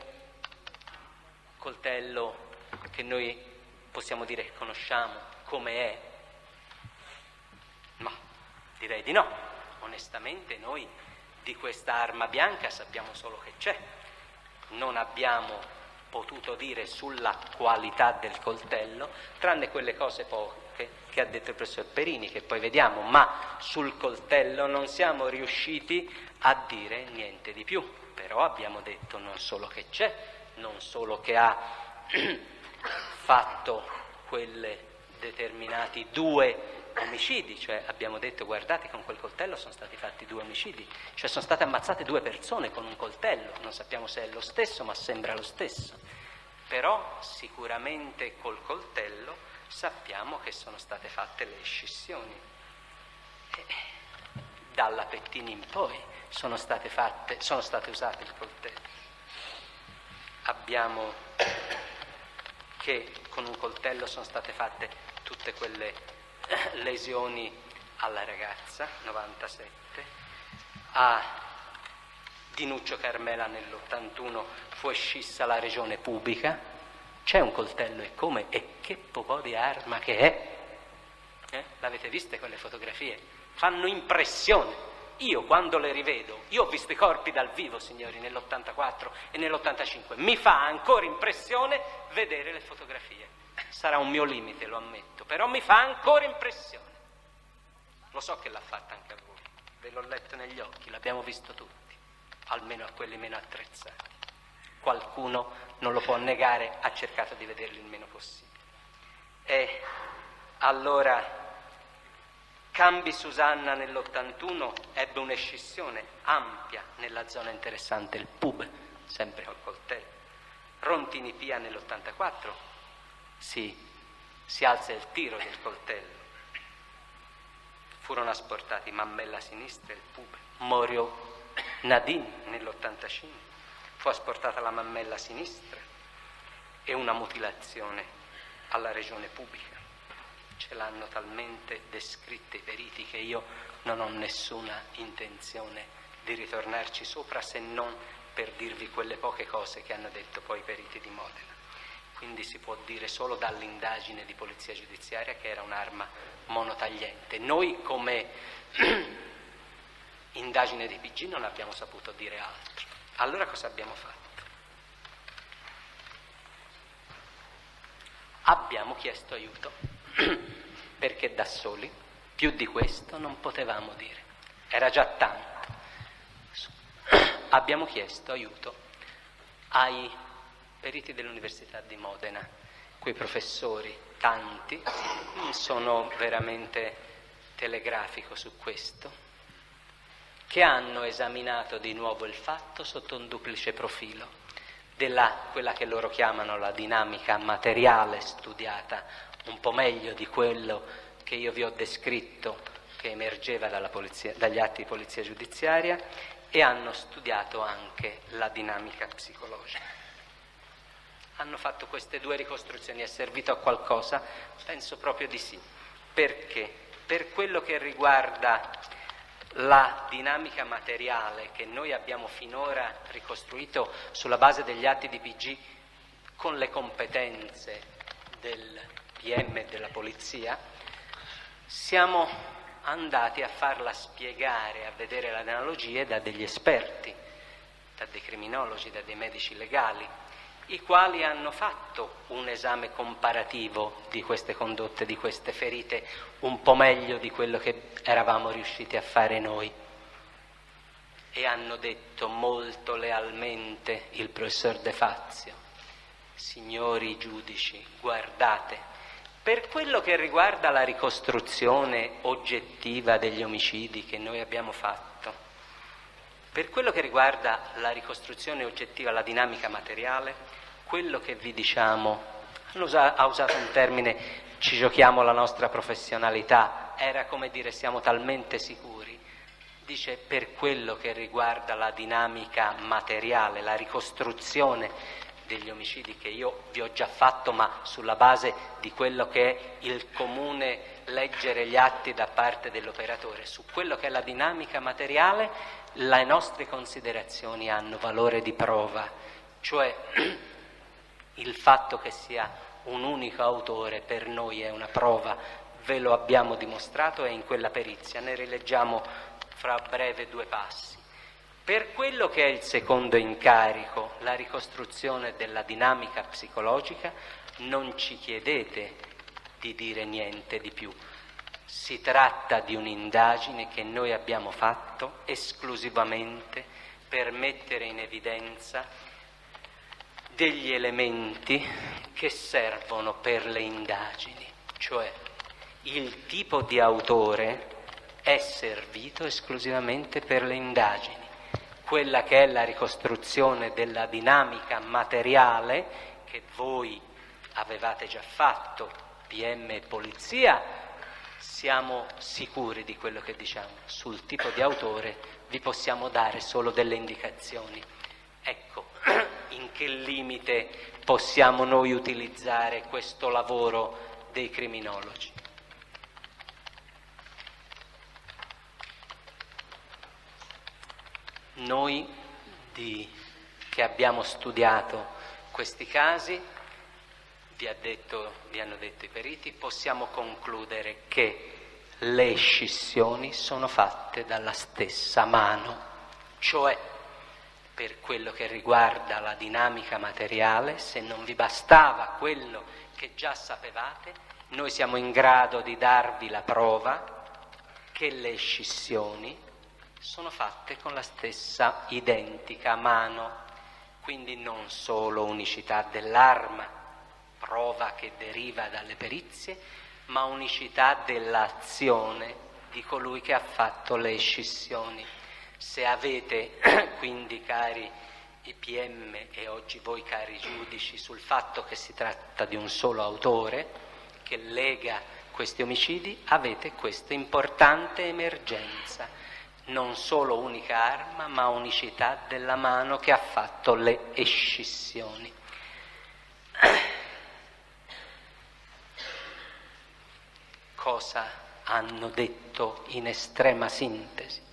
coltello che noi possiamo dire che conosciamo, come è? No, direi di no. Onestamente noi di questa arma bianca sappiamo solo che c'è. Non abbiamo potuto dire sulla qualità del coltello, tranne quelle cose poche che ha detto il professor Perini, che poi vediamo, ma sul coltello non siamo riusciti a dire niente di più. Però abbiamo detto non solo che c'è, non solo che ha fatto quelle determinati 2 omicidi, cioè abbiamo detto guardate con quel coltello sono stati fatti 2 omicidi, cioè sono state ammazzate 2 persone con un coltello, non sappiamo se è lo stesso ma sembra lo stesso, però sicuramente col coltello sappiamo che sono state fatte le scissioni, dalla Pettini in poi sono state usate il coltello. Abbiamo che con un coltello sono state fatte tutte quelle lesioni alla ragazza, 97, a Dinuccio Carmela nell'81 fu scissa la regione pubblica. C'è un coltello e come? E che po' di arma che è? L'avete viste quelle fotografie? Fanno impressione. Io quando le rivedo, io ho visto i corpi dal vivo, signori, nell'84 e nell'85, mi fa ancora impressione vedere le fotografie. Sarà un mio limite, lo ammetto, però mi fa ancora impressione. Lo so che l'ha fatta anche a voi, ve l'ho letto negli occhi, l'abbiamo visto tutti, almeno a quelli meno attrezzati. Qualcuno non lo può negare, ha cercato di vederli il meno possibile. Allora, Cambi Susanna nell'81 ebbe un'escissione ampia nella zona interessante, il pub, sempre col coltello. Rontini Pia nell'84 si alza il tiro del coltello. Furono asportati mammella sinistra e il pub. Morio Nadine nell'85 fu asportata la mammella sinistra e una mutilazione alla regione pubblica. Ce l'hanno talmente descritte i periti che io non ho nessuna intenzione di ritornarci sopra, se non per dirvi quelle poche cose che hanno detto poi i periti di Modena. Quindi si può dire solo dall'indagine di polizia giudiziaria che era un'arma monotagliente. Noi come indagine di PG non abbiamo saputo dire altro. Allora cosa abbiamo fatto? Abbiamo chiesto aiuto, perché da soli più di questo non potevamo dire. Era già tanto. Abbiamo chiesto aiuto ai periti dell'Università di Modena, quei professori, tanti, sono veramente telegrafico su questo, che hanno esaminato di nuovo il fatto sotto un duplice profilo, quella che loro chiamano la dinamica materiale, studiata un po' meglio di quello che io vi ho descritto, che emergeva dagli atti di polizia giudiziaria, e hanno studiato anche la dinamica psicologica. Hanno fatto queste due ricostruzioni. È servito a qualcosa? Penso proprio di sì. Perché? Per quello che riguarda la dinamica materiale che noi abbiamo finora ricostruito sulla base degli atti di PG con le competenze del PM e della polizia, siamo andati a farla spiegare, a vedere le analogie da degli esperti, da dei criminologi, da dei medici legali, i quali hanno fatto un esame comparativo di queste condotte, di queste ferite, un po' meglio di quello che eravamo riusciti a fare noi. E hanno detto molto lealmente il professor De Fazio: signori giudici, guardate, per quello che riguarda la ricostruzione oggettiva degli omicidi che noi abbiamo fatto, per quello che riguarda la ricostruzione oggettiva, la dinamica materiale, quello che vi diciamo, ha usato un termine, ci giochiamo la nostra professionalità, era come dire siamo talmente sicuri, dice per quello che riguarda la dinamica materiale, la ricostruzione degli omicidi che io vi ho già fatto, ma sulla base di quello che è il comune leggere gli atti da parte dell'operatore, su quello che è la dinamica materiale, le nostre considerazioni hanno valore di prova, cioè il fatto che sia un unico autore per noi è una prova, ve lo abbiamo dimostrato, e in quella perizia ne rileggiamo fra breve due passi. Per quello che è il secondo incarico, la ricostruzione della dinamica psicologica, non ci chiedete di dire niente di più. Si tratta di un'indagine che noi abbiamo fatto esclusivamente per mettere in evidenza degli elementi che servono per le indagini, cioè il tipo di autore è servito esclusivamente per le indagini. Quella che è la ricostruzione della dinamica materiale che voi avevate già fatto, PM e polizia, siamo sicuri di quello che diciamo. Sul tipo di autore vi possiamo dare solo delle indicazioni. Ecco, in che limite possiamo noi utilizzare questo lavoro dei criminologi? Noi che abbiamo studiato questi casi, vi hanno detto i periti, possiamo concludere che le scissioni sono fatte dalla stessa mano, cioè per quello che riguarda la dinamica materiale, se non vi bastava quello che già sapevate, noi siamo in grado di darvi la prova che le scissioni sono fatte con la stessa identica mano, quindi non solo unicità dell'arma, prova che deriva dalle perizie, ma unicità dell'azione di colui che ha fatto le scissioni. Se avete quindi, cari i PM e oggi voi cari giudici, sul fatto che si tratta di un solo autore che lega questi omicidi, avete questa importante emergenza, non solo unica arma, ma unicità della mano che ha fatto le escissioni. Cosa hanno detto in estrema sintesi?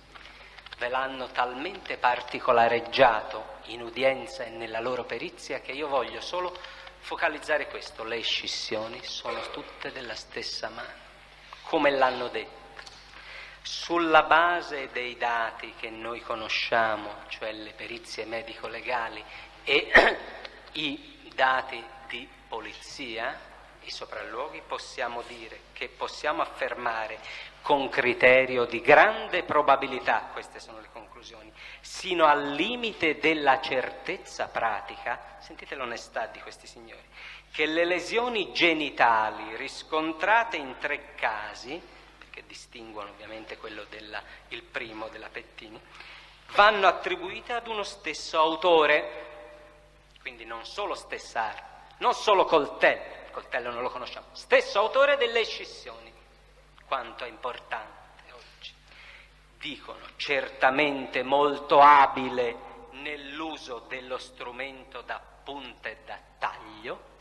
Ve l'hanno talmente particolareggiato in udienza e nella loro perizia che io voglio solo focalizzare questo: le escissioni sono tutte della stessa mano. Come l'hanno detto? Sulla base dei dati che noi conosciamo, cioè le perizie medico-legali e i dati di polizia, i sopralluoghi, possiamo dire che possiamo affermare con criterio di grande probabilità, queste sono le conclusioni, sino al limite della certezza pratica, sentite l'onestà di questi signori, che le lesioni genitali riscontrate in 3 casi, perché distinguono ovviamente quello il primo della Pettini, vanno attribuite ad uno stesso autore, quindi non solo stessa arma, non solo coltello non lo conosciamo, stesso autore delle escissioni. Quanto è importante oggi. Dicono certamente molto abile nell'uso dello strumento da punta e da taglio,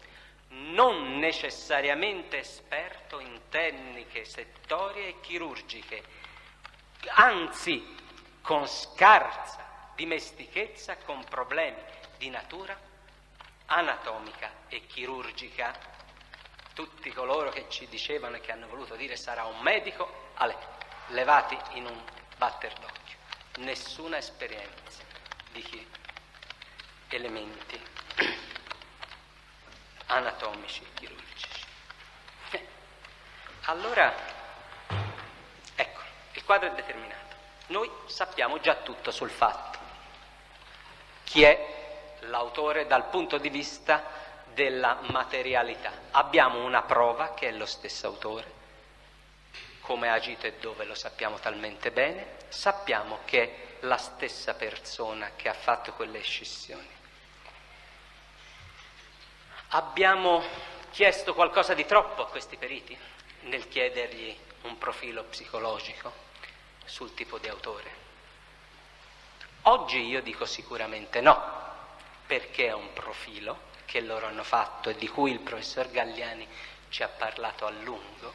non necessariamente esperto in tecniche settorie e chirurgiche, anzi con scarsa dimestichezza con problemi di natura anatomica e chirurgica. Tutti coloro che ci dicevano e che hanno voluto dire sarà un medico, levati in un batter d'occhio. Nessuna esperienza di elementi anatomici e chirurgici. Allora, ecco, il quadro è determinato. Noi sappiamo già tutto sul fatto. Chi è l'autore dal punto di vista della materialità? Abbiamo una prova che è lo stesso autore, come ha agito e dove lo sappiamo talmente bene, sappiamo che è la stessa persona che ha fatto quelle escissioni. Abbiamo chiesto qualcosa di troppo a questi periti nel chiedergli un profilo psicologico sul tipo di autore? Oggi io dico sicuramente no, perché è un profilo che loro hanno fatto e di cui il professor Galliani ci ha parlato a lungo,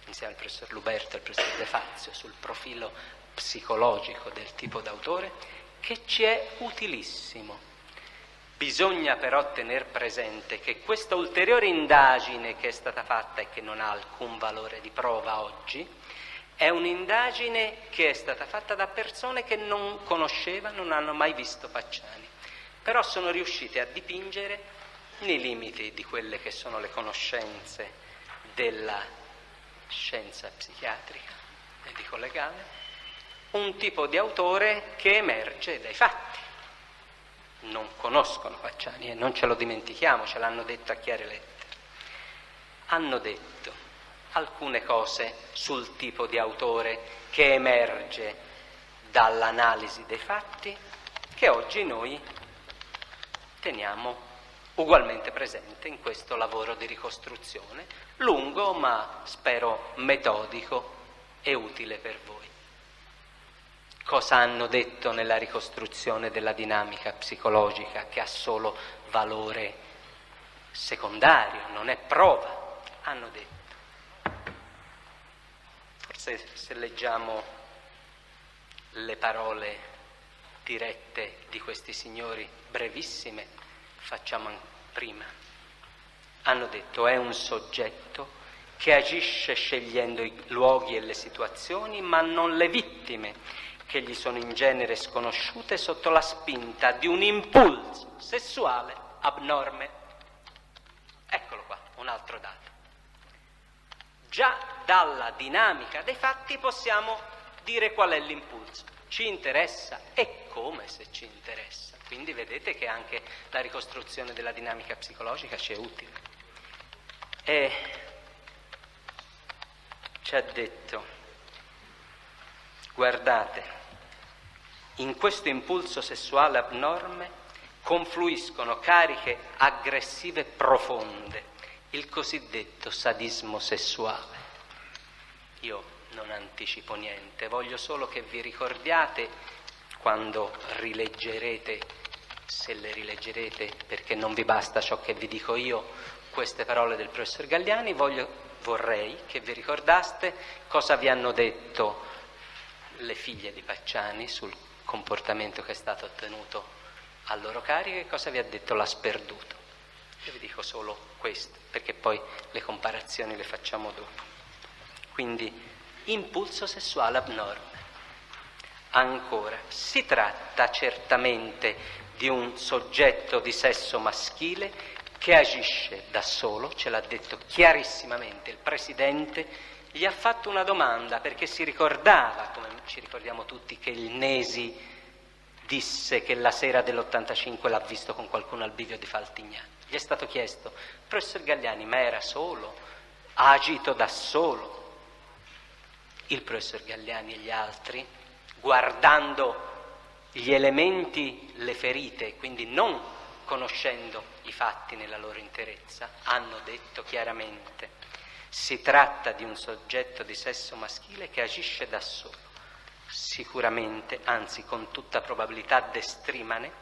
insieme al professor Luberto e al professor De Fazio, sul profilo psicologico del tipo d'autore, che ci è utilissimo. Bisogna però tener presente che questa ulteriore indagine che è stata fatta e che non ha alcun valore di prova oggi, è un'indagine che è stata fatta da persone che non conoscevano, non hanno mai visto Pacciani, però sono riuscite a dipingere, nei limiti di quelle che sono le conoscenze della scienza psichiatrica, medico-legale, un tipo di autore che emerge dai fatti. Non conoscono Pacciani e non ce lo dimentichiamo, ce l'hanno detto a chiare lettere. Hanno detto alcune cose sul tipo di autore che emerge dall'analisi dei fatti, che oggi noi teniamo ugualmente presente in questo lavoro di ricostruzione, lungo ma spero metodico e utile per voi. Cosa hanno detto nella ricostruzione della dinamica psicologica, che ha solo valore secondario, non è prova? Hanno detto, forse se leggiamo le parole dirette di questi signori, brevissime, facciamo prima. Hanno detto: è un soggetto che agisce scegliendo i luoghi e le situazioni, ma non le vittime, che gli sono in genere sconosciute sotto la spinta di un impulso sessuale abnorme. Eccolo qua, un altro dato. Già dalla dinamica dei fatti possiamo dire qual è l'impulso. Ci interessa? E come se ci interessa? Quindi vedete che anche la ricostruzione della dinamica psicologica ci è utile. ci ha detto: guardate, in questo impulso sessuale abnorme confluiscono cariche aggressive profonde, il cosiddetto sadismo sessuale. Io non anticipo niente, voglio solo che vi ricordiate, quando rileggerete, se le rileggerete, perché non vi basta ciò che vi dico io, queste parole del professor Galliani, vorrei che vi ricordaste cosa vi hanno detto le figlie di Pacciani sul comportamento che è stato ottenuto a loro carico e cosa vi ha detto la Sperduto. Io vi dico solo questo, perché poi le comparazioni le facciamo dopo. Quindi, impulso sessuale abnorme. Ancora, si tratta certamente di un soggetto di sesso maschile che agisce da solo, ce l'ha detto chiarissimamente il Presidente. Gli ha fatto una domanda perché si ricordava, come ci ricordiamo tutti, che il Nesi disse che la sera dell'85 l'ha visto con qualcuno al bivio di Faltignani. Gli è stato chiesto: professor Galliani, ma era solo? Ha agito da solo? Il professor Galliani e gli altri, guardando gli elementi, le ferite, quindi non conoscendo i fatti nella loro interezza, hanno detto chiaramente: si tratta di un soggetto di sesso maschile che agisce da solo, sicuramente, anzi con tutta probabilità destrimane,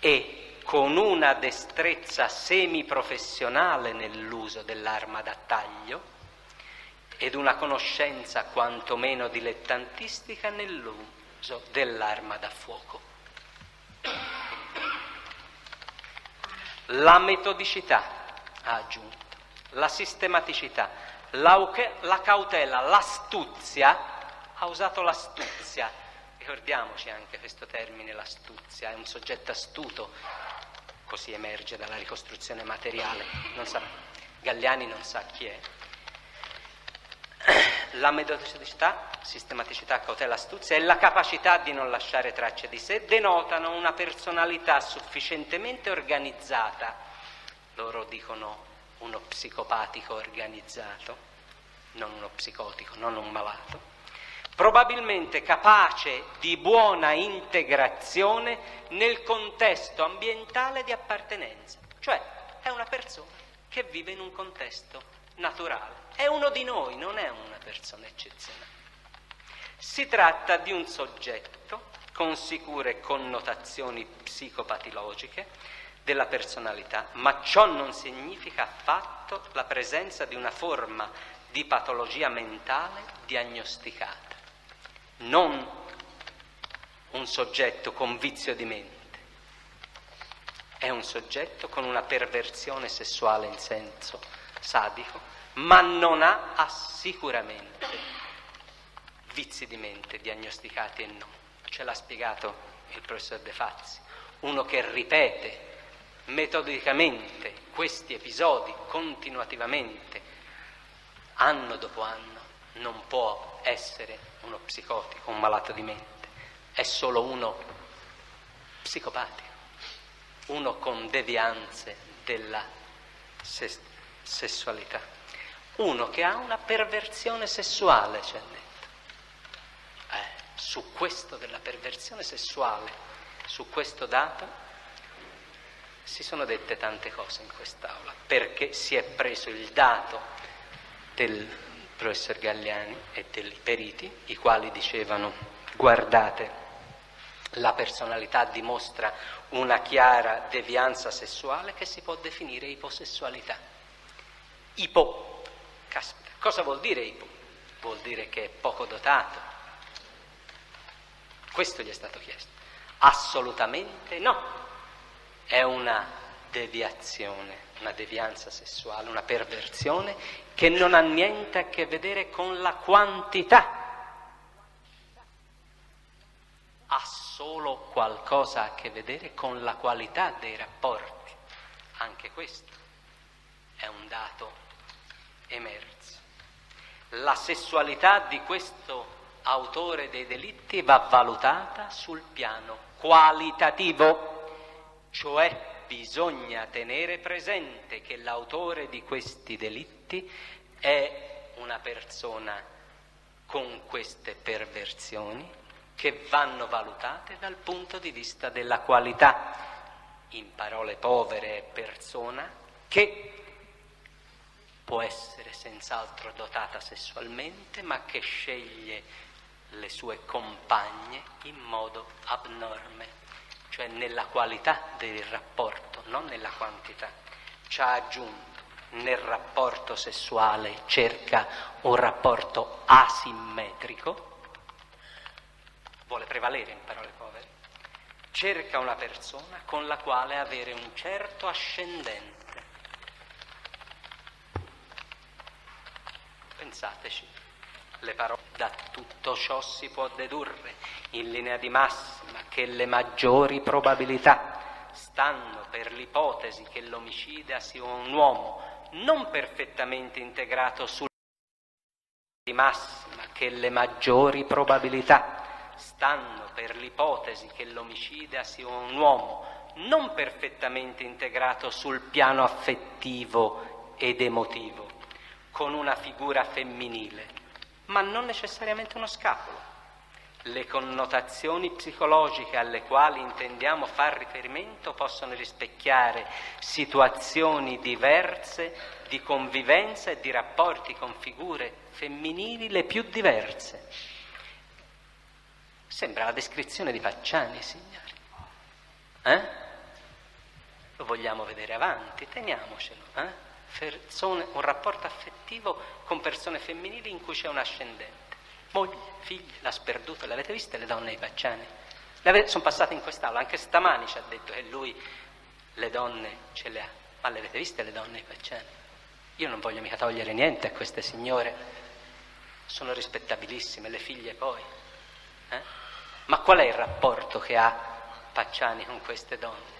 e con una destrezza semiprofessionale nell'uso dell'arma da taglio ed una conoscenza quantomeno dilettantistica nell'uso dell'arma da fuoco. La metodicità, ha aggiunto, la sistematicità, la cautela, l'astuzia. Ha usato l'astuzia, ricordiamoci anche questo termine, l'astuzia, è un soggetto astuto, così emerge dalla ricostruzione materiale, Galliani non sa chi è. La metodicità, sistematicità, cautela, astuzia e la capacità di non lasciare tracce di sé denotano una personalità sufficientemente organizzata, loro dicono uno psicopatico organizzato, non uno psicotico, non un malato, probabilmente capace di buona integrazione nel contesto ambientale di appartenenza, cioè è una persona che vive in un contesto naturale, è uno di noi, non è una persona eccezionale. Si tratta di un soggetto con sicure connotazioni psicopatologiche della personalità, ma ciò non significa affatto la presenza di una forma di patologia mentale diagnosticata. Non un soggetto con vizio di mente, è un soggetto con una perversione sessuale in senso sadico, ma non ha sicuramente vizi di mente diagnosticati e non. Ce l'ha spiegato il professor De Fazzi, uno che ripete metodicamente questi episodi continuativamente, anno dopo anno, non può essere uno psicotico, un malato di mente, è solo uno psicopatico, uno con devianze della sessualità, uno che ha una perversione sessuale, ci ha detto. Su questo della perversione sessuale, su questo dato, si sono dette tante cose in quest'Aula, perché si è preso il dato del professor Galliani e dei periti, i quali dicevano: guardate, la personalità dimostra una chiara devianza sessuale che si può definire iposessualità. Caspita, cosa vuol dire ipo? Vuol dire che è poco dotato. Questo gli è stato chiesto. Assolutamente no. È una deviazione, una devianza sessuale, una perversione che non ha niente a che vedere con la quantità. Ha solo qualcosa a che vedere con la qualità dei rapporti. Anche questo è un dato emerso. La sessualità di questo autore dei delitti va valutata sul piano qualitativo, cioè bisogna tenere presente che l'autore di questi delitti è una persona con queste perversioni che vanno valutate dal punto di vista della qualità. In parole povere, è persona che può essere senz'altro dotata sessualmente, ma che sceglie le sue compagne in modo abnorme, cioè nella qualità del rapporto, non nella quantità. Ci ha aggiunto, nel rapporto sessuale cerca un rapporto asimmetrico, vuole prevalere in parole povere, cerca una persona con la quale avere un certo ascendente. Pensateci, le parole. Da tutto ciò si può dedurre in linea di massima che le maggiori probabilità stanno per l'ipotesi che l'omicida sia un uomo non perfettamente integrato sul di massima, che le maggiori probabilità stanno per l'ipotesi che l'omicida sia un uomo non perfettamente integrato sul piano affettivo ed emotivo, con una figura femminile, ma non necessariamente uno scapolo. Le connotazioni psicologiche alle quali intendiamo far riferimento possono rispecchiare situazioni diverse di convivenza e di rapporti con figure femminili le più diverse. Sembra la descrizione di Pacciani, signori. Lo vogliamo vedere avanti? Teniamocelo. Un rapporto affettivo con persone femminili in cui c'è un ascendente. Moglie, figlie, l'ha sperduto, le avete viste le donne di Pacciani? Sono passate in quest'aula, anche stamani ci ha detto che lui le donne ce le ha. Ma le avete viste le donne di Pacciani? Io non voglio mica togliere niente a queste signore, sono rispettabilissime, le figlie poi. Ma qual è il rapporto che ha Pacciani con queste donne?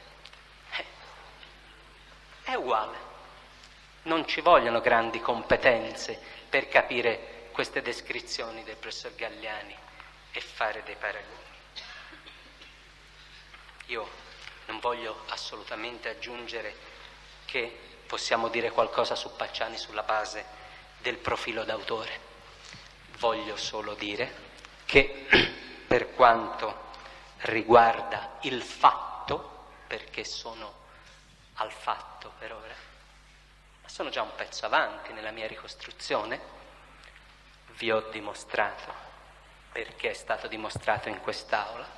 È uguale. Non ci vogliono grandi competenze per capire queste descrizioni del professor Galliani e fare dei paragoni. Io non voglio assolutamente aggiungere che possiamo dire qualcosa su Pacciani sulla base del profilo d'autore. Voglio solo dire che per quanto riguarda il fatto, perché sono al fatto per ora, ma sono già un pezzo avanti nella mia ricostruzione, vi ho dimostrato, perché è stato dimostrato in quest'aula,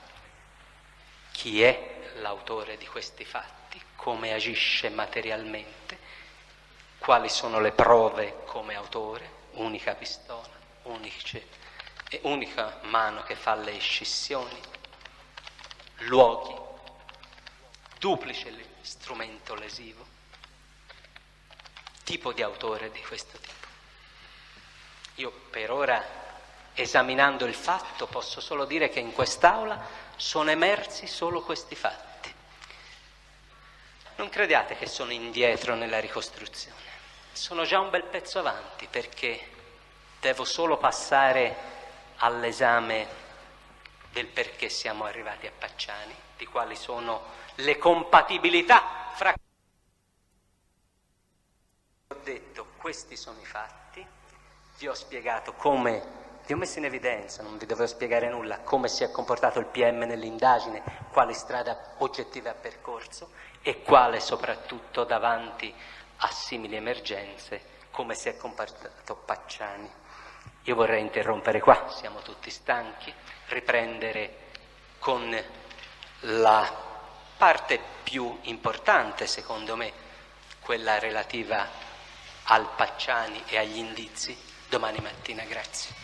chi è l'autore di questi fatti, come agisce materialmente, quali sono le prove come autore, unica pistola, unica mano che fa le scissioni, luoghi, duplice strumento lesivo, tipo di autore di questo tipo. Io per ora, esaminando il fatto, posso solo dire che in quest'aula sono emersi solo questi fatti. Non crediate che sono indietro nella ricostruzione, sono già un bel pezzo avanti, perché devo solo passare all'esame del perché siamo arrivati a Pacciani, di quali sono le compatibilità fra... Ho detto, questi sono i fatti. Vi ho spiegato come, vi ho messo in evidenza, non vi dovevo spiegare nulla, come si è comportato il PM nell'indagine, quale strada oggettiva ha percorso e quale soprattutto davanti a simili emergenze, come si è comportato Pacciani. Io vorrei interrompere qua, siamo tutti stanchi, riprendere con la parte più importante, secondo me, quella relativa al Pacciani e agli indizi, domani mattina. Grazie.